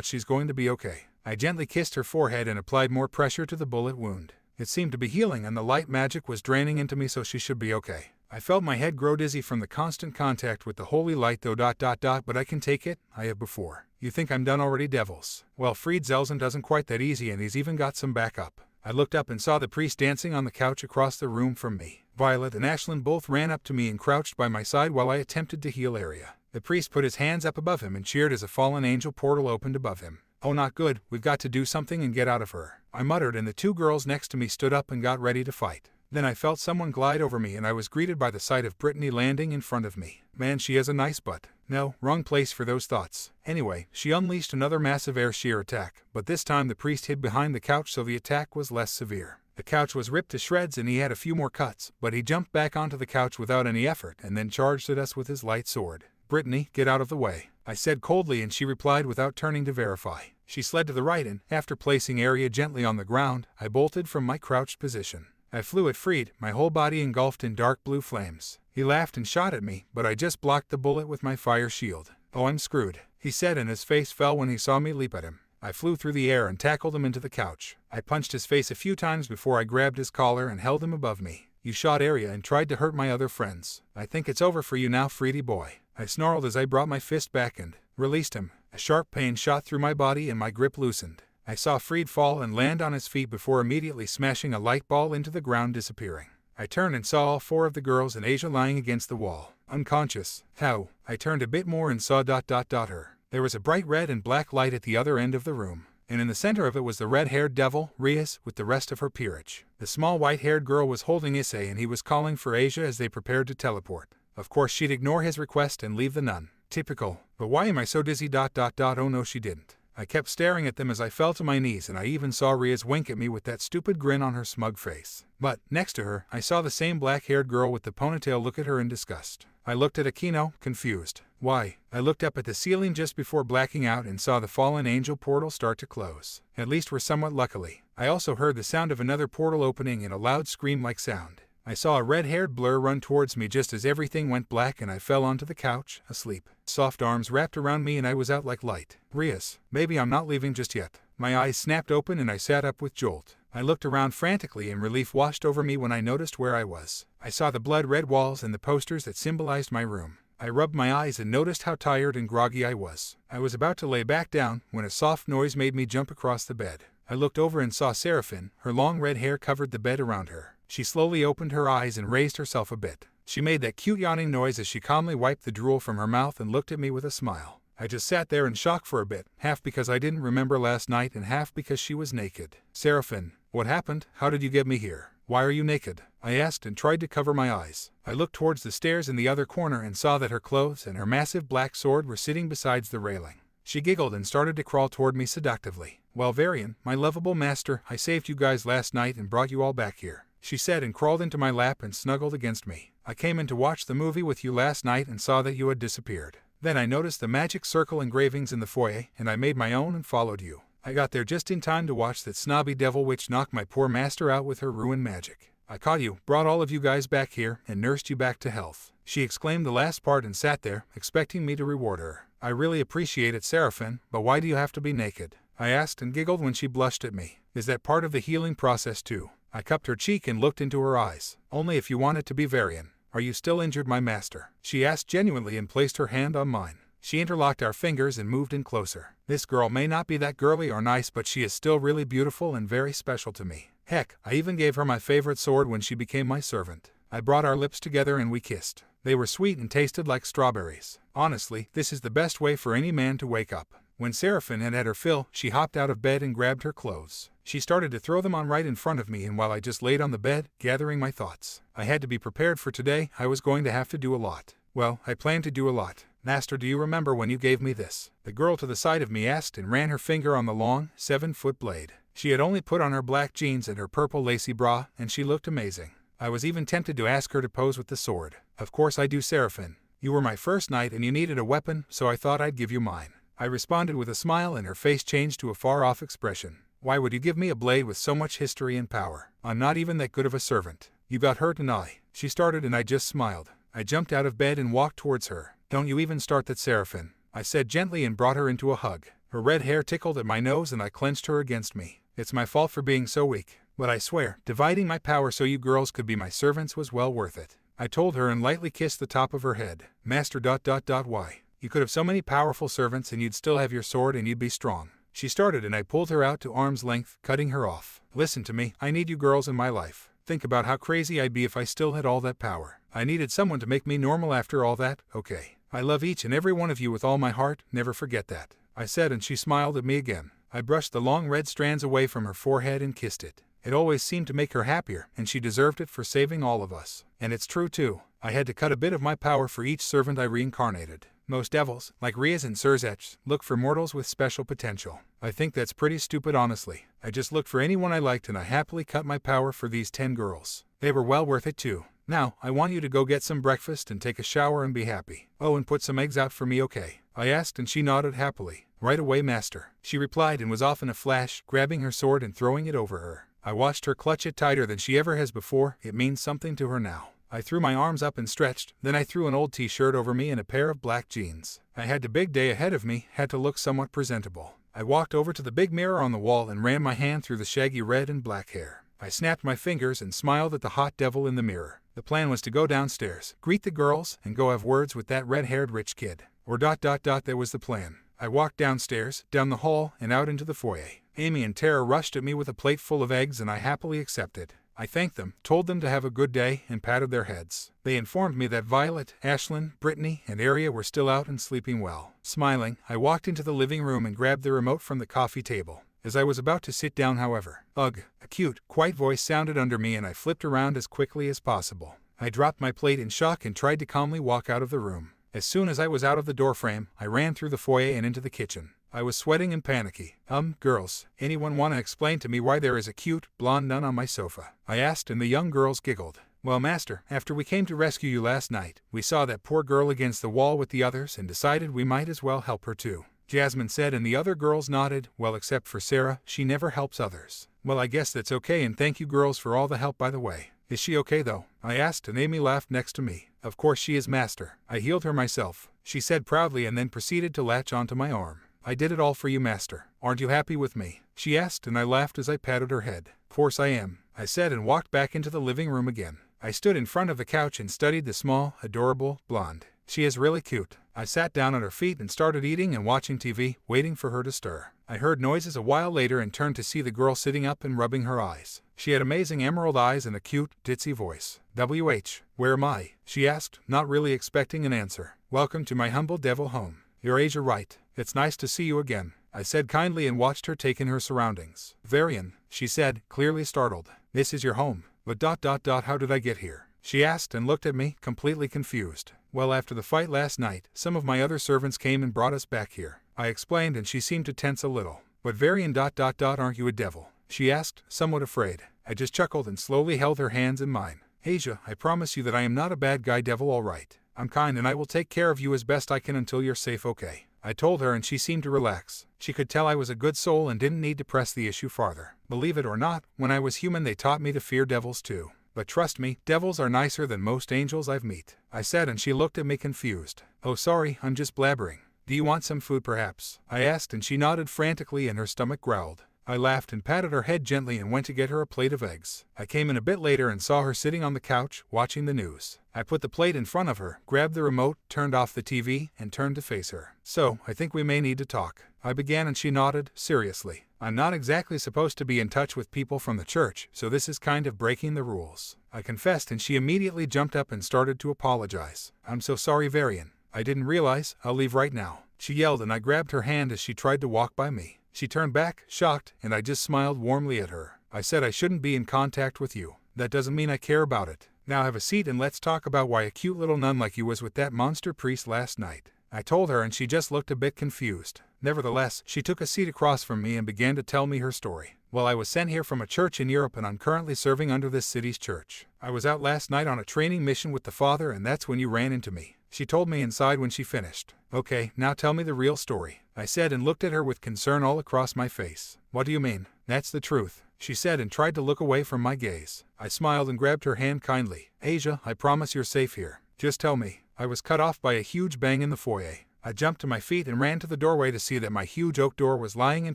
She's going to be okay." I gently kissed her forehead and applied more pressure to the bullet wound. It seemed to be healing and the light magic was draining into me, so she should be okay. I felt my head grow dizzy from the constant contact with the holy light though. But I can take it, I have before. "You think I'm done already, devils?" Well, Fried Zelzen doesn't quite that easy and he's even got some backup. I looked up and saw the priest dancing on the couch across the room from me. Violet and Ashlyn both ran up to me and crouched by my side while I attempted to heal Arya. The priest put his hands up above him and cheered as a fallen angel portal opened above him. "Oh, not good, we've got to do something and get out of her," I muttered, and the two girls next to me stood up and got ready to fight. Then I felt someone glide over me and I was greeted by the sight of Brittany landing in front of me. Man, she has a nice butt. No, wrong place for those thoughts. Anyway, she unleashed another massive air shear attack, but this time the priest hid behind the couch so the attack was less severe. The couch was ripped to shreds and he had a few more cuts, but he jumped back onto the couch without any effort and then charged at us with his light sword. "Brittany, get out of the way," I said coldly, and she replied without turning to verify. She slid to the right and, after placing Arya gently on the ground, I bolted from my crouched position. I flew at Fried, my whole body engulfed in dark blue flames. He laughed and shot at me, but I just blocked the bullet with my fire shield. "Oh, I'm screwed," he said, and his face fell when he saw me leap at him. I flew through the air and tackled him into the couch. I punched his face a few times before I grabbed his collar and held him above me. "You shot Arya and tried to hurt my other friends. I think it's over for you now, Friedy boy," I snarled as I brought my fist back and released him. A sharp pain shot through my body and my grip loosened. I saw Fried fall and land on his feet before immediately smashing a light ball into the ground, disappearing. I turned and saw all four of the girls and Asia lying against the wall, unconscious. How? I turned a bit more and saw ... her. There was a bright red and black light at the other end of the room, and in the center of it was the red-haired devil, Rias, with the rest of her peerage. The small white-haired girl was holding Issei and he was calling for Asia as they prepared to teleport. Of course she'd ignore his request and leave the nun. Typical. But why am I so dizzy ... Oh no, she didn't. I kept staring at them as I fell to my knees, and I even saw Rias wink at me with that stupid grin on her smug face. But, next to her, I saw the same black-haired girl with the ponytail look at her in disgust. I looked at Aquino, confused. Why? I looked up at the ceiling just before blacking out and saw the fallen angel portal start to close. At least we're somewhat luckily. I also heard the sound of another portal opening and a loud scream-like sound. I saw a red-haired blur run towards me just as everything went black and I fell onto the couch, asleep. Soft arms wrapped around me and I was out like light. Rias, maybe I'm not leaving just yet. My eyes snapped open and I sat up with jolt. I looked around frantically and relief washed over me when I noticed where I was. I saw the blood-red walls and the posters that symbolized my room. I rubbed my eyes and noticed how tired and groggy I was. I was about to lay back down when a soft noise made me jump across the bed. I looked over and saw Seraphine. Her long red hair covered the bed around her. She slowly opened her eyes and raised herself a bit. She made that cute yawning noise as she calmly wiped the drool from her mouth and looked at me with a smile. I just sat there in shock for a bit, half because I didn't remember last night and half because she was naked. Seraphine, what happened? How did you get me here? Why are you naked? I asked and tried to cover my eyes. I looked towards the stairs in the other corner and saw that her clothes and her massive black sword were sitting beside the railing. She giggled and started to crawl toward me seductively. Well, Varian, my lovable master, I saved you guys last night and brought you all back here, she said and crawled into my lap and snuggled against me. I came in to watch the movie with you last night and saw that you had disappeared. Then I noticed the magic circle engravings in the foyer and I made my own and followed you. I got there just in time to watch that snobby devil witch knock my poor master out with her ruined magic. I caught you, brought all of you guys back here, and nursed you back to health. She exclaimed the last part and sat there, expecting me to reward her. I really appreciate it, Seraphine, but why do you have to be naked? I asked and giggled when she blushed at me. Is that part of the healing process too? I cupped her cheek and looked into her eyes. Only if you want it to be, Varian. Are you still injured, my master? She asked genuinely and placed her hand on mine. She interlocked our fingers and moved in closer. This girl may not be that girly or nice, but she is still really beautiful and very special to me. Heck, I even gave her my favorite sword when she became my servant. I brought our lips together and we kissed. They were sweet and tasted like strawberries. Honestly, this is the best way for any man to wake up. When Seraphine had her fill, she hopped out of bed and grabbed her clothes. She started to throw them on right in front of me, and while I just laid on the bed, gathering my thoughts. I had to be prepared for today. I was going to have to do a lot. Well, I planned to do a lot. Master, do you remember when you gave me this? The girl to the side of me asked and ran her finger on the long, 7-foot blade. She had only put on her black jeans and her purple lacy bra, and she looked amazing. I was even tempted to ask her to pose with the sword. Of course I do, Seraphine. You were my first knight and you needed a weapon, so I thought I'd give you mine. I responded with a smile and her face changed to a far-off expression. Why would you give me a blade with so much history and power? I'm not even that good of a servant. You got hurt and she started and I just smiled. I jumped out of bed and walked towards her. Don't you even start that, Seraphine, I said gently and brought her into a hug. Her red hair tickled at my nose and I clenched her against me. It's my fault for being so weak, but I swear, dividing my power so you girls could be my servants was well worth it. I told her and lightly kissed the top of her head. Master ... Why? You could have so many powerful servants and you'd still have your sword and you'd be strong. She started and I pulled her out to arm's length, cutting her off. Listen to me, I need you girls in my life. Think about how crazy I'd be if I still had all that power. I needed someone to make me normal after all that, okay? I love each and every one of you with all my heart, never forget that, I said, and she smiled at me again. I brushed the long red strands away from her forehead and kissed it. It always seemed to make her happier, and she deserved it for saving all of us. And it's true too. I had to cut a bit of my power for each servant I reincarnated. Most devils, like Rias and Sirzechs, look for mortals with special potential. I think that's pretty stupid, honestly. I just looked for anyone I liked and I happily cut my power for these 10 girls. They were well worth it too. Now, I want you to go get some breakfast and take a shower and be happy. Oh, and put some eggs out for me, okay? I asked and she nodded happily. Right away, master, she replied and was off in a flash, grabbing her sword and throwing it over her. I watched her clutch it tighter than she ever has before. It means something to her now. I threw my arms up and stretched, then I threw an old t-shirt over me and a pair of black jeans. I had the big day ahead of me, had to look somewhat presentable. I walked over to the big mirror on the wall and ran my hand through the shaggy red and black hair. I snapped my fingers and smiled at the hot devil in the mirror. The plan was to go downstairs, greet the girls, and go have words with that red-haired rich kid. Or ... that was the plan. I walked downstairs, down the hall, and out into the foyer. Amy and Tara rushed at me with a plate full of eggs and I happily accepted. I thanked them, told them to have a good day, and patted their heads. They informed me that Violet, Ashlyn, Brittany, and Aria were still out and sleeping well. Smiling, I walked into the living room and grabbed the remote from the coffee table. As I was about to sit down, however, ugh, a cute, quiet voice sounded under me and I flipped around as quickly as possible. I dropped my plate in shock and tried to calmly walk out of the room. As soon as I was out of the doorframe, I ran through the foyer and into the kitchen. I was sweating and panicky. Girls, anyone want to explain to me why there is a cute, blonde nun on my sofa? I asked and the young girls giggled. Well, master, after we came to rescue you last night, we saw that poor girl against the wall with the others and decided we might as well help her too. Jasmine said and the other girls nodded, well except for Sarah, she never helps others. Well, I guess that's okay and thank you girls for all the help by the way. Is she okay though? I asked and Amy laughed next to me. Of course she is, master. I healed her myself, she said proudly and then proceeded to latch onto my arm. I did it all for you, master. Aren't you happy with me? She asked and I laughed as I patted her head. Of course I am, I said and walked back into the living room again. I stood in front of the couch and studied the small, adorable, blonde, She is really cute. I sat down at her feet and started eating and watching TV, waiting for her to stir. I heard noises a while later and turned to see the girl sitting up and rubbing her eyes. She had amazing emerald eyes and a cute, ditzy voice. "WH, where am I?" she asked, not really expecting an answer. "Welcome to my humble devil home. You're Asia, right? It's nice to see you again," I said kindly and watched her take in her surroundings. "Varian," she said, clearly startled. "This is your home. But how did I get here?" she asked and looked at me, completely confused. "Well, after the fight last night, some of my other servants came and brought us back here," I explained, and she seemed to tense a little. "But Varian aren't you a devil?" she asked, somewhat afraid. I just chuckled and slowly held her hands in mine. "Asia, I promise you that I am not a bad guy devil, all right. I'm kind and I will take care of you as best I can until you're safe, okay?" I told her, and she seemed to relax. She could tell I was a good soul and didn't need to press the issue farther. Believe it or not, when I was human they taught me to fear devils too. But trust me, devils are nicer than most angels I've met, I said, and she looked at me confused. "Oh sorry, I'm just blabbering. Do you want some food perhaps?" I asked, and she nodded frantically and her stomach growled. I laughed and patted her head gently and went to get her a plate of eggs. I came in a bit later and saw her sitting on the couch, watching the news. I put the plate in front of her, grabbed the remote, turned off the TV, and turned to face her. "So, I think we may need to talk," I began, and she nodded, seriously. "I'm not exactly supposed to be in touch with people from the church, so this is kind of breaking the rules," I confessed, and she immediately jumped up and started to apologize. "I'm so sorry, Varian. I didn't realize. I'll leave right now," she yelled, and I grabbed her hand as she tried to walk by me. She turned back, shocked, and I just smiled warmly at her. "I said I shouldn't be in contact with you. That doesn't mean I care about it. Now have a seat and let's talk about why a cute little nun like you was with that monster priest last night," I told her, and she just looked a bit confused. Nevertheless, she took a seat across from me and began to tell me her story. "Well, I was sent here from a church in Europe and I'm currently serving under this city's church. I was out last night on a training mission with the father and that's when you ran into me," she told me inside when she finished. "Okay, now tell me the real story," I said, and looked at her with concern all across my face. "What do you mean?" "That's the truth," she said, and tried to look away from my gaze. I smiled and grabbed her hand kindly. "Asia, I promise you're safe here. Just tell me." I was cut off by a huge bang in the foyer. I jumped to my feet and ran to the doorway to see that my huge oak door was lying in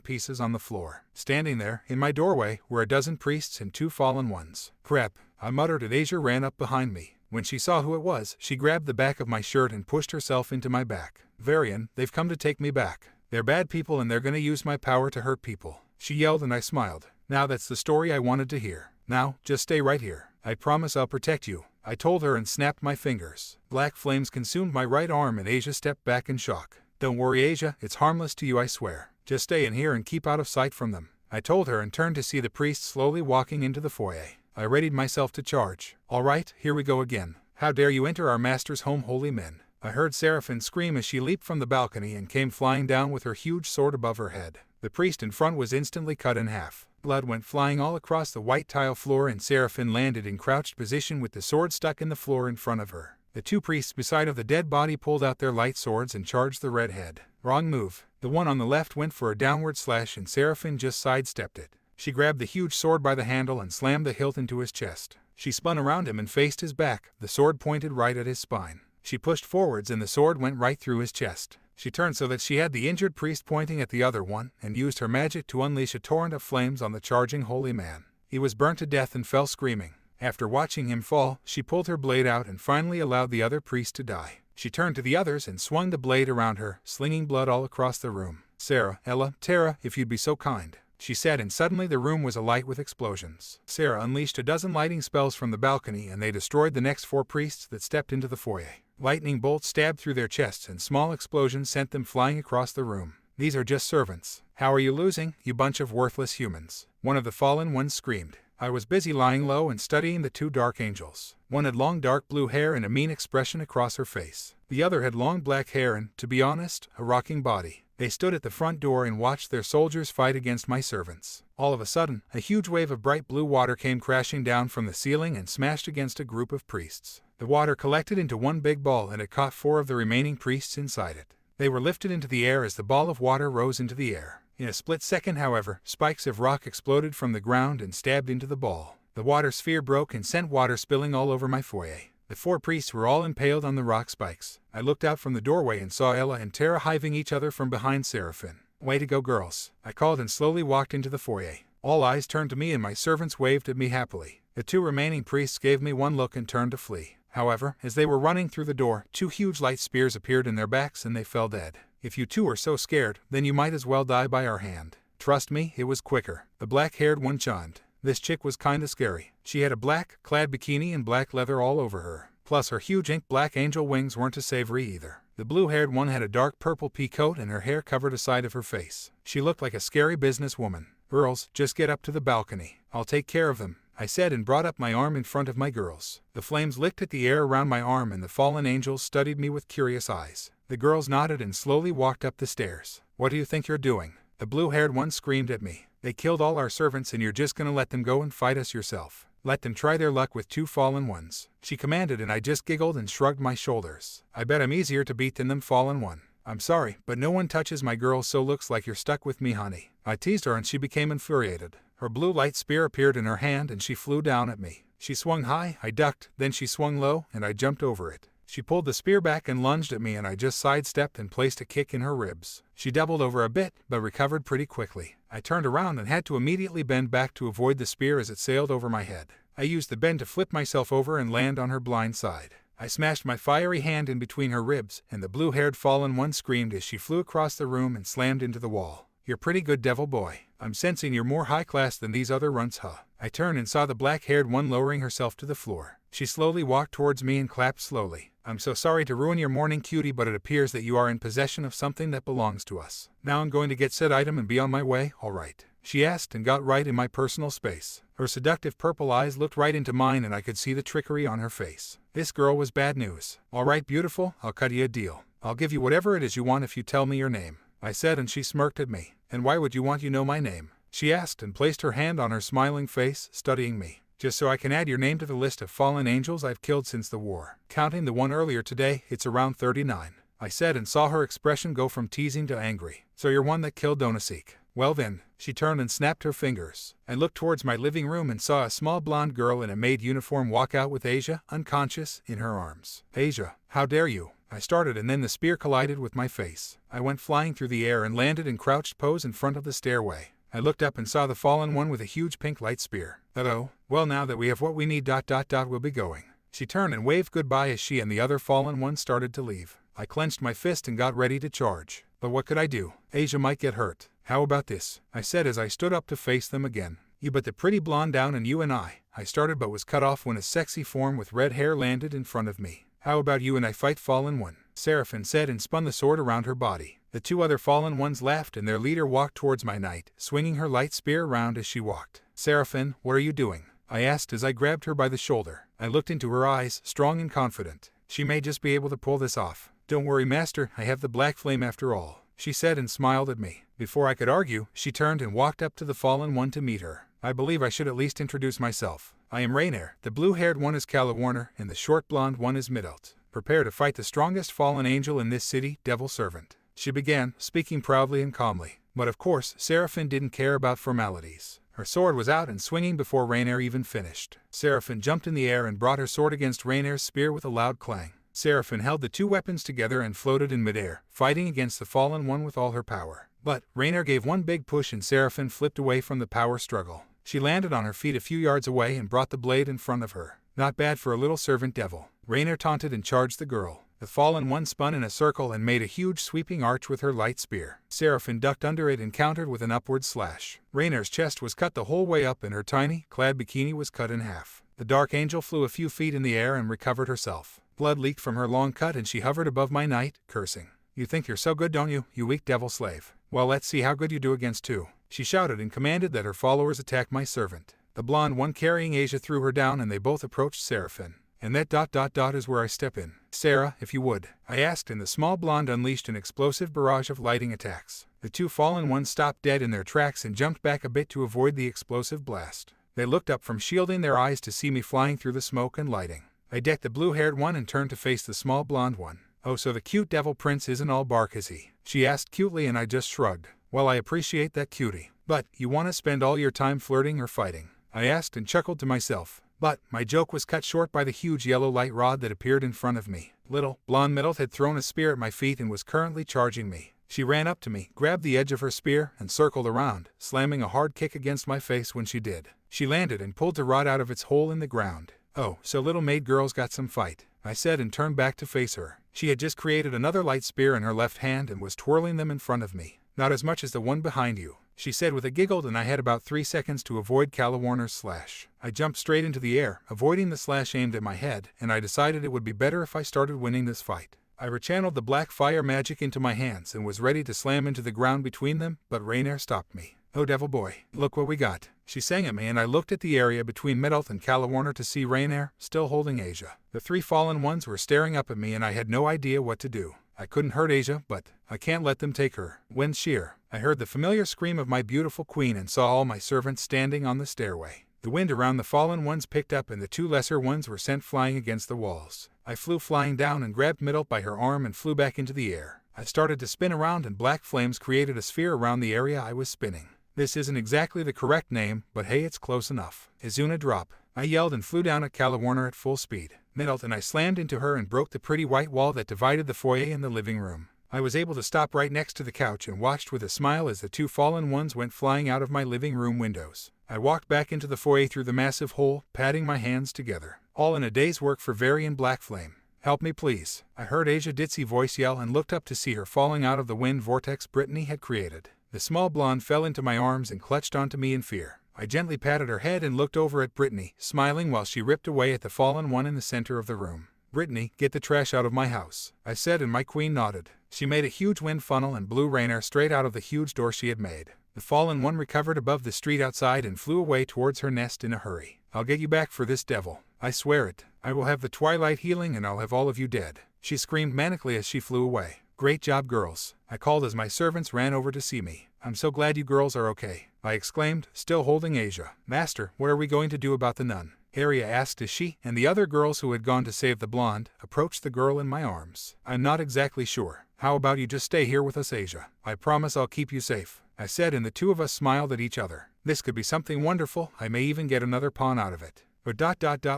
pieces on the floor. Standing there, in my doorway, were a dozen priests and 2 fallen ones. "Crap," I muttered, and Asia ran up behind me. When she saw who it was, she grabbed the back of my shirt and pushed herself into my back. "Varian, they've come to take me back. They're bad people and they're gonna use my power to hurt people," she yelled, and I smiled. "Now that's the story I wanted to hear. Now, just stay right here. I promise I'll protect you," I told her, and snapped my fingers. Black flames consumed my right arm and Asia stepped back in shock. "Don't worry, Asia, it's harmless to you, I swear. Just stay in here and keep out of sight from them," I told her, and turned to see the priest slowly walking into the foyer. I readied myself to charge. "All right, here we go again. How dare you enter our master's home, holy men?" I heard Seraphine scream as she leaped from the balcony and came flying down with her huge sword above her head. The priest in front was instantly cut in half. Blood went flying all across the white tile floor, and Seraphine landed in crouched position with the sword stuck in the floor in front of her. The 2 priests beside of the dead body pulled out their light swords and charged the redhead. Wrong move. The one on the left went for a downward slash and Seraphine just sidestepped it. She grabbed the huge sword by the handle and slammed the hilt into his chest. She spun around him and faced his back, the sword pointed right at his spine. She pushed forwards and the sword went right through his chest. She turned so that she had the injured priest pointing at the other one, and used her magic to unleash a torrent of flames on the charging holy man. He was burnt to death and fell screaming. After watching him fall, she pulled her blade out and finally allowed the other priest to die. She turned to the others and swung the blade around her, slinging blood all across the room. "Sarah, Ella, Tara, if you'd be so kind," she said, and suddenly the room was alight with explosions. Sarah unleashed a dozen lighting spells from the balcony and they destroyed the next 4 priests that stepped into the foyer. Lightning bolts stabbed through their chests and small explosions sent them flying across the room. "These are just servants. How are you losing, you bunch of worthless humans?" one of the fallen ones screamed. I was busy lying low and studying the 2 dark angels. One had long dark blue hair and a mean expression across her face. The other had long black hair and, to be honest, a rocking body. They stood at the front door and watched their soldiers fight against my servants. All of a sudden, a huge wave of bright blue water came crashing down from the ceiling and smashed against a group of priests. The water collected into one big ball and it caught 4 of the remaining priests inside it. They were lifted into the air as the ball of water rose into the air. In a split second, however, spikes of rock exploded from the ground and stabbed into the ball. The water sphere broke and sent water spilling all over my foyer. The 4 priests were all impaled on the rock spikes. I looked out from the doorway and saw Ella and Tara hiving each other from behind Seraphine. "Way to go, girls," I called and slowly walked into the foyer. All eyes turned to me and my servants waved at me happily. The 2 remaining priests gave me one look and turned to flee. However, as they were running through the door, 2 huge light spears appeared in their backs and they fell dead. If you two are so scared, then you might as well die by our hand. Trust me, it was quicker. The black-haired one chimed. This chick was kinda scary. She had a black-clad bikini and black leather all over her. Plus her huge ink black angel wings weren't too savory either. The blue-haired one had a dark purple pea coat and her hair covered a side of her face. She looked like a scary businesswoman. Girls, just get up to the balcony. I'll take care of them, I said and brought up my arm in front of my girls. The flames licked at the air around my arm and the fallen angels studied me with curious eyes. The girls nodded and slowly walked up the stairs. What do you think you're doing? The blue-haired one screamed at me. They killed all our servants and you're just gonna let them go and fight us yourself. Let them try their luck with 2 fallen ones. She commanded and I just giggled and shrugged my shoulders. I bet I'm easier to beat than them fallen one. I'm sorry, but no one touches my girls, so looks like you're stuck with me, honey. I teased her and she became infuriated. Her blue light spear appeared in her hand and she flew down at me. She swung high, I ducked, then she swung low, and I jumped over it. She pulled the spear back and lunged at me and I just sidestepped and placed a kick in her ribs. She doubled over a bit, but recovered pretty quickly. I turned around and had to immediately bend back to avoid the spear as it sailed over my head. I used the bend to flip myself over and land on her blind side. I smashed my fiery hand in between her ribs, and the blue-haired fallen one screamed as she flew across the room and slammed into the wall. You're pretty good, devil boy. I'm sensing you're more high class than these other runts, huh? I turned and saw the black-haired one lowering herself to the floor. She slowly walked towards me and clapped slowly. I'm so sorry to ruin your morning, cutie, but it appears that you are in possession of something that belongs to us. Now I'm going to get said item and be on my way, all right? She asked and got right in my personal space. Her seductive purple eyes looked right into mine and I could see the trickery on her face. This girl was bad news. All right, beautiful, I'll cut you a deal. I'll give you whatever it is you want if you tell me your name, I said, and she smirked at me. And why would you want to know my name? She asked and placed her hand on her smiling face, studying me. Just so I can add your name to the list of fallen angels I've killed since the war. Counting the one earlier today, it's around 39. I said and saw her expression go from teasing to angry. So you're one that killed Donasik. Well then, she turned and snapped her fingers. I looked towards my living room and saw a small blonde girl in a maid uniform walk out with Asia, unconscious, in her arms. Asia, how dare you? I started and then the spear collided with my face. I went flying through the air and landed in crouched pose in front of the stairway. I looked up and saw the fallen one with a huge pink light spear. Hello, well now that we have what we need ... we'll be going. She turned and waved goodbye as she and the other fallen one started to leave. I clenched my fist and got ready to charge. But what could I do? Asia might get hurt. How about this? I said as I stood up to face them again. You put the pretty blonde down and you and I started but was cut off when a sexy form with red hair landed in front of me. How about you and I fight fallen one? Seraphine said and spun the sword around her body. The 2 other fallen ones laughed and their leader walked towards my knight, swinging her light spear around as she walked. Seraphine, what are you doing? I asked as I grabbed her by the shoulder. I looked into her eyes, strong and confident. She may just be able to pull this off. Don't worry, master, I have the black flame after all, she said and smiled at me. Before I could argue, she turned and walked up to the fallen one to meet her. I believe I should at least introduce myself. I am Rainier, the blue-haired one is Calla Warner, and the short blonde one is Midelt. Prepare to fight the strongest fallen angel in this city, devil servant. She began, speaking proudly and calmly. But of course, Seraphine didn't care about formalities. Her sword was out and swinging before Rainier even finished. Seraphine jumped in the air and brought her sword against Rainier's spear with a loud clang. Seraphine held the 2 weapons together and floated in midair, fighting against the fallen one with all her power. But Rainier gave one big push and Seraphine flipped away from the power struggle. She landed on her feet a few yards away and brought the blade in front of her. Not bad for a little servant devil. Rainier taunted and charged the girl. The fallen one spun in a circle and made a huge sweeping arch with her light spear. Seraphine ducked under it and countered with an upward slash. Rainier's chest was cut the whole way up and her tiny, clad bikini was cut in half. The dark angel flew a few feet in the air and recovered herself. Blood leaked from her long cut and she hovered above my knight, cursing. You think you're so good, don't you, you weak devil slave? Well, let's see how good you do against 2. She shouted and commanded that her followers attack my servant. The blonde one carrying Asia threw her down and they both approached Seraphine. And that ... is where I step in. Sarah, if you would, I asked, and the small blonde unleashed an explosive barrage of lighting attacks. The 2 fallen ones stopped dead in their tracks and jumped back a bit to avoid the explosive blast. They looked up from shielding their eyes to see me flying through the smoke and lighting. I decked the blue-haired one and turned to face the small blonde one. Oh, so the cute devil prince isn't all bark, is he? She asked cutely and I just shrugged. Well, I appreciate that, cutie. But, you want to spend all your time flirting or fighting? I asked and chuckled to myself. But, my joke was cut short by the huge yellow light rod that appeared in front of me. Little, blonde Midelt had thrown a spear at my feet and was currently charging me. She ran up to me, grabbed the edge of her spear, and circled around, slamming a hard kick against my face when she did. She landed and pulled the rod out of its hole in the ground. "Oh, so little maid girl's got some fight," I said and turned back to face her. She had just created another light spear in her left hand and was twirling them in front of me. "Not as much as the one behind you," she said with a giggle, and I had about 3 seconds to avoid Calawarner's slash. I jumped straight into the air, avoiding the slash aimed at my head, and I decided it would be better if I started winning this fight. I rechanneled the black fire magic into my hands and was ready to slam into the ground between them, but Rainier stopped me. "Oh devil boy, look what we got," she sang at me, and I looked at the area between Medalt and Calawarner to see Rainier, still holding Asia. The 3 fallen ones were staring up at me and I had no idea what to do. I couldn't hurt Asia, but I can't let them take her. Wind shear. I heard the familiar scream of my beautiful queen and saw all my servants standing on the stairway. The wind around the fallen ones picked up and the 2 lesser ones were sent flying against the walls. I flew flying down and grabbed Medalt by her arm and flew back into the air. I started to spin around and black flames created a sphere around the area I was spinning. This isn't exactly the correct name, but hey, it's close enough. "Izuna drop," I yelled and flew down at Calawarner at full speed. Medalt and I slammed into her and broke the pretty white wall that divided the foyer and the living room. I was able to stop right next to the couch and watched with a smile as the 2 fallen ones went flying out of my living room windows. I walked back into the foyer through the massive hole, patting my hands together. All in a day's work for Varian Blackflame. "Help me please," I heard Asia Ditzy voice yell and looked up to see her falling out of the wind vortex Brittany had created. The small blonde fell into my arms and clutched onto me in fear. I gently patted her head and looked over at Brittany, smiling while she ripped away at the fallen one in the center of the room. "Brittany, get the trash out of my house," I said, and my queen nodded. She made a huge wind funnel and blew Rainier straight out of the huge door she had made. The fallen one recovered above the street outside and flew away towards her nest in a hurry. "I'll get you back for this devil. I swear it. I will have the twilight healing and I'll have all of you dead," she screamed manically as she flew away. "Great job, girls," I called as my servants ran over to see me. "I'm so glad you girls are okay," I exclaimed, still holding Asia. "Master, what are we going to do about the nun?" Aria asked as she and the other girls who had gone to save the blonde approached the girl in my arms. "I'm not exactly sure. How about you just stay here with us, Asia? I promise I'll keep you safe," I said, and the 2 of us smiled at each other. This could be something wonderful. I may even get another pawn out of it. But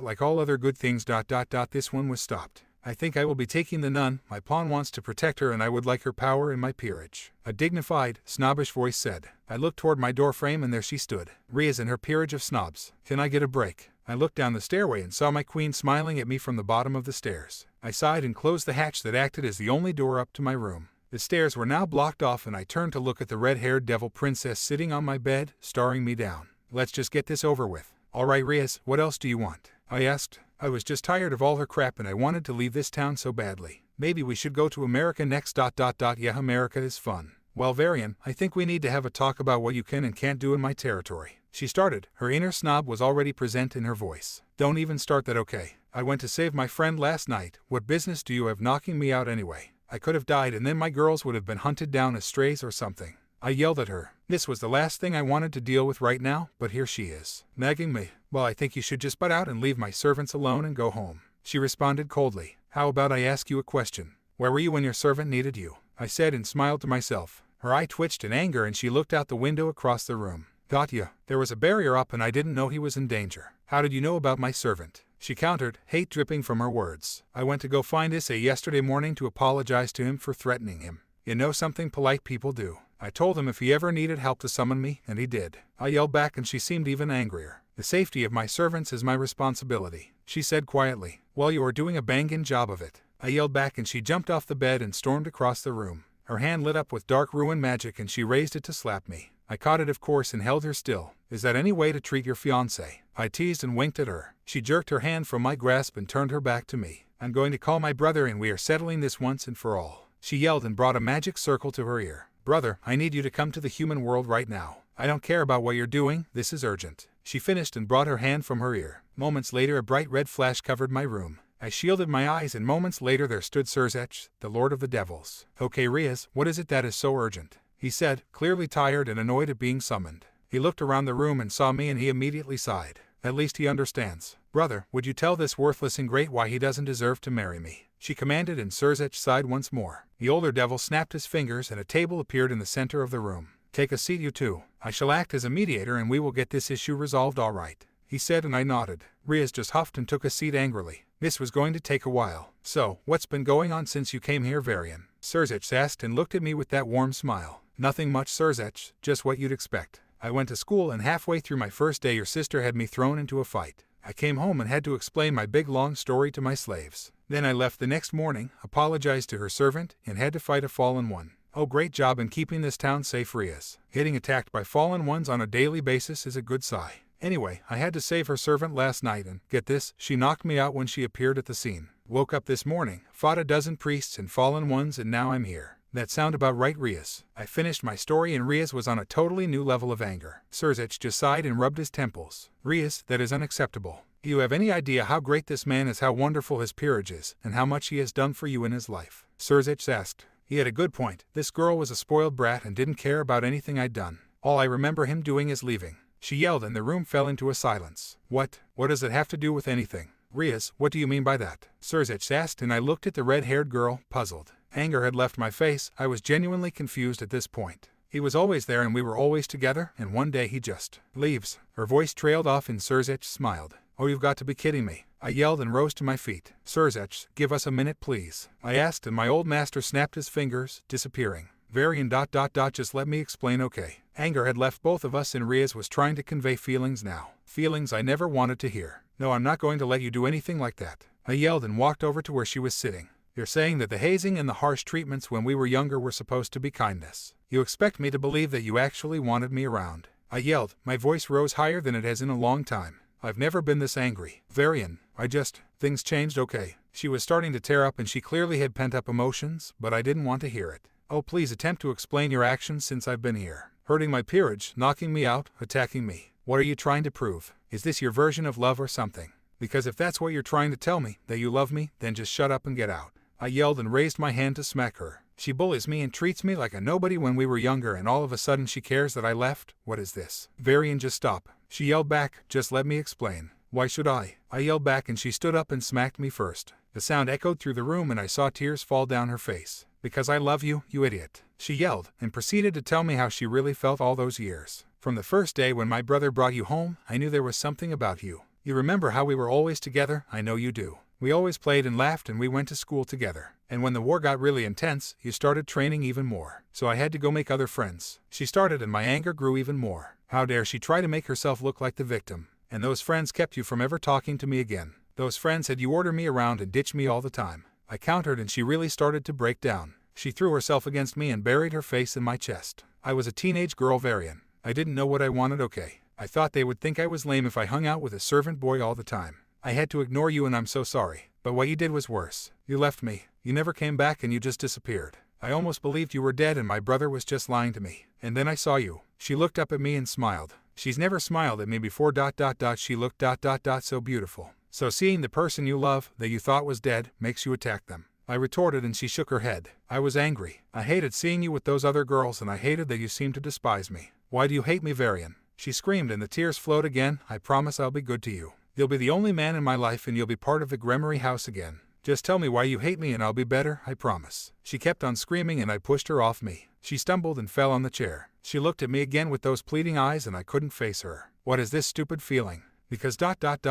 like all other good things this one was stopped. "I think I will be taking the nun. My pawn wants to protect her and I would like her power in my peerage," a dignified, snobbish voice said. I looked toward my doorframe and there she stood, Rias in her peerage of snobs. "Can I get a break?" I looked down the stairway and saw my queen smiling at me from the bottom of the stairs. I sighed and closed the hatch that acted as the only door up to my room. The stairs were now blocked off and I turned to look at the red-haired devil princess sitting on my bed, staring me down. "Let's just get this over with." "All right, Rias, what else do you want?" I asked. I was just tired of all her crap and I wanted to leave this town so badly. "Maybe we should go to America next. Yeah, America is fun." "Well, Varian, I think we need to have a talk about what you can and can't do in my territory," she started. Her inner snob was already present in her voice. "Don't even start that, okay? I went to save my friend last night. What business do you have knocking me out anyway? I could have died and then my girls would have been hunted down as strays or something." I yelled at her. This was the last thing I wanted to deal with right now, but here she is, nagging me. "Well, I think you should just butt out and leave my servants alone and go home," she responded coldly. "How about I ask you a question? Where were you when your servant needed you?" I said and smiled to myself. Her eye twitched in anger and she looked out the window across the room. "Got ya. There was a barrier up and I didn't know he was in danger." "How did you know about my servant?" she countered, hate dripping from her words. "I went to go find Issei yesterday morning to apologize to him for threatening him. You know something polite people do. I told him if he ever needed help to summon me, and he did." I yelled back and she seemed even angrier. "The safety of my servants is my responsibility," she said quietly. "Well, you are doing a bangin' job of it." I yelled back and she jumped off the bed and stormed across the room. Her hand lit up with dark ruin magic and she raised it to slap me. I caught it of course and held her still. "Is that any way to treat your fiancé?" I teased and winked at her. She jerked her hand from my grasp and turned her back to me. "I'm going to call my brother and we are settling this once and for all," she yelled and brought a magic circle to her ear. "Brother, I need you to come to the human world right now. I don't care about what you're doing, this is urgent." She finished and brought her hand from her ear. Moments later a bright red flash covered my room. I shielded my eyes and moments later there stood Sirzechs, the Lord of the Devils. "Okay, Rias, what is it that is so urgent?" he said, clearly tired and annoyed at being summoned. He looked around the room and saw me and he immediately sighed. At least he understands. "Brother, would you tell this worthless ingrate why he doesn't deserve to marry me?" she commanded, and Sirzech sighed once more. The older devil snapped his fingers and a table appeared in the center of the room. "Take a seat, you two. I shall act as a mediator and we will get this issue resolved all right," he said, and I nodded. Rias just huffed and took a seat angrily. This was going to take a while. "So, what's been going on since you came here, Varian?" Sirzech asked and looked at me with that warm smile. "Nothing much, Sirzech, just what you'd expect. I went to school and halfway through my first day your sister had me thrown into a fight. I came home and had to explain my big long story to my slaves. Then I left the next morning, apologized to her servant, and had to fight a fallen one. Oh, great job in keeping this town safe, Rias. Getting attacked by fallen ones on a daily basis is a good sigh. Anyway, I had to save her servant last night and, get this, she knocked me out when she appeared at the scene. Woke up this morning, fought a dozen priests and fallen ones, and now I'm here. That sound about right, Rias. I finished my story and Rias was on a totally new level of anger. Sirzechs just sighed and rubbed his temples. Rias, that is unacceptable. Do you have any idea how great this man is, how wonderful his peerage is, and how much he has done for you in his life? Sirzechs asked. He had a good point. This girl was a spoiled brat and didn't care about anything I'd done. All I remember him doing is leaving. She yelled and the room fell into a silence. What does it have to do with anything? Rias, what do you mean by that? Sirzechs asked, and I looked at the red-haired girl, puzzled. Anger had left my face. I was genuinely confused at this point. He was always there and we were always together, and one day he just leaves. Her voice trailed off and Sirzechs smiled. Oh, you've got to be kidding me. I yelled and rose to my feet. Sirzechs, give us a minute, please. I asked, and my old master snapped his fingers, disappearing. Varian ... just let me explain, okay? Anger had left both of us and Rias was trying to convey feelings now. Feelings I never wanted to hear. No, I'm not going to let you do anything like that. I yelled and walked over to where she was sitting. You're saying that the hazing and the harsh treatments when we were younger were supposed to be kindness. You expect me to believe that you actually wanted me around. I yelled, my voice rose higher than it has in a long time. I've never been this angry. Varian, things changed, okay? She was starting to tear up and she clearly had pent-up emotions, but I didn't want to hear it. Oh, please attempt to explain your actions since I've been here. Hurting my peerage, knocking me out, attacking me. What are you trying to prove? Is this your version of love or something? Because if that's what you're trying to tell me, that you love me, then just shut up and get out. I yelled and raised my hand to smack her. She bullies me and treats me like a nobody when we were younger, and all of a sudden she cares that I left? What is this? Varian, just stop. She yelled back, just let me explain. Why should I? I yelled back and she stood up and smacked me first. The sound echoed through the room and I saw tears fall down her face. Because I love you, you idiot. She yelled, and proceeded to tell me how she really felt all those years. From the first day when my brother brought you home, I knew there was something about you. You remember how we were always together? I know you do. We always played and laughed and we went to school together. And when the war got really intense, you started training even more. So I had to go make other friends. She started and my anger grew even more. How dare she try to make herself look like the victim? And those friends kept you from ever talking to me again. Those friends had you order me around and ditch me all the time. I countered and she really started to break down. She threw herself against me and buried her face in my chest. I was a teenage girl, Varian. I didn't know what I wanted, okay? I thought they would think I was lame if I hung out with a servant boy all the time. I had to ignore you and I'm so sorry. But what you did was worse. You left me. You never came back and you just disappeared. I almost believed you were dead and my brother was just lying to me. And then I saw you. She looked up at me and smiled. She's never smiled at me before ... She looked ... so beautiful. So seeing the person you love, that you thought was dead, makes you attack them. I retorted and she shook her head. I was angry. I hated seeing you with those other girls and I hated that you seemed to despise me. Why do you hate me, Varian? She screamed and the tears flowed again. I promise I'll be good to you. You'll be the only man in my life and you'll be part of the Gremory house again. Just tell me why you hate me and I'll be better, I promise. She kept on screaming and I pushed her off me. She stumbled and fell on the chair. She looked at me again with those pleading eyes and I couldn't face her. What is this stupid feeling? Because ...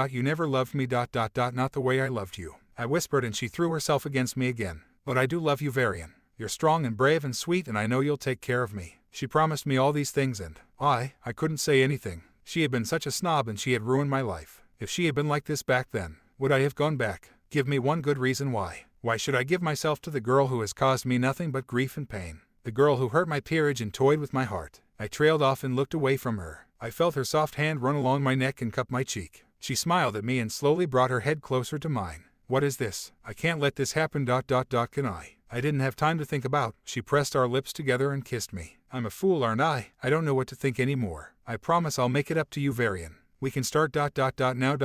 you never loved me ... not the way I loved you. I whispered and she threw herself against me again. But I do love you, Varian. You're strong and brave and sweet and I know you'll take care of me. She promised me all these things and I couldn't say anything. She had been such a snob and she had ruined my life. If she had been like this back then, would I have gone back? Give me one good reason why. Why should I give myself to the girl who has caused me nothing but grief and pain? The girl who hurt my peerage and toyed with my heart. I trailed off and looked away from her. I felt her soft hand run along my neck and cup my cheek. She smiled at me and slowly brought her head closer to mine. What is this? I can't let this happen ... Can I? I didn't have time to think about. She pressed our lips together and kissed me. I'm a fool, aren't I? I don't know what to think anymore. I promise I'll make it up to you, Varian. We can start ... now ...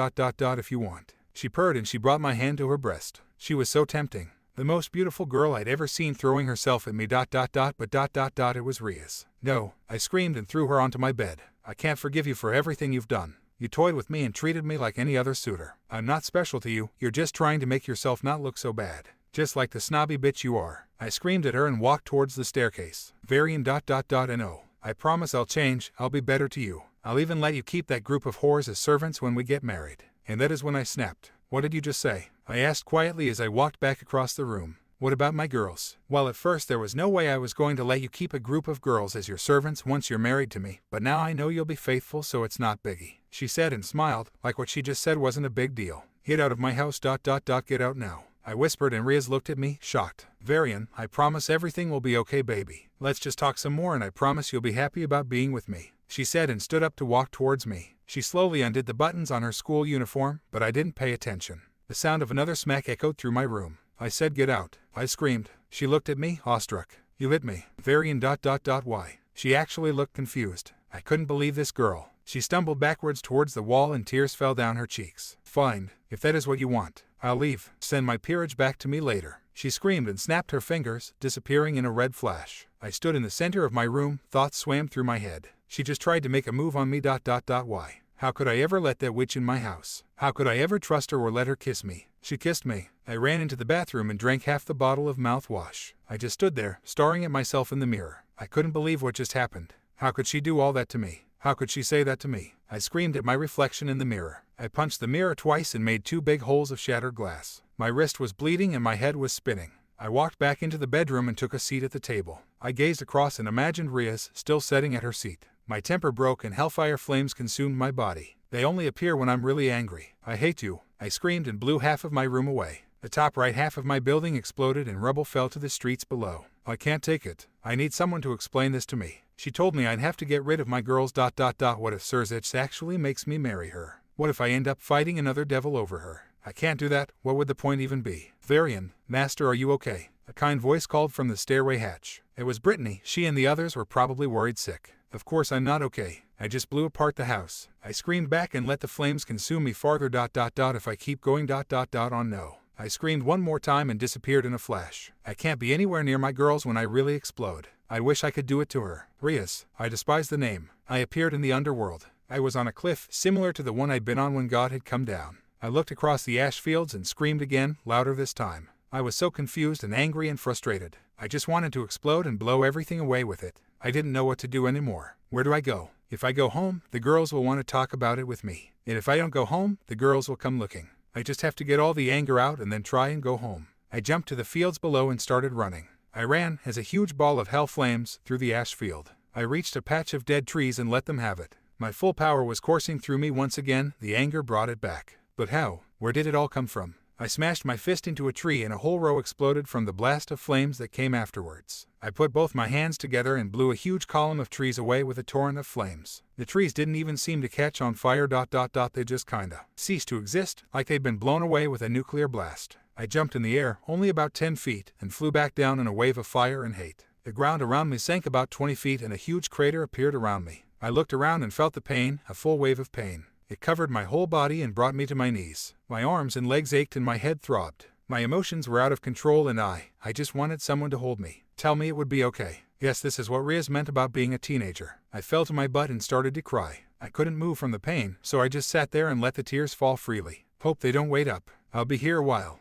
if you want. She purred and she brought my hand to her breast. She was so tempting. The most beautiful girl I'd ever seen throwing herself at me ... but ... it was Rias. No, I screamed and threw her onto my bed. I can't forgive you for everything you've done. You toyed with me and treated me like any other suitor. I'm not special to you, you're just trying to make yourself not look so bad. Just like the snobby bitch you are. I screamed at her and walked towards the staircase. Varian ... no. I promise I'll change, I'll be better to you. I'll even let you keep that group of whores as servants when we get married. And that is when I snapped. What did you just say? I asked quietly as I walked back across the room. What about my girls? Well, at first there was no way I was going to let you keep a group of girls as your servants once you're married to me, but now I know you'll be faithful, so it's not biggie, she said and smiled, like what she just said wasn't a big deal. Get out of my house. Get out now, I whispered, and Rias looked at me, shocked. Varian, I promise everything will be okay, baby. Let's just talk some more and I promise you'll be happy about being with me, she said and stood up to walk towards me. She slowly undid the buttons on her school uniform, but I didn't pay attention. The sound of another smack echoed through my room. I said, get out, I screamed. She looked at me, awestruck. You hit me. Varian. Why? She actually looked confused. I couldn't believe this girl. She stumbled backwards towards the wall and tears fell down her cheeks. Fine, if that is what you want, I'll leave. Send my peerage back to me later, she screamed and snapped her fingers, disappearing in a red flash. I stood in the center of my room, thoughts swam through my head. She just tried to make a move on me. Why? How could I ever let that witch in my house? How could I ever trust her or let her kiss me? She kissed me. I ran into the bathroom and drank half the bottle of mouthwash. I just stood there, staring at myself in the mirror. I couldn't believe what just happened. How could she do all that to me? How could she say that to me? I screamed at my reflection in the mirror. I punched the mirror twice and made 2 big holes of shattered glass. My wrist was bleeding and my head was spinning. I walked back into the bedroom and took a seat at the table. I gazed across and imagined Rias still sitting at her seat. My temper broke and hellfire flames consumed my body. They only appear when I'm really angry. I hate you, I screamed and blew half of my room away. The top right half of my building exploded and rubble fell to the streets below. I can't take it. I need someone to explain this to me. She told me I'd have to get rid of my girls. What if Sirzechs actually makes me marry her? What if I end up fighting another devil over her? I can't do that. What would the point even be? Varian, Master, are you okay? A kind voice called from the stairway hatch. It was Brittany. She and the others were probably worried sick. Of course I'm not okay. I just blew apart the house. I screamed back and let the flames consume me farther. If I keep going. On no. I screamed one more time and disappeared in a flash. I can't be anywhere near my girls when I really explode. I wish I could do it to her. Rias, I despise the name. I appeared in the underworld. I was on a cliff similar to the one I'd been on when God had come down. I looked across the ash fields and screamed again, louder this time. I was so confused and angry and frustrated. I just wanted to explode and blow everything away with it. I didn't know what to do anymore. Where do I go? If I go home, the girls will want to talk about it with me. And if I don't go home, the girls will come looking. I just have to get all the anger out and then try and go home. I jumped to the fields below and started running. I ran, as a huge ball of hell flames, through the ash field. I reached a patch of dead trees and let them have it. My full power was coursing through me once again. The anger brought it back. But how? Where did it all come from? I smashed my fist into a tree and a whole row exploded from the blast of flames that came afterwards. I put both my hands together and blew a huge column of trees away with a torrent of flames. The trees didn't even seem to catch on fire. They just kinda ceased to exist, like they'd been blown away with a nuclear blast. I jumped in the air, only about 10 feet, and flew back down in a wave of fire and hate. The ground around me sank about 20 feet and a huge crater appeared around me. I looked around and felt the pain, a full wave of pain. It covered my whole body and brought me to my knees. My arms and legs ached and my head throbbed. My emotions were out of control and I just wanted someone to hold me. Tell me it would be okay. Yes, this is what Rias meant about being a teenager. I fell to my butt and started to cry. I couldn't move from the pain, so I just sat there and let the tears fall freely. Hope they don't wait up. I'll be here a while.